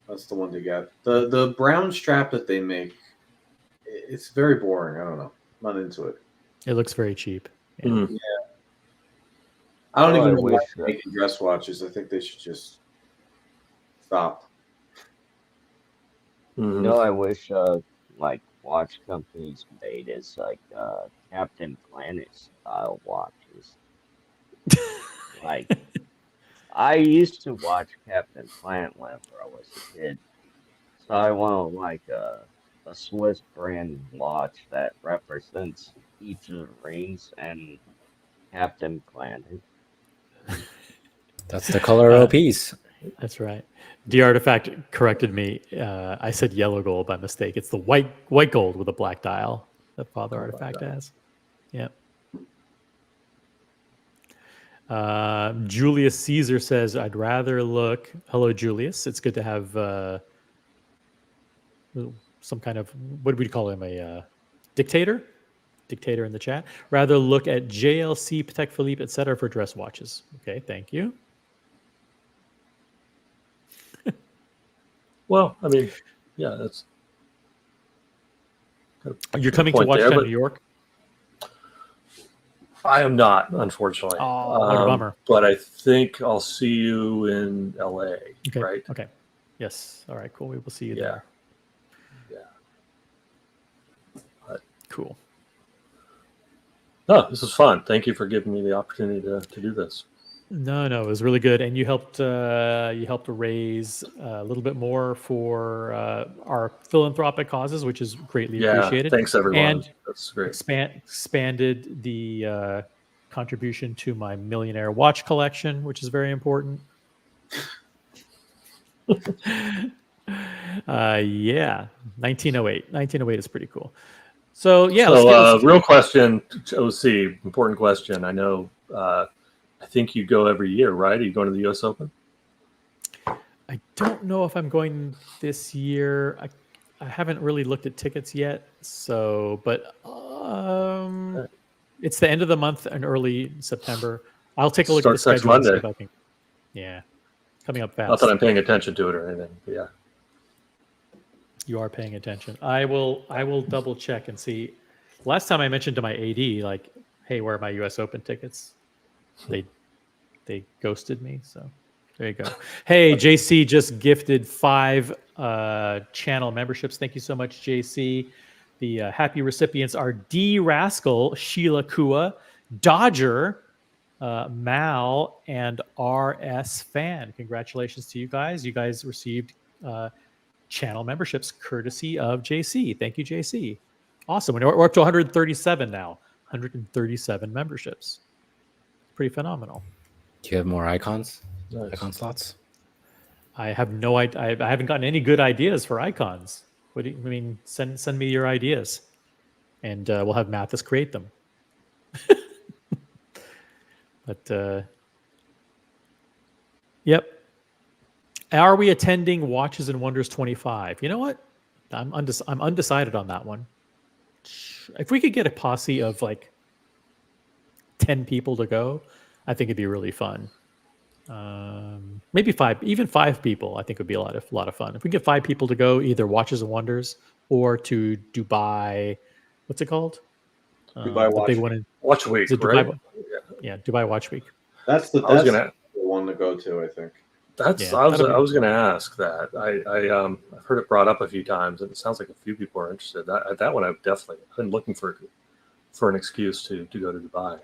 That's the one to get. The brown strap that they make, it's very boring. I don't know. I'm not into it. It looks very cheap. Yeah. Mm. Yeah. I don't even know why wish they're making dress watches. I think they should just stop. Mhm. No, I wish like watch companies made as like Captain Planet style watches. Like I used to watch Captain Planet whenever I was a kid. So I want like a Swiss brand watch that represents each of the rings and Captain Planet. That's the color OPs. That's right. The Artifact corrected me. I said yellow gold by mistake. It's the white gold with a black dial that Father Artifact has. Yeah. Julius Caesar says, "I'd rather look." Hello, Julius. It's good to have some kind of, what do we call him? A dictator in the chat. Rather look at JLC, Patek Philippe, etc. for dress watches. Okay, thank you. Well, I mean, yeah, that's. You're coming to watch that in New York? I am not, unfortunately. Oh, what a bummer. But I think I'll see you in LA, Okay. right? Okay. Yes. All right. Cool. We will see you Yeah. there. Yeah. But, Cool. no, this is fun. Thank you for giving me the opportunity to do this. No, it was really good, and you helped to raise a little bit more for our philanthropic causes, which is greatly appreciated. Thanks everyone. And That's great. expanded the contribution to my millionaire watch collection, which is very important. Yeah, 1908. 1908 is pretty cool. So yeah, so real question, OC, important question. I know. I think you go every year, right? Are you going to the U.S. Open? I don't know if I'm going this year. I haven't really looked at tickets yet. So, but it's the end of the month and early September. I'll take a look at the Starts schedule. next Monday. And see if I can, yeah, coming up fast. Not that I'm paying attention to it or anything. But yeah, you are paying attention. I will double check and see. Last time I mentioned to my AD, like, hey, where are my U.S. Open tickets? They ghosted me. So there you go. Hey, JC just gifted 5 channel memberships. Thank you so much, JC. The happy recipients are D Rascal, Sheila Kua, Dodger, Mal, and RS Fan. Congratulations to you guys. You guys received channel memberships courtesy of JC. Thank you, JC. Awesome. We're up to 137 now. 137 memberships. Pretty phenomenal. Do you have more icons? nice. Icon slots? I have no idea. I haven't gotten any good ideas for icons. What do you I mean? Send me your ideas, and we'll have Mathis create them. But yep. Are we attending Watches and Wonders 25? You know what? I'm undecided on that one. If we could get a posse of like 10 people to go, I think it'd be really fun. Maybe 5, even 5 people. I think would be a lot of fun. If we get 5 people to go, either Watches and Wonders or to Dubai. What's it called? Dubai the Watch big Week. one. In, Watch Week, is it right? Dubai? Yeah, Dubai Watch Week. That's the one to go to, I think. I was going to ask that. I've heard it brought up a few times, and it sounds like a few people are interested. That one I've definitely been looking for an excuse to go to Dubai.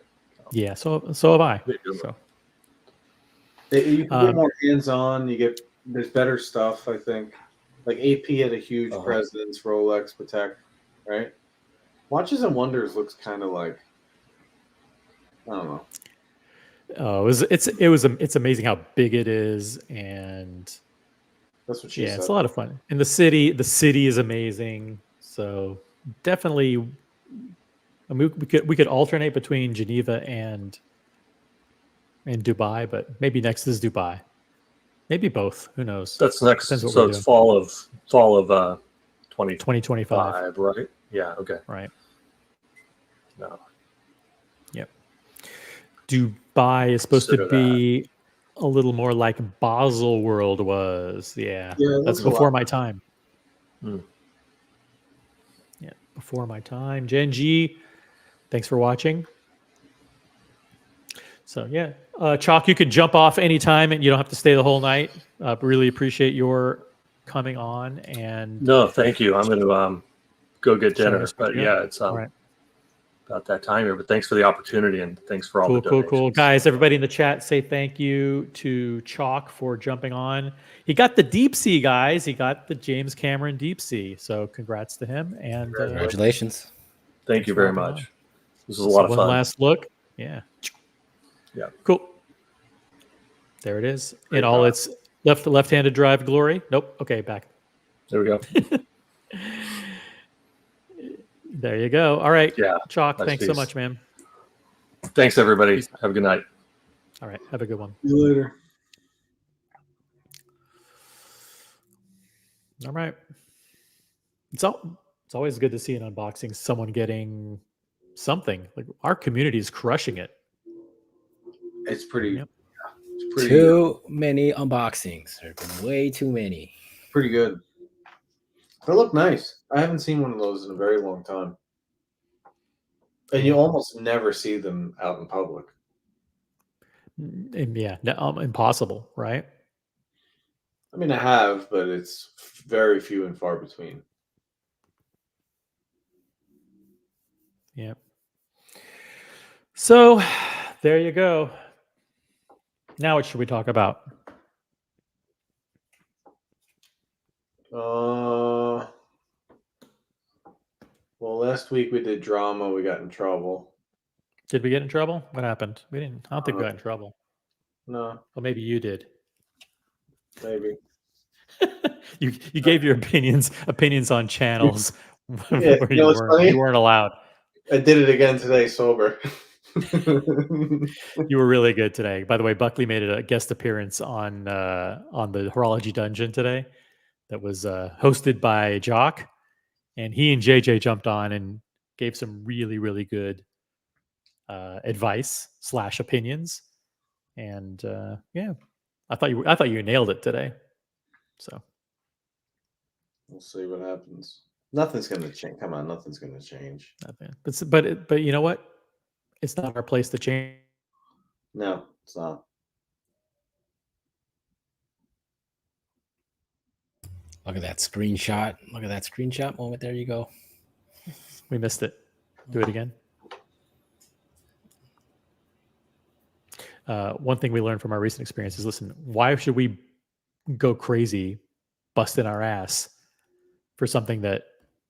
Yeah, so have I. So. You can get more hands-on. There's better stuff, I think. Like AP had a huge presence, Rolex, Patek, right? Watches and Wonders looks kind of like, I don't know. Oh, it's amazing how big it is, and that's what she said. It's a lot of fun. And the city is amazing. So definitely, I mean, we could alternate between Geneva and Dubai, but maybe next is Dubai. Maybe both. Who knows? That's next. So it's fall of 2025, right? Yeah. Okay. Right. No. Yep. Dubai is supposed to be a little more like Basel World was. Yeah. That's before my time. Yeah, before my time. Gen G, thanks for watching. So yeah, Chalk, you could jump off anytime and you don't have to stay the whole night. Really appreciate your coming on. And no, thank you. I'm going to go get dinner. But yeah, it's all right. About that time here. But thanks for the opportunity and thanks for all the donations. Cool. Guys, everybody in the chat, say thank you to Chalk for jumping on. He got the Deepsea, guys. He got the James Cameron Deepsea. So congrats to him. And congratulations. Thank you very much. This was a lot of fun. One last look. Yeah. Yeah. Cool. There it is. In all its left-handed drive glory. Nope. Okay, back. There we go. There you go. All right. Yeah. Chalk, thanks so much, man. Thanks, everybody. Peace. Have a good night. All right. Have a good one. See you later. All right. It's always good to see an unboxing, someone getting something. Like our community is crushing it. It's pretty. Yep. It's pretty too many unboxings. There have been way too many. Pretty good. They look nice. I haven't seen one of those in a very long time. And you almost never see them out in public. Yeah, impossible, right? I mean, I have, but it's very few and far between. Yeah. So there you go. Now what should we talk about? Well, last week we did drama. We got in trouble. Did we get in trouble? What happened? We didn't. I don't think we got in trouble. No, Well, maybe you did. maybe. you gave your opinions on channels Yeah, where you know what's funny? you weren't allowed. I did it again today, sober. You were really good today. By the way, Buckley made a guest appearance on the Horology Dungeon today. That was hosted by Jock, and he and JJ jumped on and gave some really, really good advice / opinions. And yeah, I thought you nailed it today. So We'll see what happens. Nothing's going to change. Come on, nothing's going to change. nothing. But you know what? It's not our place to change. No, it's not. Look at that screenshot. Look at that screenshot moment. There you go. We missed it. Do it again. One thing we learned from our recent experience is, listen, why should we go crazy, busting our ass for something that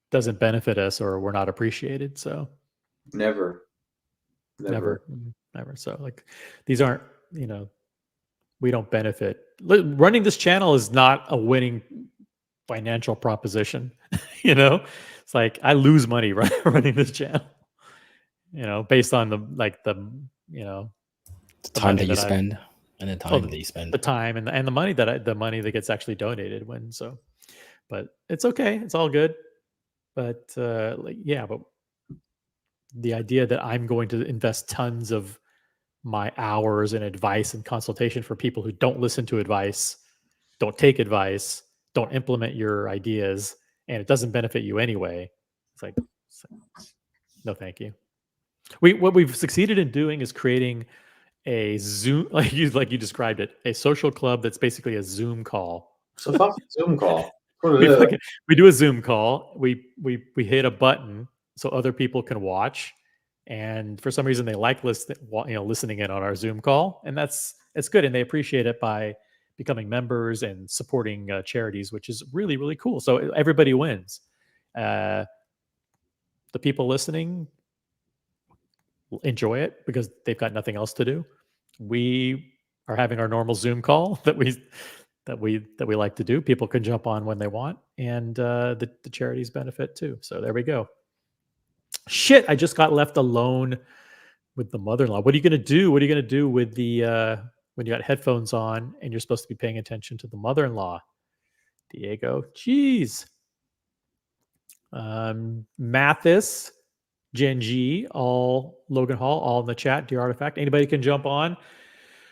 doesn't benefit us or we're not appreciated? So Never. So like, these aren't, we don't benefit. Running this channel is not a winning financial proposition. It's like I lose money running this channel, based on the time that you spend and the time that you spend, the time and the money the money that gets actually donated but it's okay. It's all good. But but the idea that I'm going to invest tons of my hours in advice and consultation for people who don't listen to advice, don't take advice, don't implement your ideas, and it doesn't benefit you anyway. It's like no, thank you. What we've succeeded in doing is creating a Zoom, like you described it, a social club that's basically a Zoom call. It's a fucking Zoom call. We do a Zoom call. We hit a button so other people can watch, and for some reason they like listening in on our Zoom call, and it's good, and they appreciate it by becoming members and supporting charities, which is really, really cool. So everybody wins. The people listening enjoy it because they've got nothing else to do. We are having our normal Zoom call that we like to do. People can jump on when they want, and the charities benefit too. So there we go. Shit, I just got left alone with the mother-in-law. What are you going to do? What are you going to do with the when you got headphones on and you're supposed to be paying attention to the mother-in-law? Diego, jeez. Mathis, Gen G, all Logan Hall, all in the chat. Dear Artifact, anybody can jump on.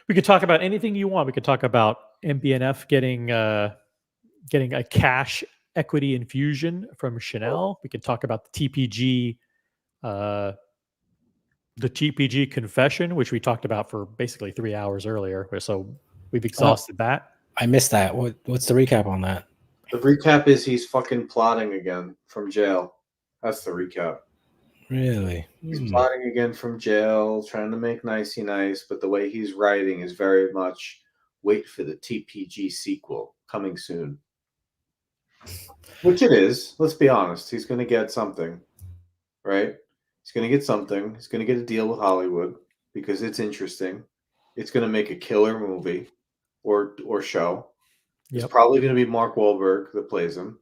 We could talk about anything you want. We could talk about MBNF getting a cash equity infusion from Chanel. We could talk about the TPG confession, which we talked about for basically 3 hours earlier. So we've exhausted that. I missed that. What's the recap on that? The recap is he's fucking plotting again from jail. That's the recap. Really? He's plotting again from jail, trying to make nicey nice, but the way he's writing is very much wait for the TPG sequel coming soon. Which it is. Let's be honest. He's going to get something, right? He's going to get something. He's going to get a deal with Hollywood because it's interesting. It's going to make a killer movie or show. Yep. It's probably going to be Mark Wahlberg that plays him,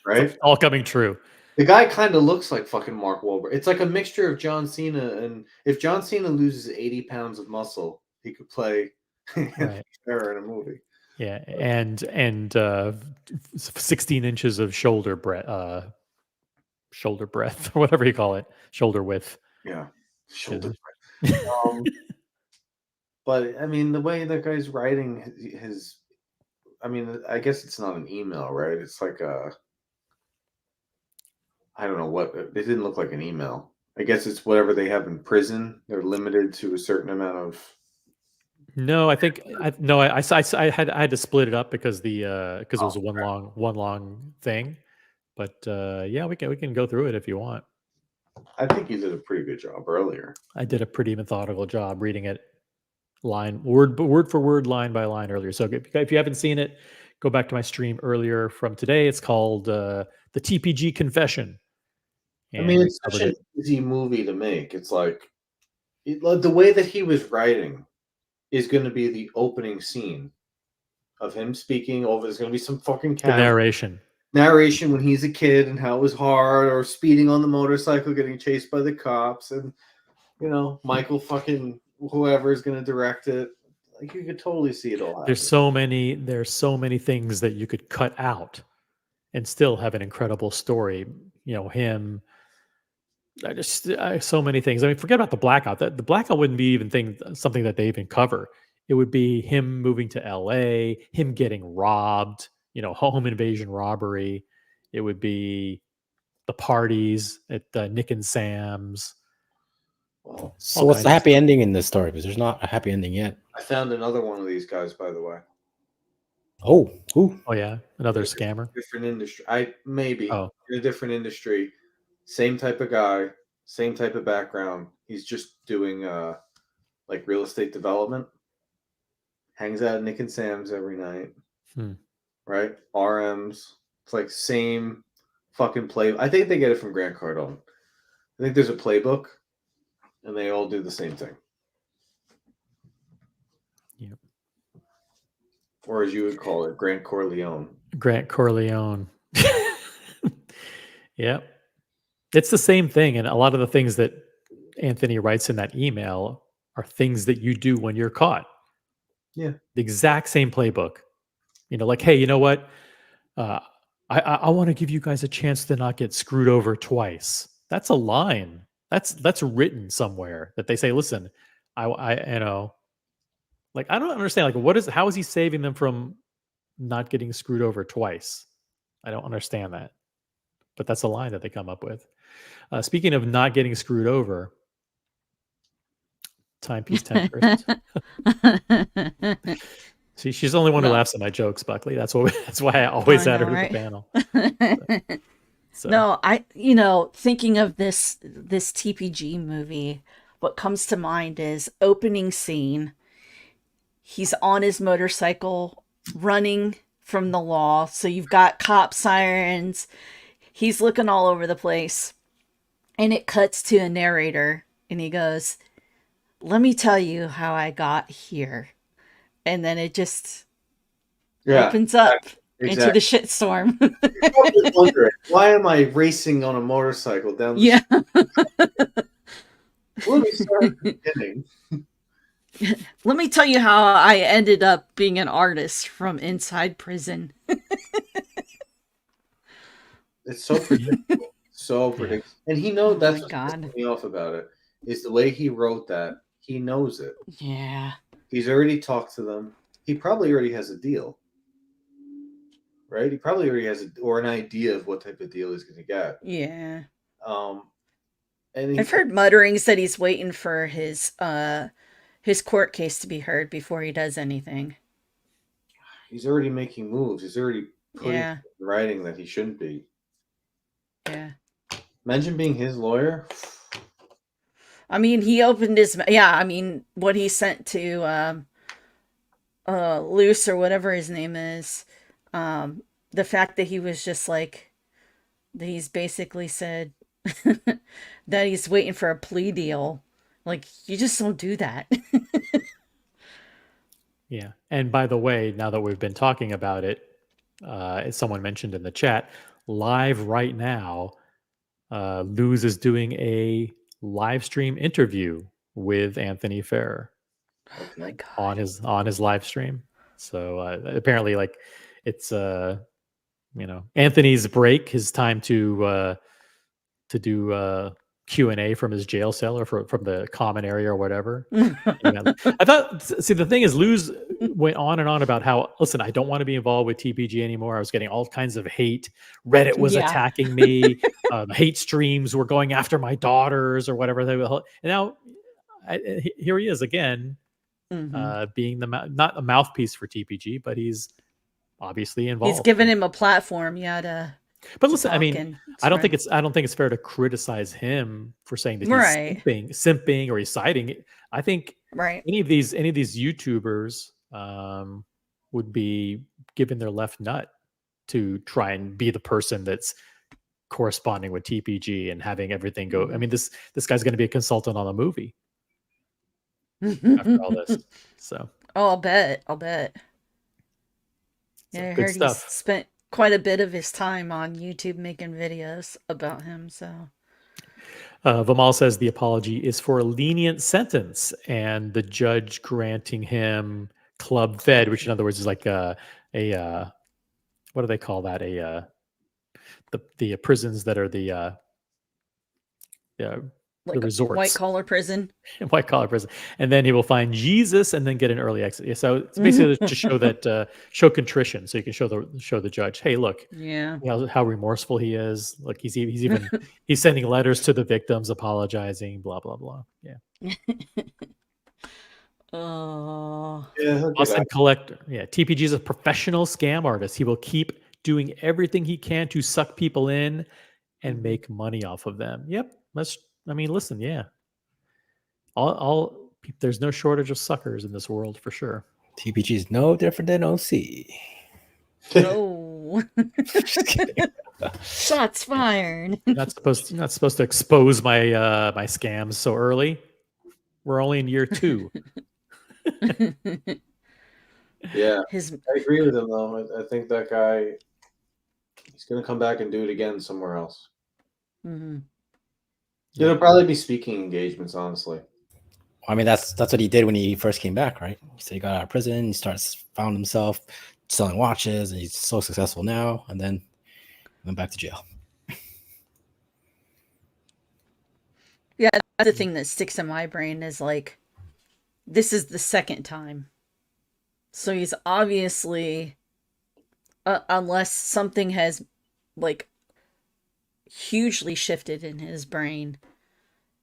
right? It's all coming true. The guy kind of looks like fucking Mark Wahlberg. It's like a mixture of John Cena, and if John Cena loses 80 pounds of muscle, he could play right. in a movie. Yeah, and 16 inches of shoulder breadth, or whatever you call it, shoulder width. Yeah, shoulder breadth. But I mean, the way that guy's writing his, I mean, I guess it's not an email, right? It's like I don't know what. It didn't look like an email. I guess it's whatever they have in prison. They're limited to a certain amount of. No, I think I had to split it up because it was a one long thing. But yeah, we can go through it if you want. I think you did a pretty good job earlier. I did a pretty methodical job reading it word for word, line by line earlier. So if you haven't seen it, go back to my stream earlier from today. It's called the TPG Confession. I mean, it's such an easy movie to make. It's like the way that he was writing is going to be the opening scene of him speaking over. There's going to be some fucking the narration when he's a kid and how it was hard, or speeding on the motorcycle, getting chased by the cops, and Michael fucking whoever is going to direct it. Like, you could totally see it all happening. There's so many things that you could cut out and still have an incredible story. Him. So many things. I mean, forget about the blackout. The blackout wouldn't be even something that they even cover. It would be him moving to LA, him getting robbed, home invasion robbery. It would be the parties at Nick and Sam's. So what's the happy ending in this story? Because there's not a happy ending yet. I found another one of these guys, by the way. Oh, who? Oh yeah, another scammer. Different industry. In a different industry. Same type of guy, same type of background. He's just doing like real estate development. Hangs out at Nick and Sam's every night. Right? RMs. It's like same fucking play. I think they get it from Grant Cardone. I think there's a playbook, and they all do the same thing. Yep. Or as you would call it, Grant Corleone. Grant Corleone. Yep. It's the same thing. And a lot of the things that Anthony writes in that email are things that you do when you're caught. Yeah. The exact same playbook. Like, hey, you know what? I want to give you guys a chance to not get screwed over twice. That's a line. That's written somewhere that they say, listen, I don't understand. Like, how is he saving them from not getting screwed over twice? I don't understand that. But that's a line that they come up with. Speaking of not getting screwed over, timepiece 10 See, she's the only one who laughs at my jokes, Buckley. That's why I always add her to the panel. So. No, thinking of this TPG movie, what comes to mind is opening scene. He's on his motorcycle running from the law. So you've got cop sirens. He's looking all over the place. And it cuts to a narrator. And he goes, let me tell you how I got here. And then it just opens up into the shitstorm. You're wondering, why am I racing on a motorcycle down the street? Let me start at the beginning. Let me tell you how I ended up being an artist from inside prison. It's so predictable. So predictable. And he knows that's what's pissing me off about it. Is the way he wrote that. He knows it. Yeah. He's already talked to them. He probably already has a deal. Right? He probably already has an idea of what type of deal he's going to get. Yeah. And I've heard mutterings that he's waiting for his court case to be heard before he does anything. He's already making moves. He's already putting in writing that he shouldn't be. Yeah. Imagine being his lawyer. I mean, he opened his... Yeah, I mean, what he sent to Luce or whatever his name is. The fact that he was just like... That he's basically said that he's waiting for a plea deal. Like, you just don't do that. Yeah. And by the way, now that we've been talking about it, as someone mentioned in the chat, live right now, Luz is doing a live stream interview with Anthony Ferrer on his live stream. So apparently, like, it's Anthony's break, his time to do Q&A from his jail cell or from the common area or whatever. I thought, see, the thing is, Luz went on and on about how, listen, I don't want to be involved with TPG anymore. I was getting all kinds of hate. Reddit was attacking me. Hate streams were going after my daughters or whatever. And now here he is again, being not a mouthpiece for TPG, but he's obviously involved. He's given him a platform, to but listen, I mean, I don't think it's fair to criticize him for saying that he's simping or he's siding. I think any of these YouTubers would be given their left nut to try and be the person that's corresponding with TPG and having everything go. I mean, this guy's going to be a consultant on a movie after all this. So, I'll bet. Yeah, I heard he's spent quite a bit of his time on YouTube making videos about him. So, Vimal says the apology is for a lenient sentence, and the judge granting him club fed, which in other words is like a what do they call that? The prisons that are the resorts, white collar prison. White collar prison, and then he will find Jesus and then get an early exit. So it's basically to show that show contrition, so you can show the judge, hey, look, how remorseful he is. Look, he's even he's sending letters to the victims, apologizing, blah blah blah. Yeah. Oh. Boston collector. Yeah, TPG is a professional scam artist. He will keep doing everything he can to suck people in and make money off of them. Yep, listen, yeah. All there's no shortage of suckers in this world for sure. TPG is no different than OC. No. Shots fired. Not supposed to expose my my scams so early. We're only in year 2. Yeah, I agree with him though. I think that guy, he's gonna come back and do it again somewhere else. It'll probably be speaking engagements, honestly. I mean, that's what he did when he first came back, right? So he got out of prison, he found himself selling watches, and he's so successful now, and then went back to jail. Yeah, that's the thing that sticks in my brain is like, this is the second time. So he's obviously, unless something has like hugely shifted in his brain,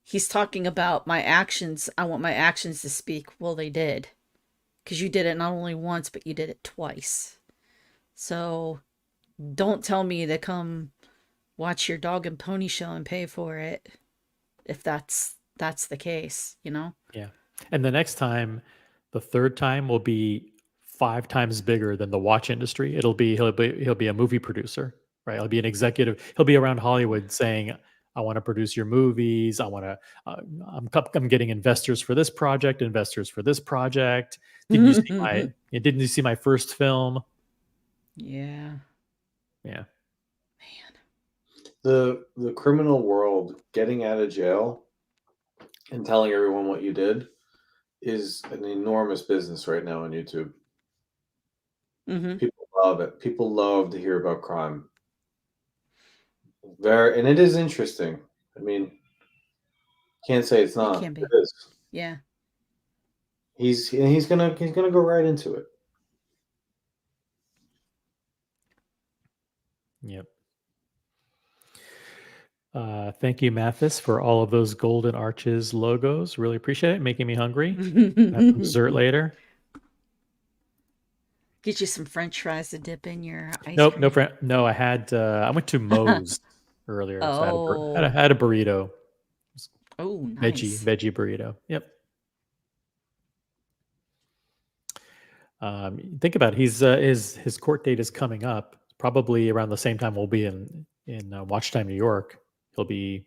he's talking about my actions. I want my actions to speak. Well, they did. Because you did it not only once, but you did it twice. So don't tell me to come watch your dog and pony show and pay for it if that's the case, Yeah. And the next time, the third time will be 5 times bigger than the watch industry. He'll be a movie producer, right? He'll be an executive. He'll be around Hollywood saying, I want to produce your movies. I'm getting investors for this project. Didn't you see my first film? Yeah. Man. The criminal world, getting out of jail and telling everyone what you did, is an enormous business right now on YouTube. People love it. People love to hear about crime. And it is interesting. I mean, can't say it's not. It is. Yeah. He's gonna go right into it. Yep. Thank you, Mathis, for all of those Golden Arches logos. Really appreciate it. Making me hungry. Have some dessert later. Get you some French fries to dip in your ice cream. No, I went to Moe's earlier. So I had a burrito. Oh, nice. Veggie burrito. Yep. Think about it. His court date is coming up. Probably around the same time we'll be in Watch Time New York. He'll be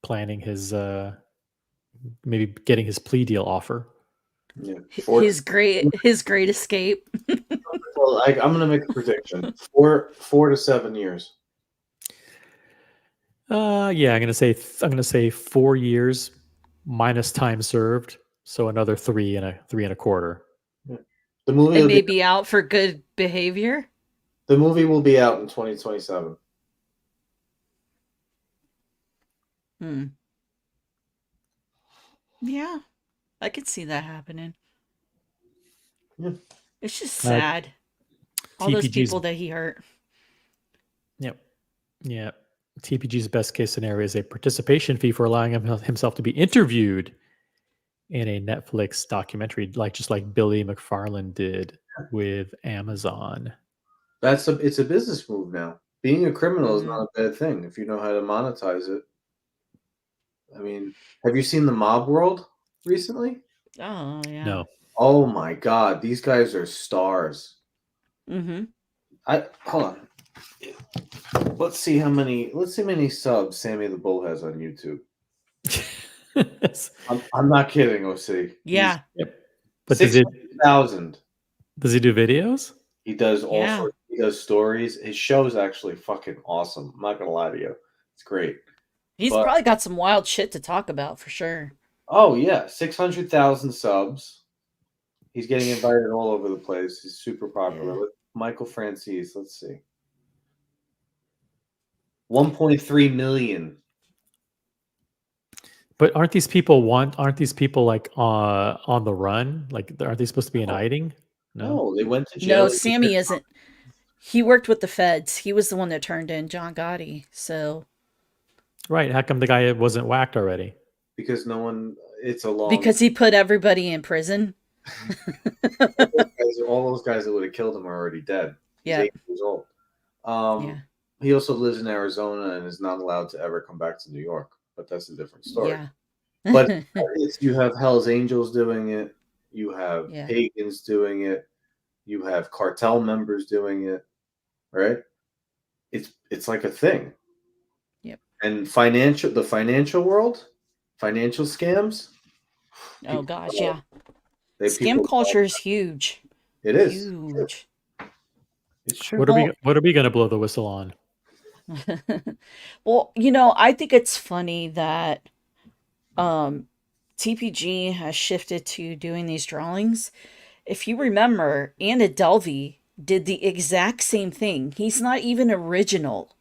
planning his maybe getting his plea deal offer. Yeah. His great escape. Well, I'm going to make a prediction: 4 to 7 years. Yeah, I'm going to say 4 years minus time served, so another 3 and a quarter. Yeah. The movie may be out for good behavior. The movie will be out in 2027. Yeah, I could see that happening. Yeah. It's just Uh, sad. All those TPG's people that he hurt. Yep. Yeah. TPG's best case scenario is a participation fee for allowing himself to be interviewed in a Netflix documentary, just like Billy McFarland did with Amazon. It's a business move now. Being a criminal is Mhm. not a bad thing if you know how to monetize it. I mean, have you seen the Mob World recently? Oh yeah. No. Oh my God, these guys are stars. Mm-hmm. Hold on. Let's see how many subs Sammy the Bull has on YouTube. I'm not kidding, OC. Yeah. Yep. But does 600,000. he do videos? He does all Yeah. sorts. He does stories. His show's actually fucking awesome. I'm not gonna lie to you. It's great. He's But- probably got some wild shit to talk about for sure. Oh yeah, 600,000 subs. He's getting invited all over the place. He's super popular. Yeah. Michael Francis, let's see. 1.3 million. But aren't these people like on the run? Like, aren't they supposed to be in No. hiding? No, they went to jail. No, Sammy isn't. He worked with the feds. He was the one that turned in John Gotti. So Right. How come the guy wasn't whacked already? Because no one. It's a long. because he put everybody in prison. all those guys that would have killed him are already dead. He's Yeah. 8 years old. Yeah. He also lives in Arizona and is not allowed to ever come back to New York. But that's a different story. Yeah. But you have Hell's Angels doing it. You have Yeah. pagans doing it. You have cartel members doing it. Right? It's like a thing. Yep. And the financial world, financial scams. Oh gosh, yeah. They- Scam people- culture is huge. It is. Huge. It's true. What are we going to blow the whistle on? Well, I think it's funny that TPG has shifted to doing these drawings. If you remember, Anna Delvey did the exact same thing. He's not even original.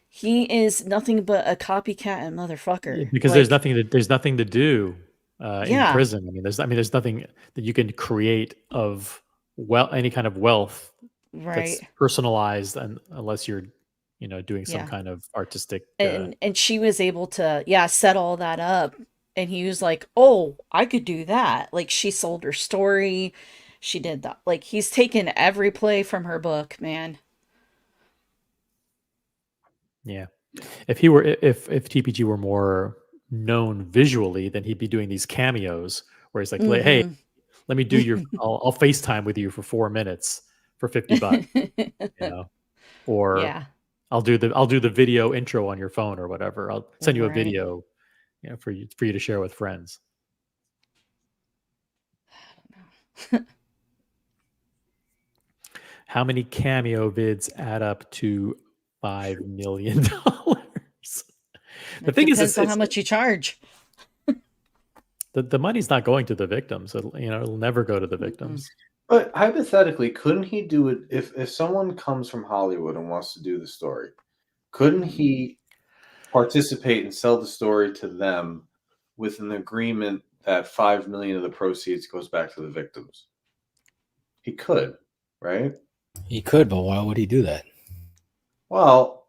He is nothing but a copycat and motherfucker. Because there's nothing to do in Yeah. prison. There's nothing that you can create of any kind of wealth Right. that's personalized, unless you're doing some Yeah. kind of artistic. And she was able to set all that up, and he was like, oh, I could do that. Like, she sold her story, she did that. Like, he's taken every play from her book, man. Yeah. If TPG were more known visually, then he'd be doing these cameos where he's like, hey, let me do I'll FaceTime with you for 4 minutes for $50, or Yeah. I'll do the video intro on your phone or whatever. I'll send you a Right. video, for you to share with friends. How many cameo vids add up to $5 million? The thing is, Depends on how much you charge. the money's not going to the victims. It'll never go to the victims. But hypothetically, couldn't he do it if someone comes from Hollywood and wants to do the story? Couldn't he participate and sell the story to them with an agreement that $5 million of the proceeds goes back to the victims? He could, right? He could, but why would he do that? Well,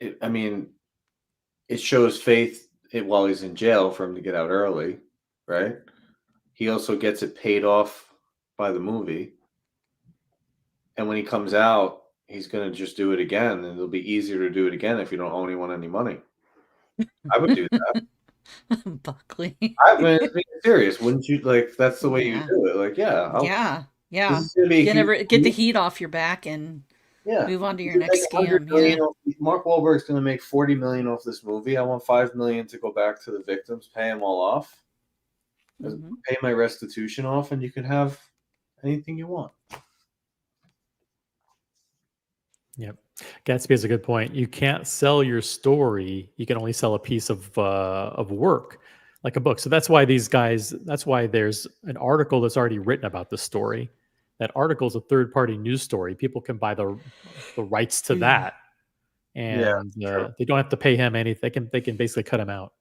it shows faith while he's in jail for him to get out early, right? He also gets it paid off by the movie. And when he comes out, he's going to just do it again. And it'll be easier to do it again if you don't owe anyone any money. I would do that. Buckley. I mean, being serious. Wouldn't you? Like, that's the way you Yeah. do it. Like, yeah. Yeah. This is gonna be a huge- Get the heat off your back and Yeah. move on to You your can next make 100 scam. million Yeah. off- Mark Wahlberg's going to make 40 million off this movie. I want 5 million to go back to the victims, pay them all off, Mhm. pay my restitution off, and you can have anything you want. Yep. Gatsby has a good point. You can't sell your story. You can only sell a piece of work, like a book. So that's why that's why there's an article that's already written about the story. That article is a third-party news story. People can buy the rights to that, and true. they don't have to pay him anything. They can basically cut him out.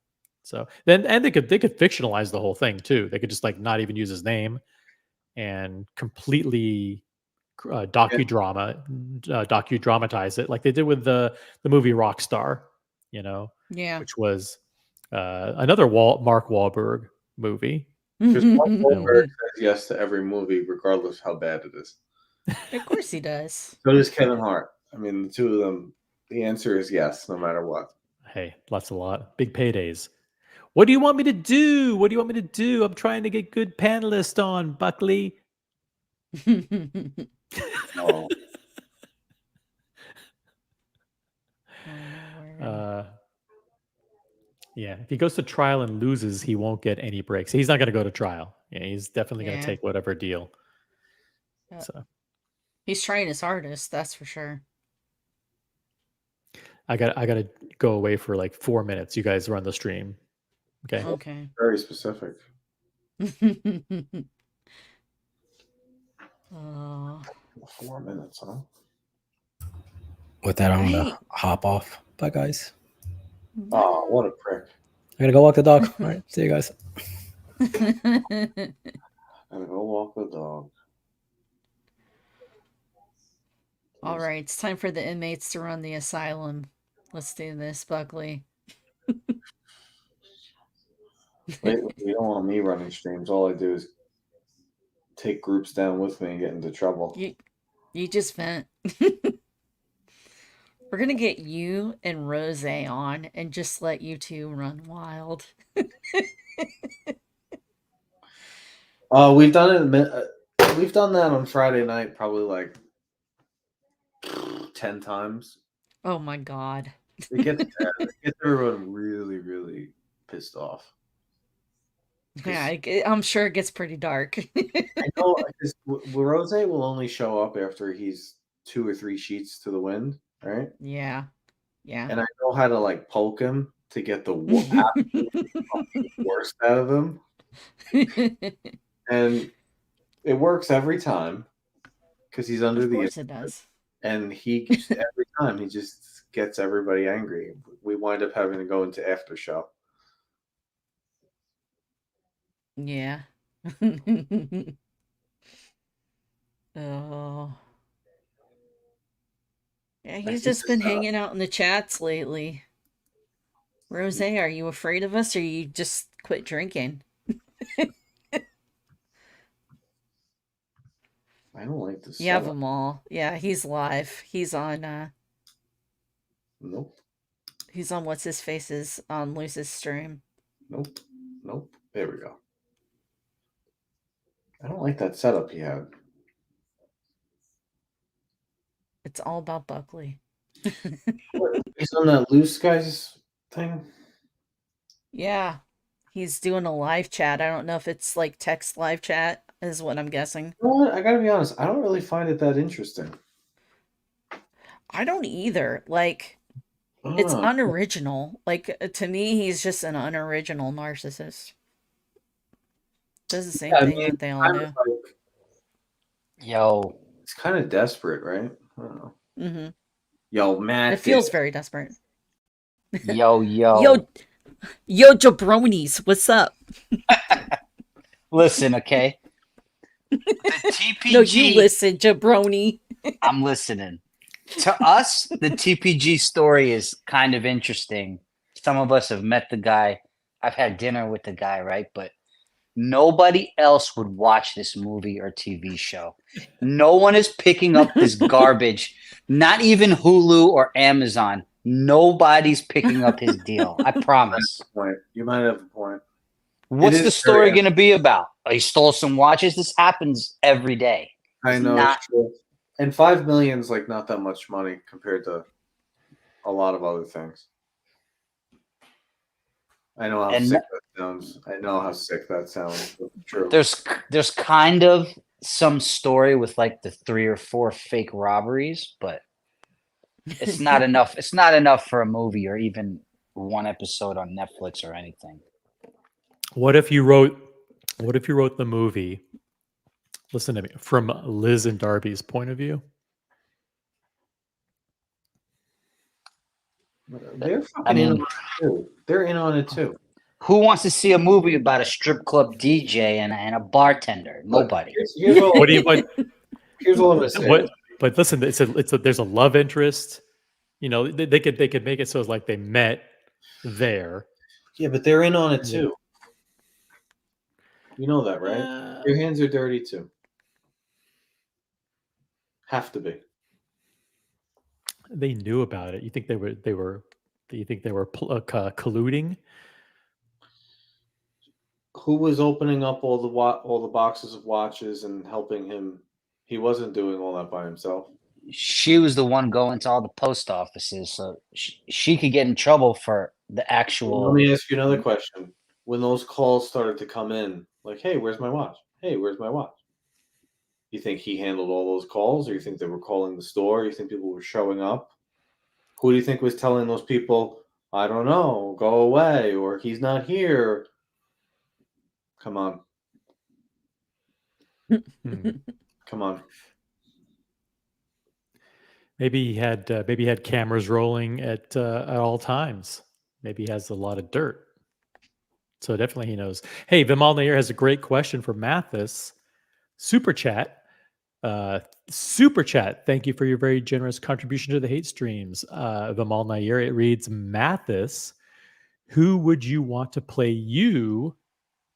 So then, and they could fictionalize the whole thing too. They could just like not even use his name and completely docudramatize it, like they did with the movie Rockstar, you know, Yeah. which was another Mark Wahlberg movie. Because Mark Of Wahlberg says yes to every movie, regardless how bad it is. course he does. So does Kevin Hart. I mean, the two of them, the answer is yes, no matter what. Hey, that's a lot. Big paydays. What do you want me to do? What do you want me to do? I'm trying to get good panelists on, Buckley. Oh, Yeah, if he goes to trial and loses, he won't get any breaks. He's not going to go to trial. Yeah, he's definitely going Yeah. to take whatever deal. Yep. So He's trying his hardest, that's for sure. I got to go away for like 4 minutes. You guys run the stream. Okay. Okay. very specific. Oh. 4 minutes, huh? With that, I'm Hey. gonna hop off. Bye, guys. Oh, what a prick. I gotta go walk the dog. All right, see you guys. I'm gonna go walk the dog. All right, it's time for the inmates to run the asylum. Let's do this, Buckley. Wait, you don't want me running streams. All I do is take groups down with me and get into trouble. You just vent. We're gonna get you and Rose on and just let you two run wild. We've done it. We've done that on Friday night probably like 10 times. Oh my god. It gets everyone really, really pissed off. Yeah, I'm sure it gets pretty dark. I know Rose will only show up after he's 2 or 3 sheets to the wind, right? Yeah. And I know how to like poke him to get the worst out of him. And it works every time because he's under Of the course it does. and every time he just gets everybody angry. We wind up having to go into after show. Yeah. Oh. Yeah, he's just been hanging out in the chats lately. Rose, are you afraid of us or you just quit drinking? I don't like this. You have them all. Yeah, he's live. He's on Nope. He's on what's his face's on Luce's stream. Nope. There we go. I don't like that setup he had. It's all about Buckley. He's on that loose guys thing. Yeah. He's doing a live chat. I don't know if it's like text live chat is what I'm guessing. You know what? I gotta be honest. I don't really find it that interesting. I don't either. Like, it's unoriginal. Like, to me, he's just an unoriginal narcissist. Does the same thing that they all do. Like, Yo, it's kind of desperate, right? I don't know. Mm-hmm. Yo, Matt. It feels very desperate. yo. Yo, jabronis, what's up? Listen, okay? The TPG. No, you listen, jabroni. I'm listening. To us, the TPG story is kind of interesting. Some of us have met the guy. I've had dinner with the guy, right? But nobody else would watch this movie or TV show. No one is picking up this garbage. Not even Hulu or Amazon. Nobody's picking up his deal. I promise. You might have a point. What's the story going to be about? He stole some watches. This happens every day. I know. It's true. And 5 million's like not that much money compared to a lot of other things. I know how sick that sounds. I know how sick that sounds. True. There's kind of some story with like the 3 or 4 fake robberies, but it's not enough. It's not enough for a movie or even one episode on Netflix or anything. What if you wrote the movie? Listen to me, from Liz and Darby's point of view. They're I fucking in on mean, it too. They're in on it too. Who wants to see a movie about a strip club DJ and a bartender? Look, Nobody. here's all, What do you what here's all I'm gonna say. what? But listen, there's a love interest. You know, they could make it so it's like they met there. Yeah, but they're in on it Yeah. too. You know that, right? Your hands are dirty too. Have to be. They knew about it. You think they were? Do you think they were colluding? Who was opening up all the boxes of watches and helping him? He wasn't doing all that by himself. She was the one going to all the post offices, so she could get in trouble for the actual. Let me ask you another question. When those calls started to come in, like, "Hey, where's my watch? Hey, where's my watch?" You think he handled all those calls, or you think they were calling the store? You think people were showing up? Who do you think was telling those people, "I don't know, go away," or "He's not here"? Come on. Hmm. Come on. Maybe he had cameras rolling at all times. Maybe he has a lot of dirt. So definitely he knows. Hey, Vimal Nair has a great question for Mathis. Super chat. Super chat. Thank you for your very generous contribution to the hate streams. Vimal Nair, it reads, Mathis, who would you want to play you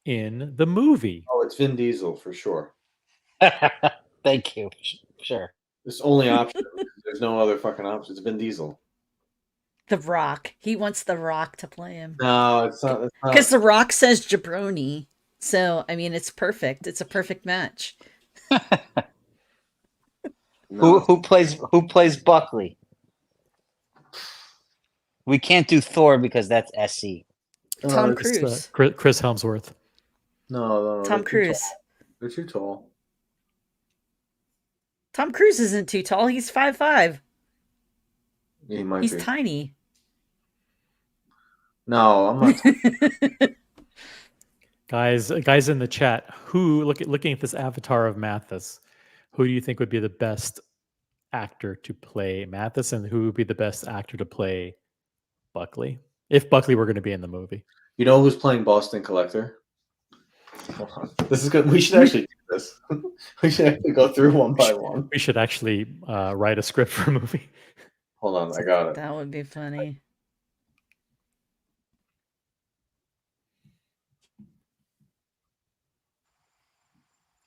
in the movie? Oh, it's Vin Diesel for sure. Thank you. Sure. It's the only option. There's no other fucking option. It's Vin Diesel. The Rock. He wants The Rock to play him. No, it's not. It's not. Because The Rock says jabroni. So, I mean, it's perfect. It's a perfect match. No. Who plays Buckley? We can't do Thor because that's SC. Tom it's, Cruise. Chris Helmsworth. No. Tom Cruise. They're too tall. Tom Cruise isn't too tall. He's 5'5". He might He's be. tiny. No, I'm not. Guys in the chat, looking at this avatar of Mathis, who do you think would be the best actor to play Mathis, and who would be the best actor to play Buckley? If Buckley were going to be in the movie. You know who's playing Boston Collector? Hold on. This is good. We should actually do this. We should actually go through one by one. We should actually write a script for a movie. Hold on, I got it. That would be funny.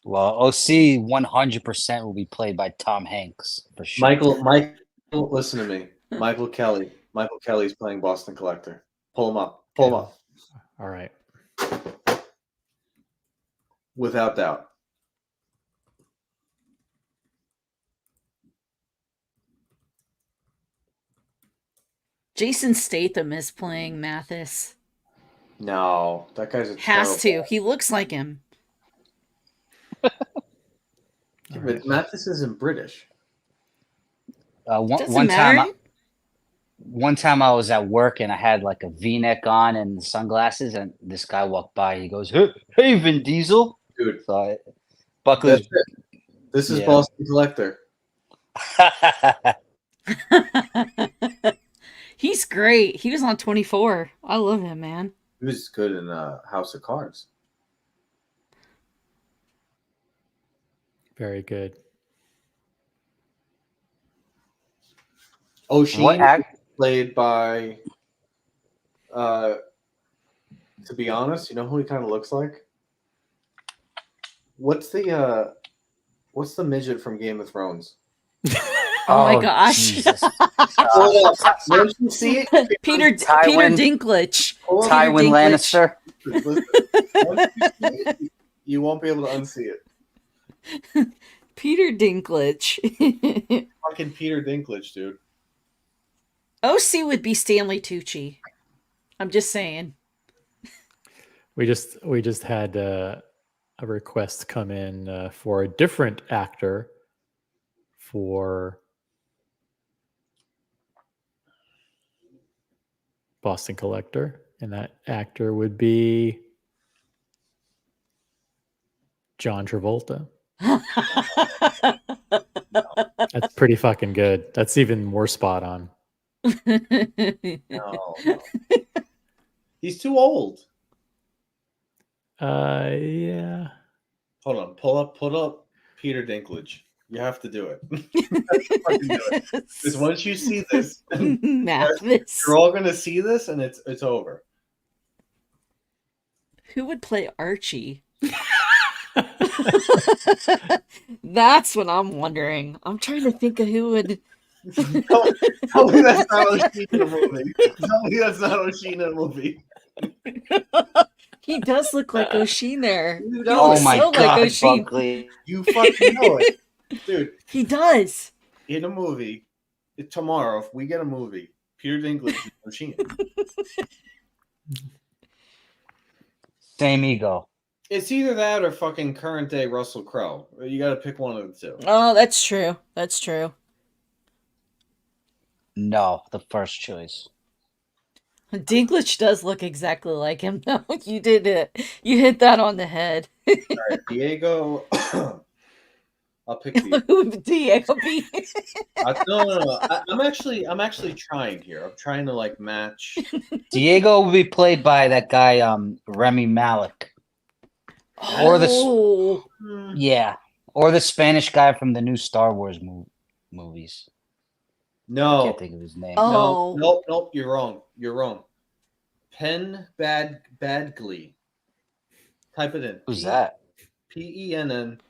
Well, OC 100% will be played by Tom Hanks for sure. Michael, listen to me. Michael Kelly. Michael Kelly's playing Boston Collector. Pull him up. Pull him up. All right. Without doubt. Jason Statham is playing Mathis. No, that guy's a Has terrible- to. He looks like him. Yeah, but Mathis isn't British. Doesn't matter. One time I was at work and I had like a V-neck on and sunglasses, and this guy walked by. He goes, "Hey, Vin Diesel." Dude, So Buckley's. that's it. This is Yeah. Boston Collector. He's great. He was on 24. I love him, man. He was good in House of Cards. Very good. O'Sheen played by to be honest, you know who he kind of looks like? What's the midget from Game of Thrones? Oh my gosh. Don't you see it? Peter Dinklage. Tywin Lannister. Listen, once you see it, you won't be able to unsee it. Peter Dinklage. Fucking Peter Dinklage, dude. OC would be Stanley Tucci. I'm just saying. We just had a request come in for a different actor for Boston Collector, and that actor would be John Travolta. That's pretty fucking good. That's even more spot on. No. He's too old. Yeah. Hold on. Pull up Peter Dinklage. You have to do it. Fucking do it. Because once you see this, Mathis. you're all gonna see this, and it's over. Who would play Archie? That's what I'm wondering. I'm trying to think of who would. Tell me that's not O'Sheen in a movie. Tell me that's not O'Sheen in a movie. He does look like O'Sheen there. You He know looks Oh my so like god, O'Sheen. Buckley. You fucking know it, dude. He does. In a movie, tomorrow, if we get a movie, Peter Dinklage and O'Sheen. Same ego. It's either that or fucking current day Russell Crowe. You got to pick one of the two. Oh, that's true. That's true. No, the first choice. Dinklage does look exactly like him. No, you did it. You hit that on the head. All right, Diego. I'll pick Diego. Who would Diego be? No. I'm actually trying here. I'm trying to like match. Diego will be played by that guy, Remy Malik. Or the Oh, yeah, or the Spanish guy from the new Star Wars movies. I No, can't think of his name. Oh. nope. You're wrong. Penn Badgley. Type it in. Who's that? Penn.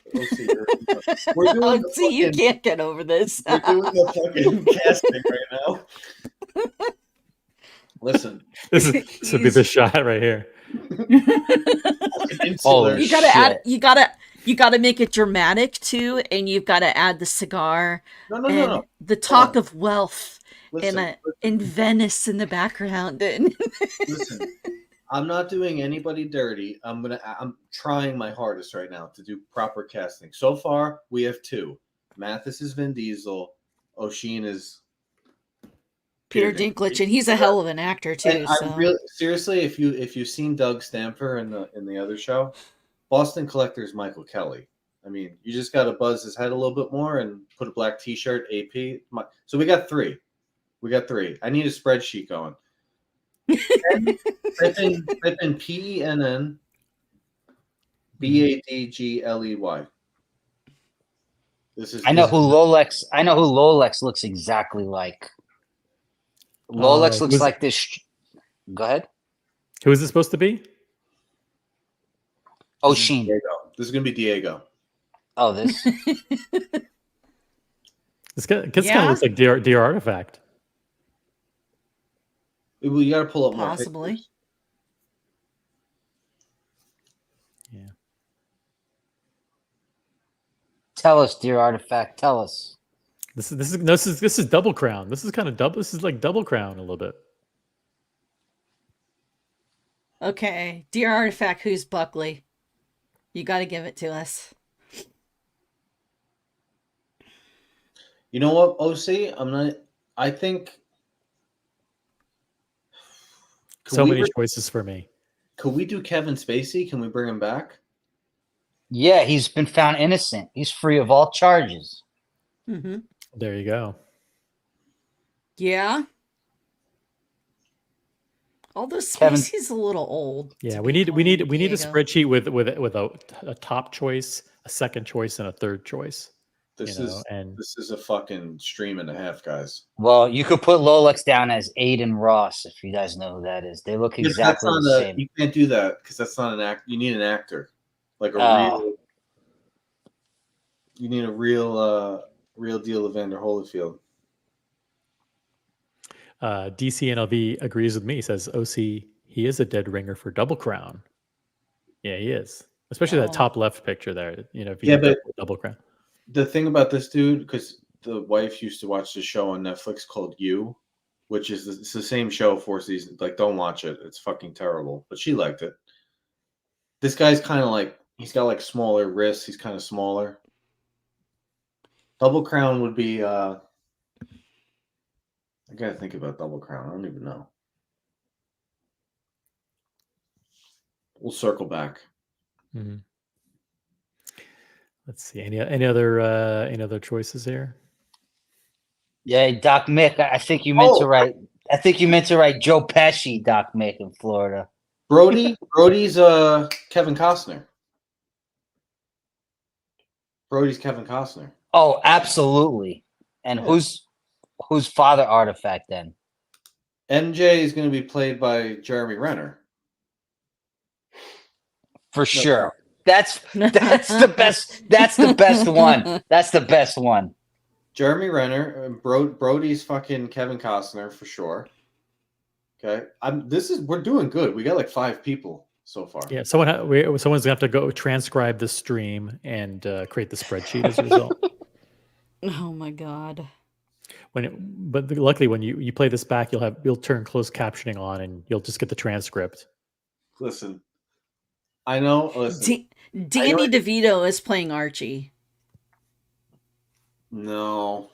We're doing oh, the see, you fucking- can't get over this. We're doing the fucking casting right now. Listen, This would be the shot right here. insular. You gotta add. Shit. You gotta make it dramatic too, and you've got to add the cigar No. and the talk of wealth Listen, in Venice in the background. And listen. I'm not doing anybody dirty. I'm trying my hardest right now to do proper casting. So far, we have two. Mathis is Vin Diesel. O'Sheen is Peter Dinklage, and he's a hell of an actor too. And So I really, seriously, if you've seen Doug Stamper in the other show, Boston Collector is Michael Kelly. I mean, you just got to buzz his head a little bit more and put a black T-shirt. AP. So we got three. I need a spreadsheet going. type in PENN BADGLEY. This is. I know who Rolex looks exactly like. Rolex looks like this. Go ahead. Who is it supposed to be? O'Sheen. Diego. This is gonna be Diego. Oh, this. This kind of looks like Dear Artifact. Well, you got to pull up more possibly. pictures. Yeah. Tell us, dear Artifact. Tell us. This is Double Crown. This is kind of double. This is like Double Crown a little bit. Okay, dear Artifact, who's Buckley? You got to give it to us. You know what, OC? I think. So many choices for me. Could we do Kevin Spacey? Can we bring him back? Yeah, he's been found innocent. He's free of all charges. Mm-hmm. There you go. Yeah. Although Kevin- Spacey's a little old. Yeah, to we be need playing a Diego. spreadsheet with a top choice, a second choice, and a third choice. This is a fucking stream and a half, guys. Well, you could put Rolex down as Aiden Ross if you guys know who that is. They look exactly the same. You can't do that because that's not an act. You need an actor, like a real. You need a real deal Evander Holyfield. DCNLV agrees with me. He says OC, he is a dead ringer for Double Crown. Yeah, he is. Especially that top left picture there. You know, if you but Double Crown. The thing about this dude, because the wife used to watch this show on Netflix called You, which is it's the same show, 4 seasons. Like, don't watch it; it's fucking terrible. But she liked it. This guy's kind of like he's got like smaller wrists. He's kind of smaller. Double Crown would be. I gotta think about Double Crown. I don't even know. We'll circle back. Mm-hmm. Let's see. Any other choices here? Yeah, Doc Mick. I think you meant to Oh. write. I think you meant to write Joe Pesci, Doc Mick in Florida. Brody's Kevin Costner. Brody's Kevin Costner. Oh, absolutely. And Yeah. who's Father Artifact then? MJ is going to be played by Jeremy Renner. For sure. That's the best. That's the best one. That's the best one. Jeremy Renner, Brody's fucking Kevin Costner for sure. Okay, we're doing good. We got like 5 people so far. Yeah, someone's gonna have to go transcribe the stream and create the spreadsheet as a result. Oh my god. But luckily, when you play this back, you'll turn closed captioning on, and you'll just get the transcript. Listen, I know. Listen, Danny DeVito is playing Archie. No.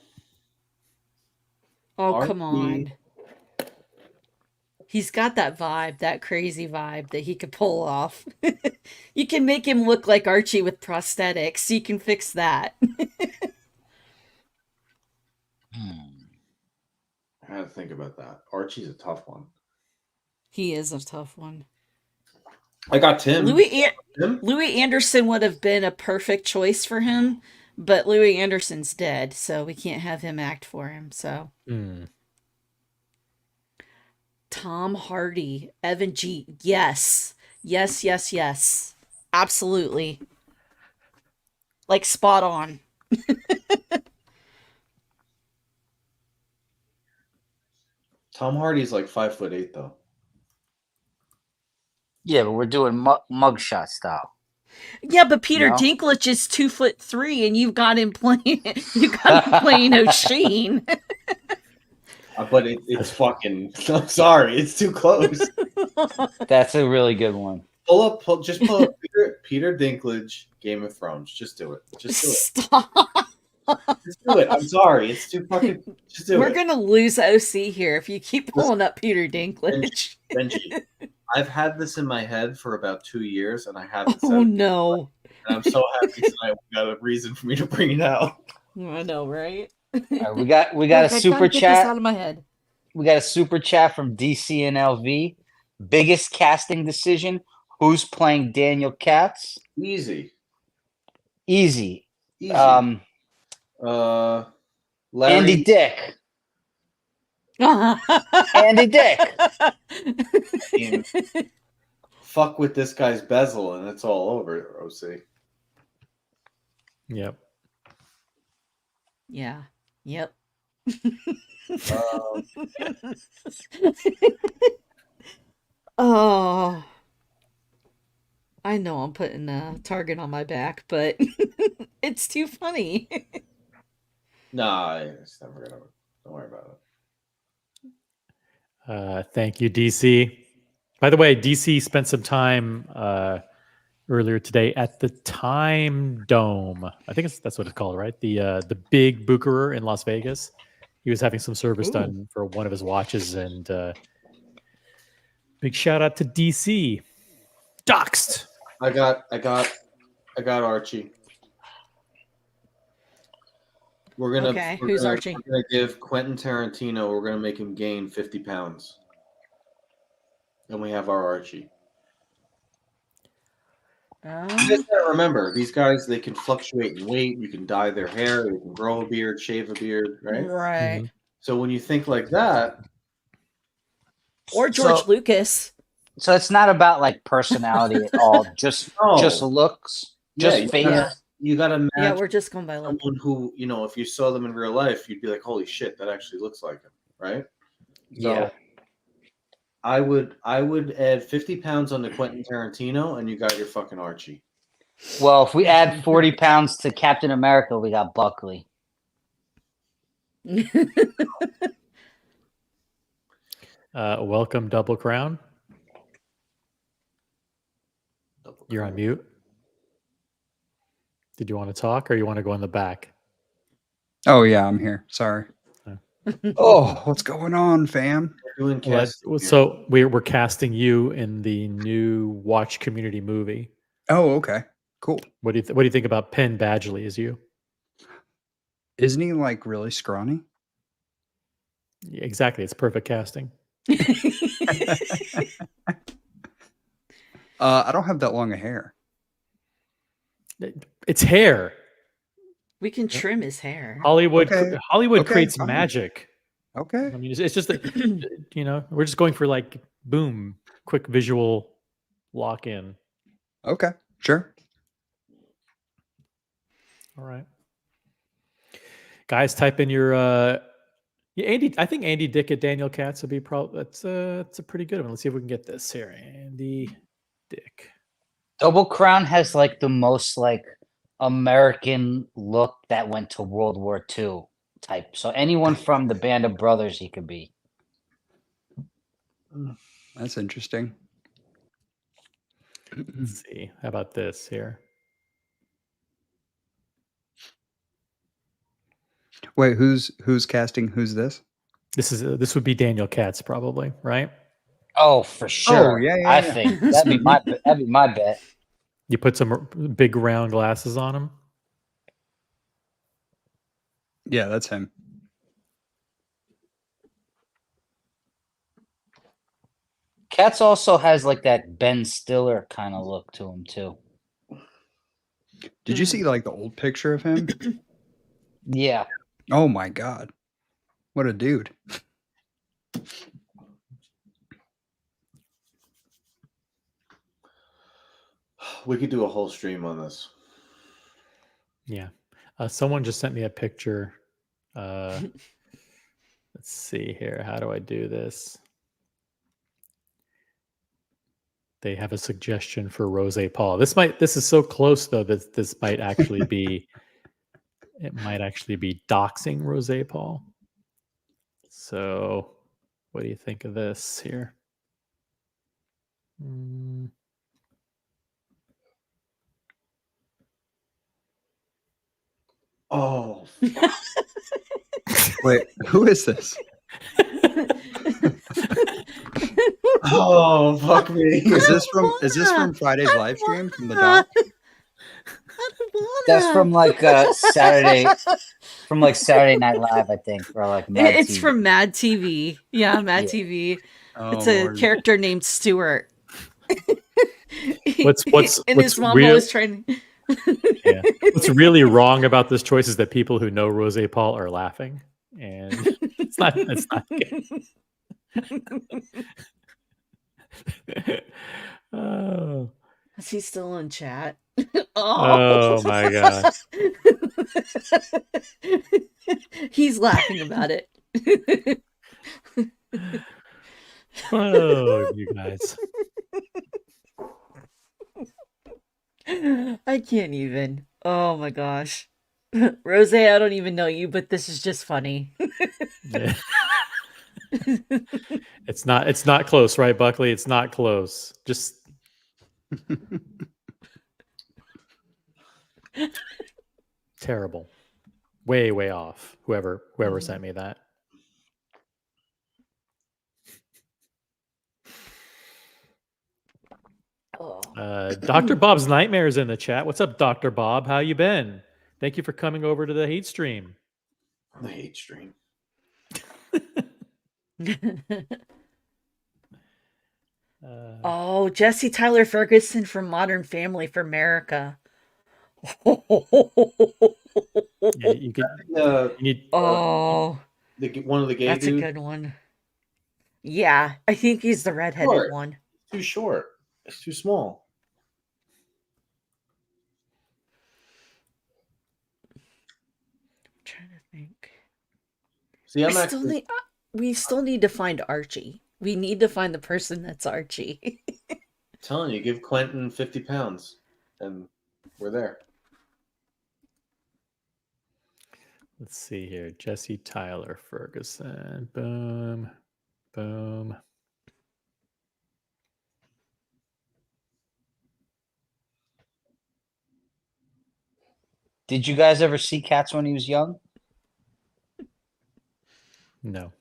Oh, Archie. come on. He's got that vibe, that crazy vibe that he could pull off. You can make him look like Archie with prosthetics. You can fix that. I had to think about that. Archie's a tough one. He is a tough one. I got Tim. Louis Anderson would have been a perfect choice for him, but Louis Anderson's dead, so we can't have him act for him. So Tom Hardy, Evan G. Yes. Absolutely. Like spot on. Tom Hardy's like 5'8" though. Yeah, but we're doing mugshot style. Yeah, but Peter Dinklage is 2'3", and you've got him playing. You got him playing O'Sheen. But it's fucking. I'm sorry, it's too close. That's a really good one. Pull up Peter Dinklage, Game of Thrones. Just do it. Stop. Just do it. I'm sorry, it's too fucking. Just do it. We're gonna lose OC here if you keep pulling up Peter Dinklage. Benji, I've had this in my head for about 2 years, and I haven't. Oh no! And I'm so happy tonight we got a reason for me to bring it out. I know, right? Right, we got a super get chat. this out of my head. We got a super chat from DC and LV. Biggest casting decision: who's playing Daniel Katz? Easy. Larry. Andy Dick. Andy Dick. Fuck with this guy's bezel, and it's all over. OC. Yep. Yeah. Yep. Oh, I know I'm putting a target on my back, but it's too funny. Nah, it's never gonna. Don't worry about it. Thank you, DC. By the way, DC spent some time earlier today at the Time Dome. I think that's what it's called, right? The big Bucherer in Las Vegas. He was having some service done for one of his watches, and big shout out to DC. Doxed. I got Archie. Who's Archie? We're gonna give Quentin Tarantino. We're gonna make him gain 50 pounds. Then we have our Archie. You guys gotta remember, these guys, they can fluctuate in weight. You can dye their hair. You can grow a beard, shave a beard, right? Right. Mm-hmm. So when you think like that, or George Lucas. So it's not about like personality at all. Just looks, just face. You gotta match. Yeah, we're just going by look. Someone who, if you saw them in real life, you'd be like, "Holy shit, that actually looks like him," right? So yeah. I would add 50 pounds on the Quentin Tarantino, and you got your fucking Archie. Well, if we add 40 pounds to Captain America, we got Buckley. Welcome, Double Crown. You're on mute. Did you want to talk, or you want to go in the back? Oh yeah, I'm here. Sorry. Oh, what's going on, fam? So we're casting you in the new Watch Community movie. Oh, okay, cool. What do you think about Penn Badgley as you? Isn't he like really scrawny? Yeah, exactly. It's perfect casting. I don't have that long a hair. It's hair. We can trim his hair. Hollywood Okay, creates fine. magic. Okay. I mean, it's just that, we're just going for like boom, quick visual lock in. Okay. Sure. All right, guys, type in your Andy. I think Andy Dick at Daniel Katz would be probably that's a pretty good one. Let's see if we can get this here. Andy Dick. Double Crown has like the most like American look that went to World War II type. So anyone from the Band of Brothers he could be. That's interesting. Let's see. How about this here? Wait, who's casting? Who's this? This would be Daniel Katz probably, right? Oh, for sure. yeah, I yeah. think that'd be my bet. You put some big round glasses on him. Yeah, that's him. Katz also has like that Ben Stiller kind of look to him too. Did you see like the old picture of him? Yeah. Oh my god. What a dude. We could do a whole stream on this. Yeah. Someone just sent me a picture. Let's see here. How do I do this? They have a suggestion for Rose Paul. This is so close though that this might actually be doxing Rose Paul. So what do you think of this here? Oh, Wait, who is this? oh, fuck me! Is this from Friday's live stream from the doc? That's from like Saturday Night Live, I think, or like Mad It's TV. from Mad TV. Yeah, Mad Yeah. TV. Oh, It's a Lord. character named Stuart. What's his mom real- always trying. Yeah. What's really wrong about this choice is that people who know Rose Paul are laughing, and it's not good. Oh. Is he still in chat? Oh my god. He's laughing about it. Oh, you guys. I can't even. Oh my gosh. Rose, I don't even know you, but this is just funny. Yeah. It's not close, right, Buckley? It's not close. Just terrible. Way off. Whoever sent me that. Dr. Bob's Nightmares in the chat. What's up, Dr. Bob? How you been? Thank you for coming over to the hate stream. The hate stream. Oh, Jesse Tyler Ferguson from Modern Family for America. Yeah, you could. Uh, You need, Oh, one of the gay that's dudes. a good one. Yeah, I think he's the redheaded Sure. one. Too short. It's too small. I'm trying to think. See, I'm We still need to find Archie. We need to find the person that's Archie. telling you, give Quentin 50 pounds, and we're there. let's see here. Jesse Tyler Ferguson. Boom. Boom. Did you guys ever see Katz when he was young? No.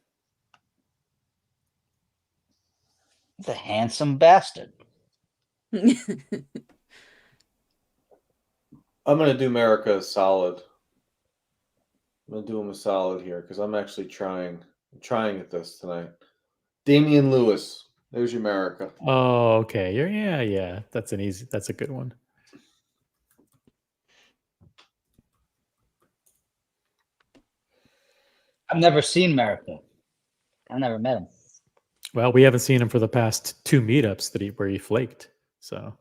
He's a handsome bastard. I'm gonna do America a solid. I'm gonna do him a solid here because I'm actually trying I'm trying at this tonight. Damian Lewis. There's your America. Oh, okay. Yeah. That's a good one. I've never seen America. I've never met him. Well, we haven't seen him for the past 2 meetups where he flaked. So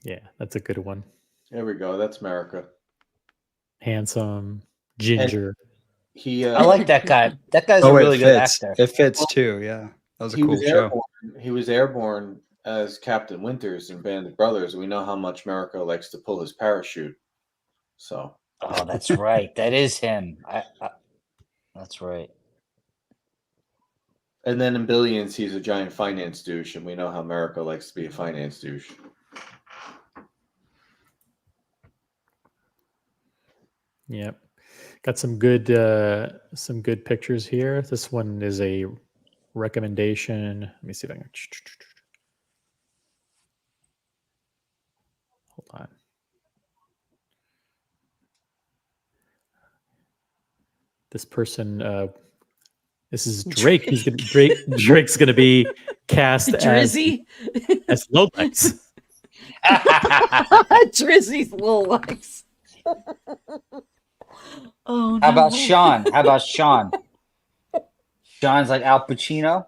yeah, that's a good one. There we go. That's America. Handsome, ginger. He I like that guy. That guy's a Oh, really it good fits. actor. It fits too. Yeah, that was a he cool was show. airborne. He was airborne as Captain Winters in Band of Brothers. We know how much America likes to pull his parachute. So Oh, that's right. That is him. That's right. and then in Billions, he's a giant finance douche, and we know how America likes to be a finance douche. Yep. Got some good pictures here. This one is a recommendation. Let me see if I can hold on. This person this is Drake. Drake's gonna be cast Drizzy. as Rolex. Drizzy's little legs. Oh, no. How about Sean? How about Sean? Sean's like Al Pacino.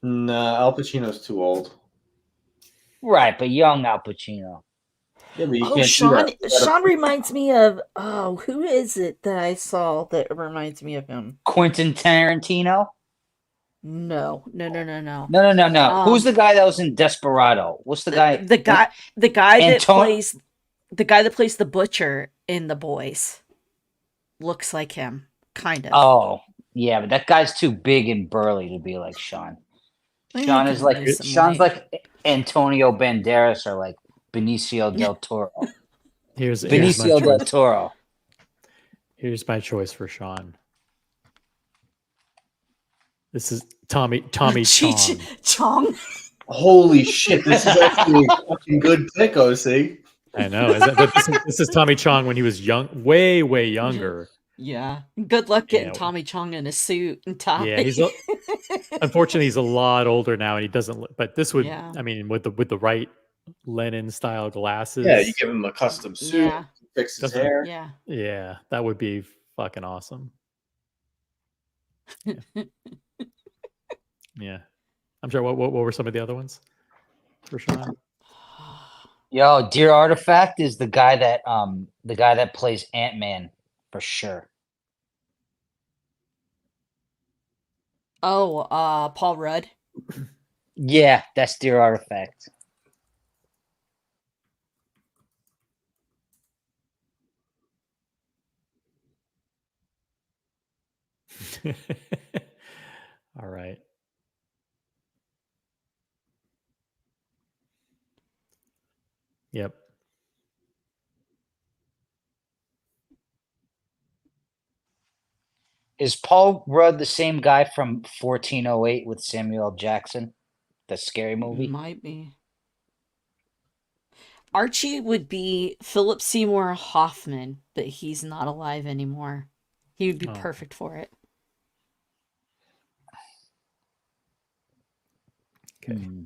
Nah, Al Pacino's too old. Right, but young Al Pacino. Yeah, but you Oh, can't Sean. do that. Sean reminds me of. Oh, who is it that I saw that reminds me of him? Quentin Tarantino? No. No. Who's the guy that was in Desperado? What's the guy? The guy that Anton- plays the butcher in The Boys. Looks like him, kind of. Oh, yeah, but that guy's too big and burly to be like Sean. Sean is like Sean's like Antonio Banderas or like Benicio del Toro. Here's my Benicio del choice. Toro. Here's my choice for Sean. This is Tommy Chong. Chong. Holy shit! This is actually a fucking good pick, OC. I know. This is Tommy Chong when he was young, way younger. Yeah. Good luck getting Yeah. Tommy Chong in a suit and tie. Yeah, unfortunately he's a lot older now, and he doesn't. But this would, Yeah. I mean, with the right Lennon style glasses. Yeah, you give him a custom suit, Yeah. fix his Doesn't- hair. Yeah. Yeah, that would be fucking awesome. Yeah, I'm sure. What were some of the other ones for Sean? Yo, Dear Artifact is the guy that plays Ant-Man for sure. Oh, Paul Rudd. Yeah, that's Dear Artifact. All right. Yep. Is Paul Rudd the same guy from 1408 with Samuel L. Jackson? The scary movie? Might be. Archie would be Philip Seymour Hoffman, but he's not alive anymore. He would be Oh. perfect for it. Okay. Hmm.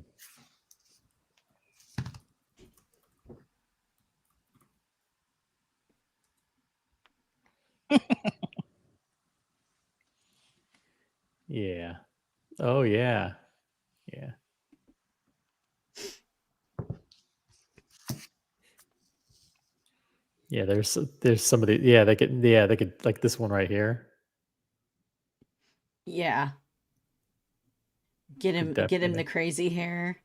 Yeah. Oh yeah. Yeah. Yeah, there's some of the they could like this one right here. Yeah. Get him the Definitely. crazy hair.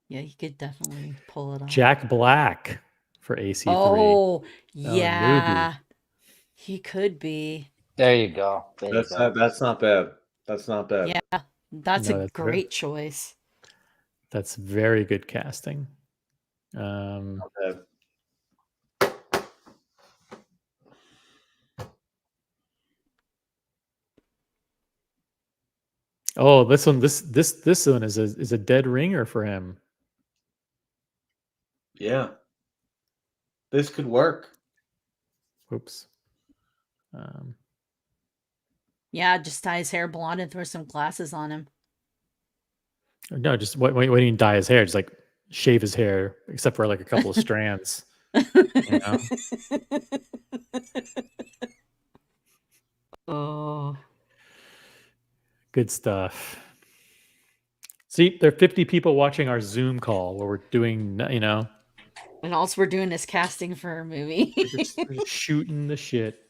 Yeah, he could definitely pull it off. Jack Black for AC3. Oh, newbie. yeah. He could be. There you go. There you That's go. that's not bad. That's not bad. Yeah, that's No, a that's great choice. That's very good casting. Not bad. Oh, this one is a dead ringer for him. Yeah. This could work. Oops. Yeah, just dye his hair blonde and throw some glasses on him. No, just what do you mean dye his hair? Just like shave his hair, except for like a couple of strands. You know? Oh. Good stuff. See, there are 50 people watching our Zoom call where we're doing, you know, And all we're doing is casting for a movie. we're just shooting the shit.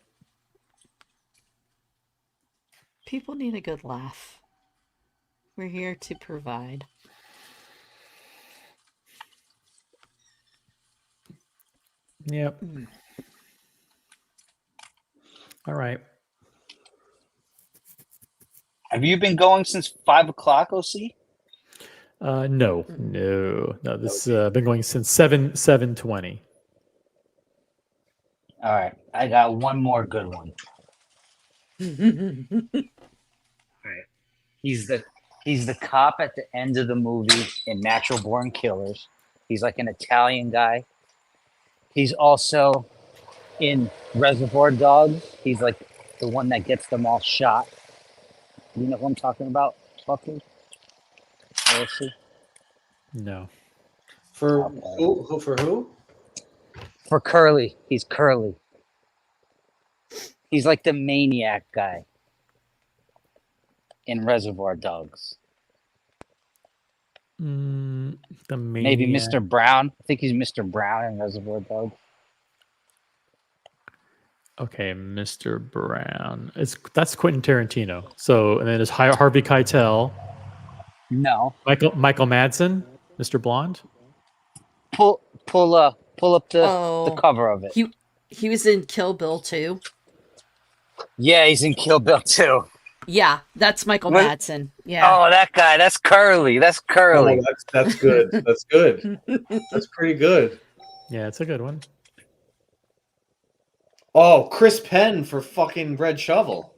People need a good laugh. We're here to provide. Yep. All right. Have you been going since 5 o'clock, OC? No. This I've been going since 7:20. All right, I got one more good one. He's the cop at the end of the movie in Natural Born Killers. He's like an Italian guy. He's also in Reservoir Dogs. He's like the one that gets them all shot. You know what I'm talking about, Buckley? OC? No. For who? For who? For Curly. He's Curly. He's like the maniac guy in Reservoir Dogs. The Maybe Maniac. Mr. Brown. I think he's Mr. Brown in Reservoir Dogs. Okay, Mr. Brown. That's Quentin Tarantino. So, and then there's Harvey Keitel, No. Michael Madsen, Mr. Blonde. Pull up the cover of it. He was in Kill Bill too. Yeah, he's in Kill Bill too. Yeah, that's Michael What? Madsen. Yeah. Oh, that guy. That's Curly. That's Curly. Oh, that's good. That's good. That's pretty good. Yeah, it's a good one. Oh, Chris Penn for fucking Red Shovel.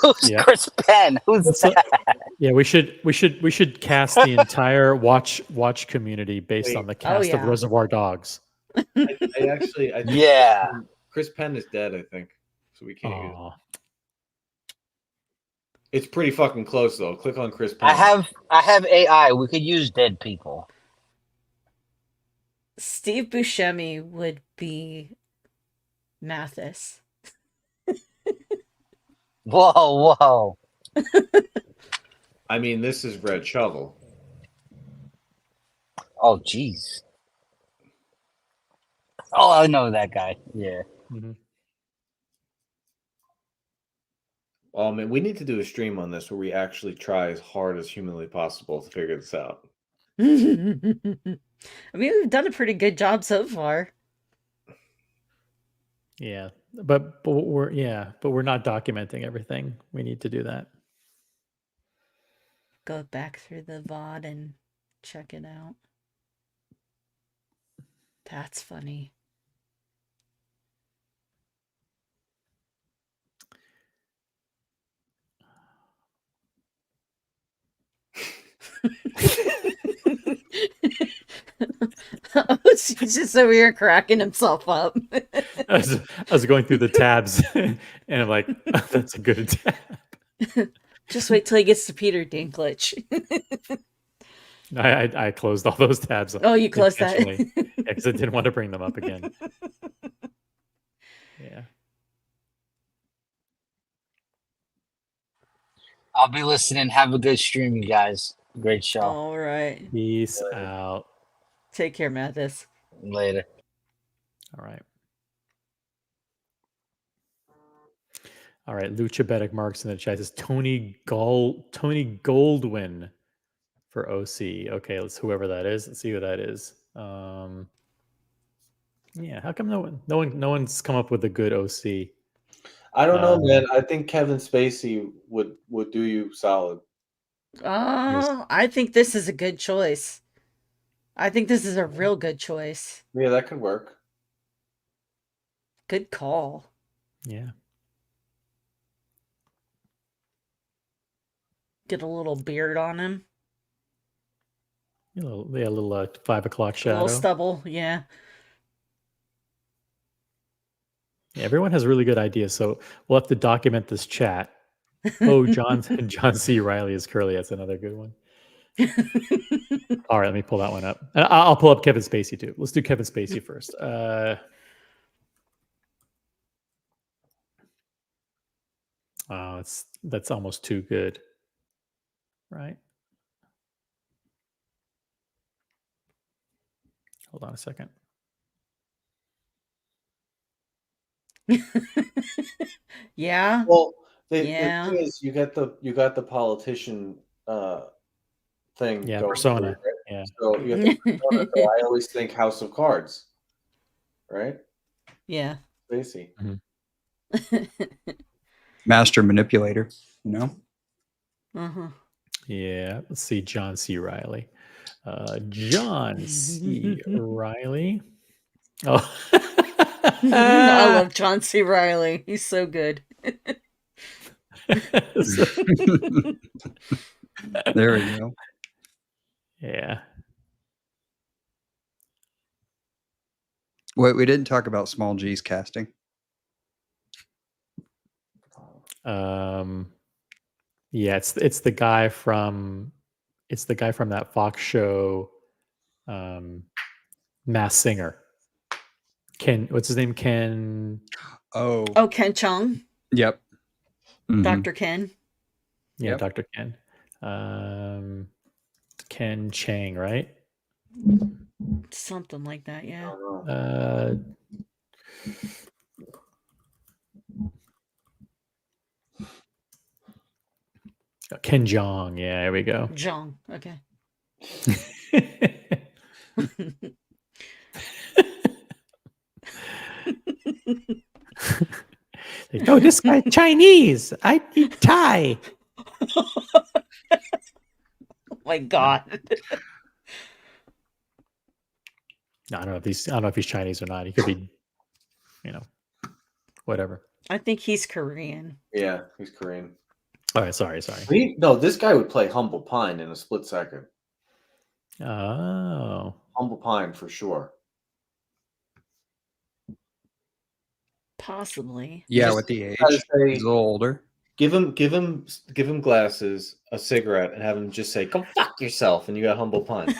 Who's Yeah. Chris Penn? Who's that? Yeah, we should cast the entire watch community based on the cast of yeah. Reservoir Dogs. I think Yeah. Chris Penn is dead, I think. So we can't use it. Aw. It's pretty fucking close though. Click on Chris Penn. I have AI. We could use dead people. Steve Buscemi would be Mathis. Whoa. I mean, this is Red Shovel. Oh, jeez. Oh, I know that guy. Yeah. Mhm. Oh man, we need to do a stream on this where we actually try as hard as humanly possible to figure this out. I mean, we've done a pretty good job so far. Yeah, but we're not documenting everything. We need to do that. Go back through the VOD and check it out. That's funny. He's just over here cracking himself up. I was going through the tabs, and I'm like, that's a good tab. Just wait till he gets to Peter Dinklage. I closed all those tabs. Oh, you closed that? intentionally. Yeah, because I didn't want to bring them up again. Yeah. I'll be listening. Have a good stream, you guys. Great show. All right. Peace out. Take care, Mathis. Later. All right. All right. Lucha Betic Marks in the chat says Tony Goldwyn for OC. Okay, let's whoever that is. Let's see who that is. Yeah, how come no one's come up with a good OC? I don't know, man. I think Kevin Spacey would do you solid. Oh, I think this is a good choice. I think this is a real good choice. Yeah, that could work. Good call. Yeah. Get a little beard on him. A little 5 o'clock A shadow. little stubble, yeah. Yeah, everyone has really good ideas, so we'll have to document this chat. Oh, John C. Riley is curly. That's another good one. All right, let me pull that one up. I'll pull up Kevin Spacey too. Let's do Kevin Spacey first. Oh, that's almost too good, right? Hold on a second. Yeah. Well, the Yeah. thing is, you got the politician thing Yeah, going persona. through, right? Yeah. So you got the persona. So I always think House of Cards, right? Yeah. Spacey. Master manipulator, you know? Uh-huh. Yeah. Let's see. John C. Riley. John C. Riley. Oh. I love John C. Riley. He's so good. There we go. Yeah. Wait, we didn't talk about Small G's casting. Yeah, it's the guy from that Fox show, Mass Singer. What's his name? Ken. Oh, Ken Chung. Yep. Mhm. Dr. Ken. Yeah, Yep. Dr. Ken. Ken Chang, right? Something like that, yeah. Ken Jeong. Yeah, there we go. Jong. Okay. Oh, this guy Chinese. I eat Thai. Oh my God. No, I don't know if he's Chinese or not. He could be, whatever. I think he's Korean. Yeah, he's Korean. All right, sorry. No, this guy would play Humble Pine in a split second. Oh. Humble Pine for sure. Possibly. Yeah, with the age. He's a little older. Give him glasses, a cigarette, and have him just say, "Go fuck yourself," and you got Humble Pine.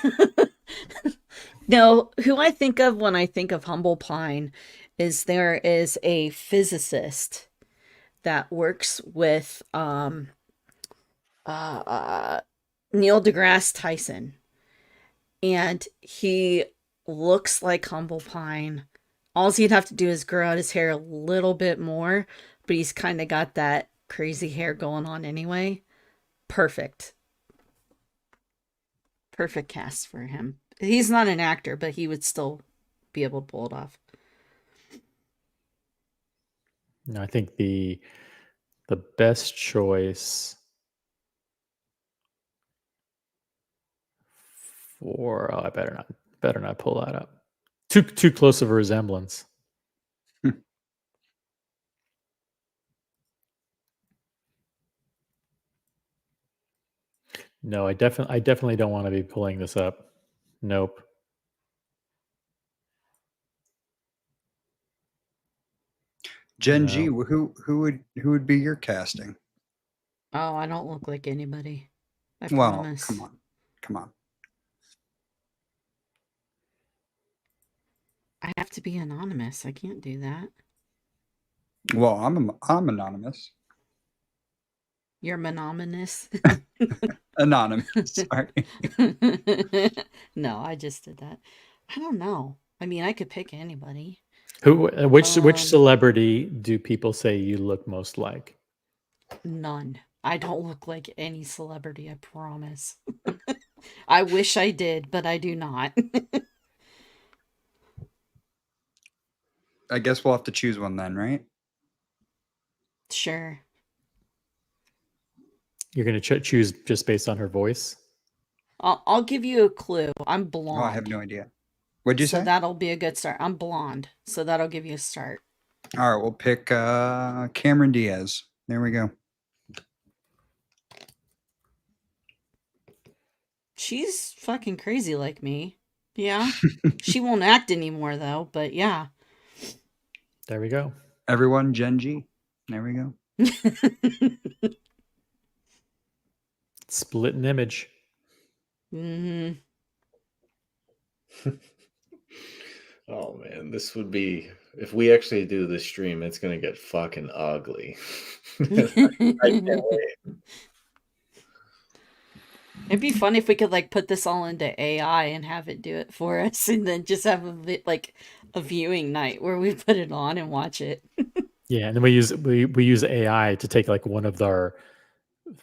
No, who I think of when I think of Humble Pine is there is a physicist that works with Neil deGrasse Tyson, and he looks like Humble Pine. All he'd have to do is grow out his hair a little bit more, but he's kind of got that crazy hair going on anyway. Perfect cast for him. He's not an actor, but he would still be able to pull it off. No, I think the best choice for I better not pull that up. Too close of a resemblance. No, I definitely don't want to be pulling this up. Nope. Gen G, who would be your casting? Oh, I don't look like anybody. I Well, promise. come on. I have to be anonymous. I can't do that. Well, I'm anonymous. You're monogamous. Anonymous. Sorry. No, I just did that. I don't know. I mean, I could pick anybody. Which celebrity do people say you look most like? None. I don't look like any celebrity, I promise. I wish I did, but I do not. I guess we'll have to choose one then, right? Sure. You're going to choose just based on her voice? I'll give you a clue. I'm blonde. Oh, I have no idea. What'd you say? So that'll be a good start. I'm blonde, so that'll give you a start. All right, we'll pick Cameron Diaz. There we go. She's fucking crazy like me. Yeah. She won't act anymore though, but yeah. There we go. Everyone, Gen G. There we go. Split an image. Hmm. Oh man, this would be if we actually do this stream, it's gonna get fucking ugly. I can't wait. It'd be fun if we could like put this all into AI and have it do it for us, and then just have like a viewing night where we put it on and watch it. Yeah, and then we use AI to take like one of our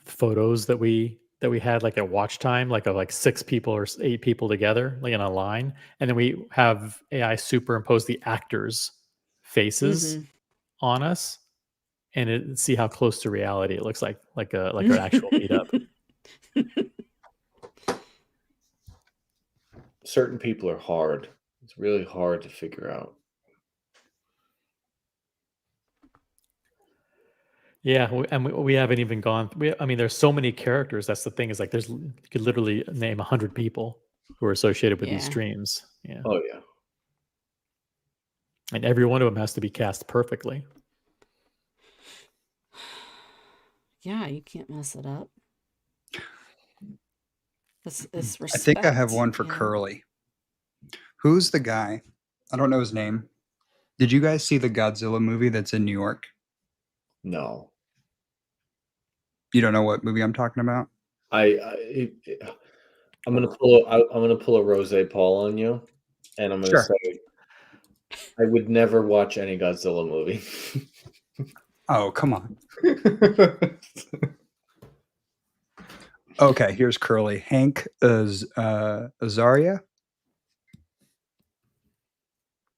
photos that we had like at watch time, like of like 6 people or 8 people together, like in a line, and then we have AI superimpose the actors' faces on us, and see how close to reality it looks like an actual meetup. Certain people are hard. It's really hard to figure out. Yeah, we haven't even gone. I mean, there's so many characters. That's the thing. Is like you could literally name 100 people who are associated with these Yeah. streams. Yeah, Oh yeah. and every one of them has to be cast perfectly. Yeah, you can't mess it up. It's I think I have respect, one for yeah. Curly. Who's the guy? I don't know his name. Did you guys see the Godzilla movie that's in New York? No. You don't know what movie I'm talking about? I'm gonna pull a Rose Paul on you, and I'm gonna Sure. say I would never watch any Godzilla movie. Oh, come on. Okay, here's Curly. Hank Azaria.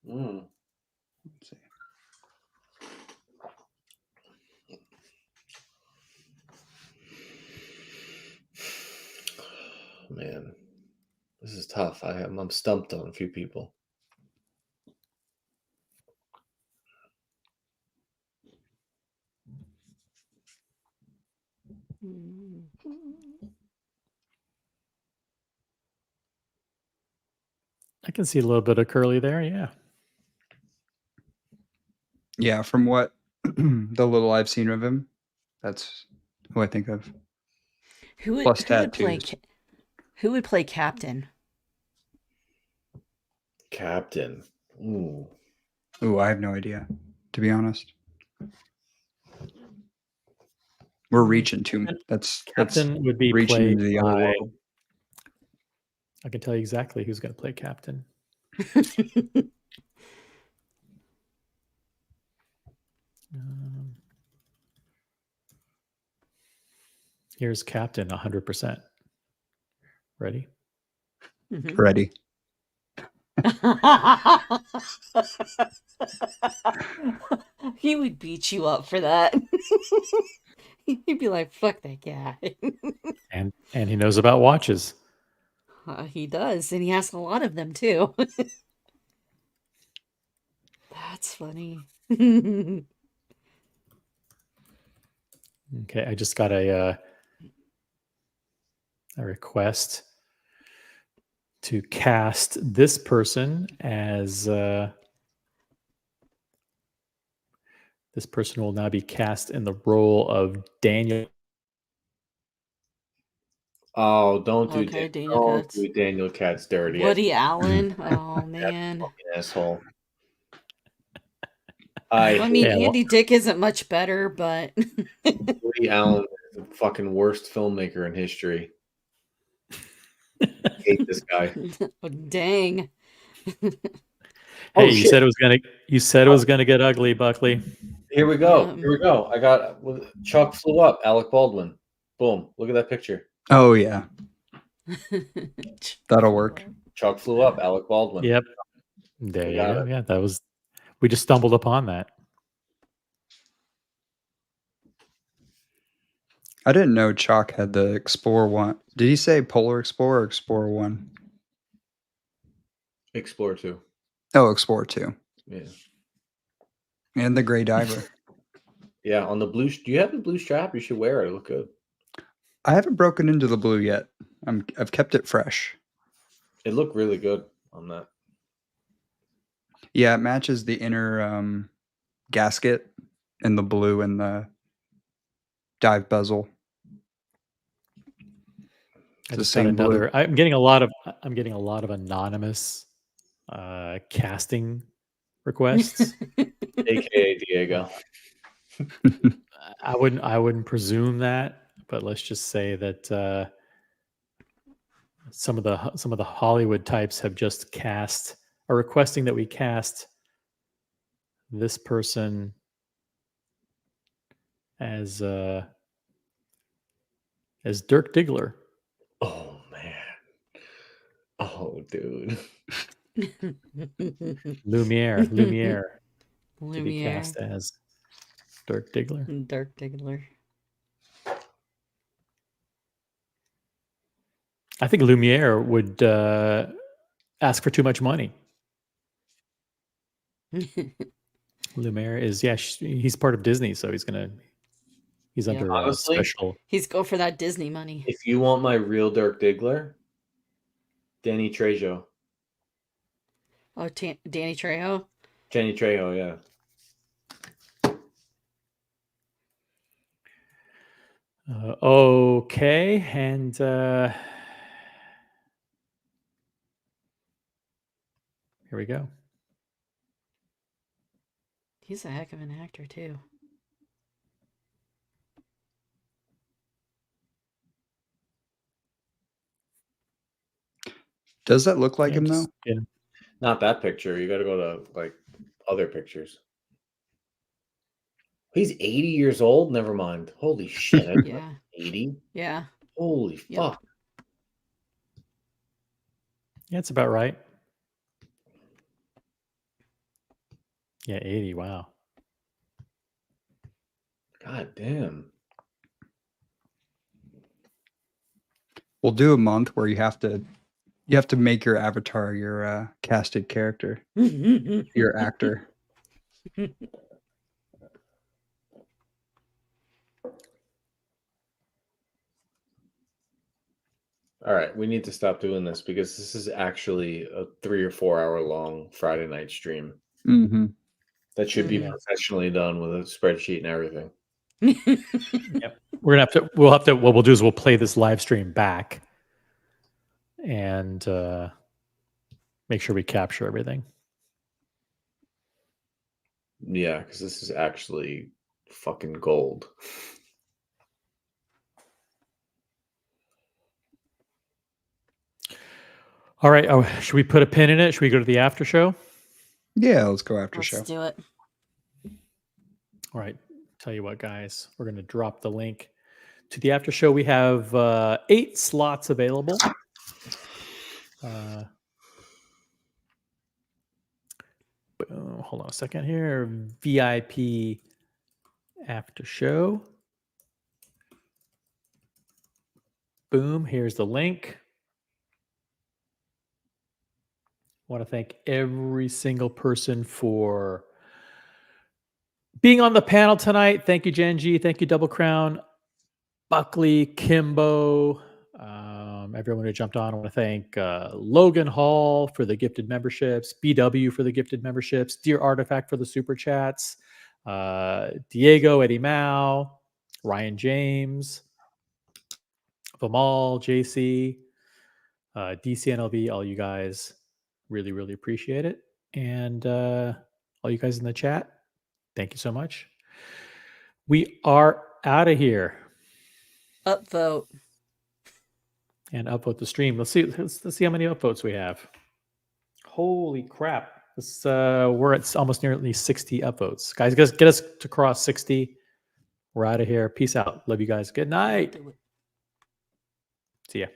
Mm. Let's see. Man, this is tough. I'm stumped on a few people. I can see a little bit of Curly there. Yeah. Yeah, from what the little I've seen of him, that's who I think of. Who Plus would play? tattoos. Who would play Captain? Captain. Ooh. Ooh, I have no idea, to be honest. We're reaching too much. That's Captain would be reaching played into the other by. world. I can tell you exactly who's going to play Captain. Here's Captain 100%. Ready? Ready. He would beat you up for that. He'd be like, "Fuck that guy." And he knows about watches. He does, and he has a lot of them too. That's funny. Okay, I just got a request to cast this person as this person will now be cast in the role of Daniel. Oh, don't do Okay, Daniel don't Katz. do Daniel Katz dirty. Woody Allen. Oh man. Fucking asshole. I mean, Yeah, well- Andy Dick isn't much better, but Woody Allen is the fucking worst filmmaker in history. I hate this guy. oh, dang. Hey, Oh, you shit. said it was gonna get ugly, Buckley. Here we go. Yeah. Here we go. I got Chuck Flew Up, Alec Baldwin. Boom. Look at that picture. Oh yeah, that'll work. Chuck Flew Up, Alec Baldwin. Yep. There We you got go. it. Yeah, we just stumbled upon that. I didn't know Chalk had the Explorer 1. Did he say Polar Explorer or Explorer 1? Explorer 2. Oh, Explorer 2. Yeah. And the Gray Diver. Yeah, on the blue. Do you have the blue strap? You should wear it. It'll look good. I haven't broken into the blue yet. I've kept it fresh. It looked really good on that. Yeah, it matches the inner gasket and the blue and the dive bezel. I the just got same blue. another. I'm getting a lot of anonymous casting requests. AKA Diego. I wouldn't presume that, but let's just say that some of the Hollywood types have just are requesting that we cast this person as Dirk Diggler. Oh man. Oh dude. Lumiere to be Lumiere. cast as Dirk Diggler. Dirk Diggler. I think Lumiere would ask for too much money. Lumiere is he's part of Disney, so he's Yeah. under Honestly, special. He's go for that Disney money. if you want my real Dirk Diggler, Danny Trejo. Oh, Danny Trejo. Danny Trejo, yeah. Okay, and here we go. He's a heck of an actor too. Does that look like Yeah, him though? just- yeah. Not that picture. You got to go to like other pictures. He's 80 years old. Never mind. Holy shit. I didn't know Yeah. 80. Yeah. Holy Yep. fuck. Yeah, it's about right. Yeah, 80. Wow. God damn. We'll do a month where you have to make your avatar your casted character, your actor. All right, we need to stop doing this because this is actually a 3 or 4 hour long Friday night stream Mm-hmm. that should be Mhm. professionally done with a spreadsheet and everything. We'll have to. What we'll do is we'll play this live stream back and make sure we capture everything. Yeah, because this is actually fucking gold. All right. Oh, should we put a pin in it? Should we go to the after show? Yeah, let's go after Let's show. do it. All right. Tell you what, guys, we're going to drop the link to the after show. We have 8 slots available. Hold on a second here. VIP after show. Boom. Here's the link. I want to thank every single person for being on the panel tonight. Thank you, Genji. Thank you, Double Crown, Buckley, Kimbo, everyone who jumped on. I want to thank Logan Hall for the gifted memberships, BW for the gifted memberships, Dear Artifact for the super chats, Diego, Eddie Mao, Ryan James, Vamal, JC, DCNLB, all you guys. Really, really appreciate it. And all you guys in the chat, thank you so much. We are out of here. Upvote. And upvote the stream. Let's see how many upvotes we have. Holy crap. We're at almost nearly 60 upvotes. Guys, get us to cross 60. We're out of here. Peace out. Love you guys. Good night. See ya.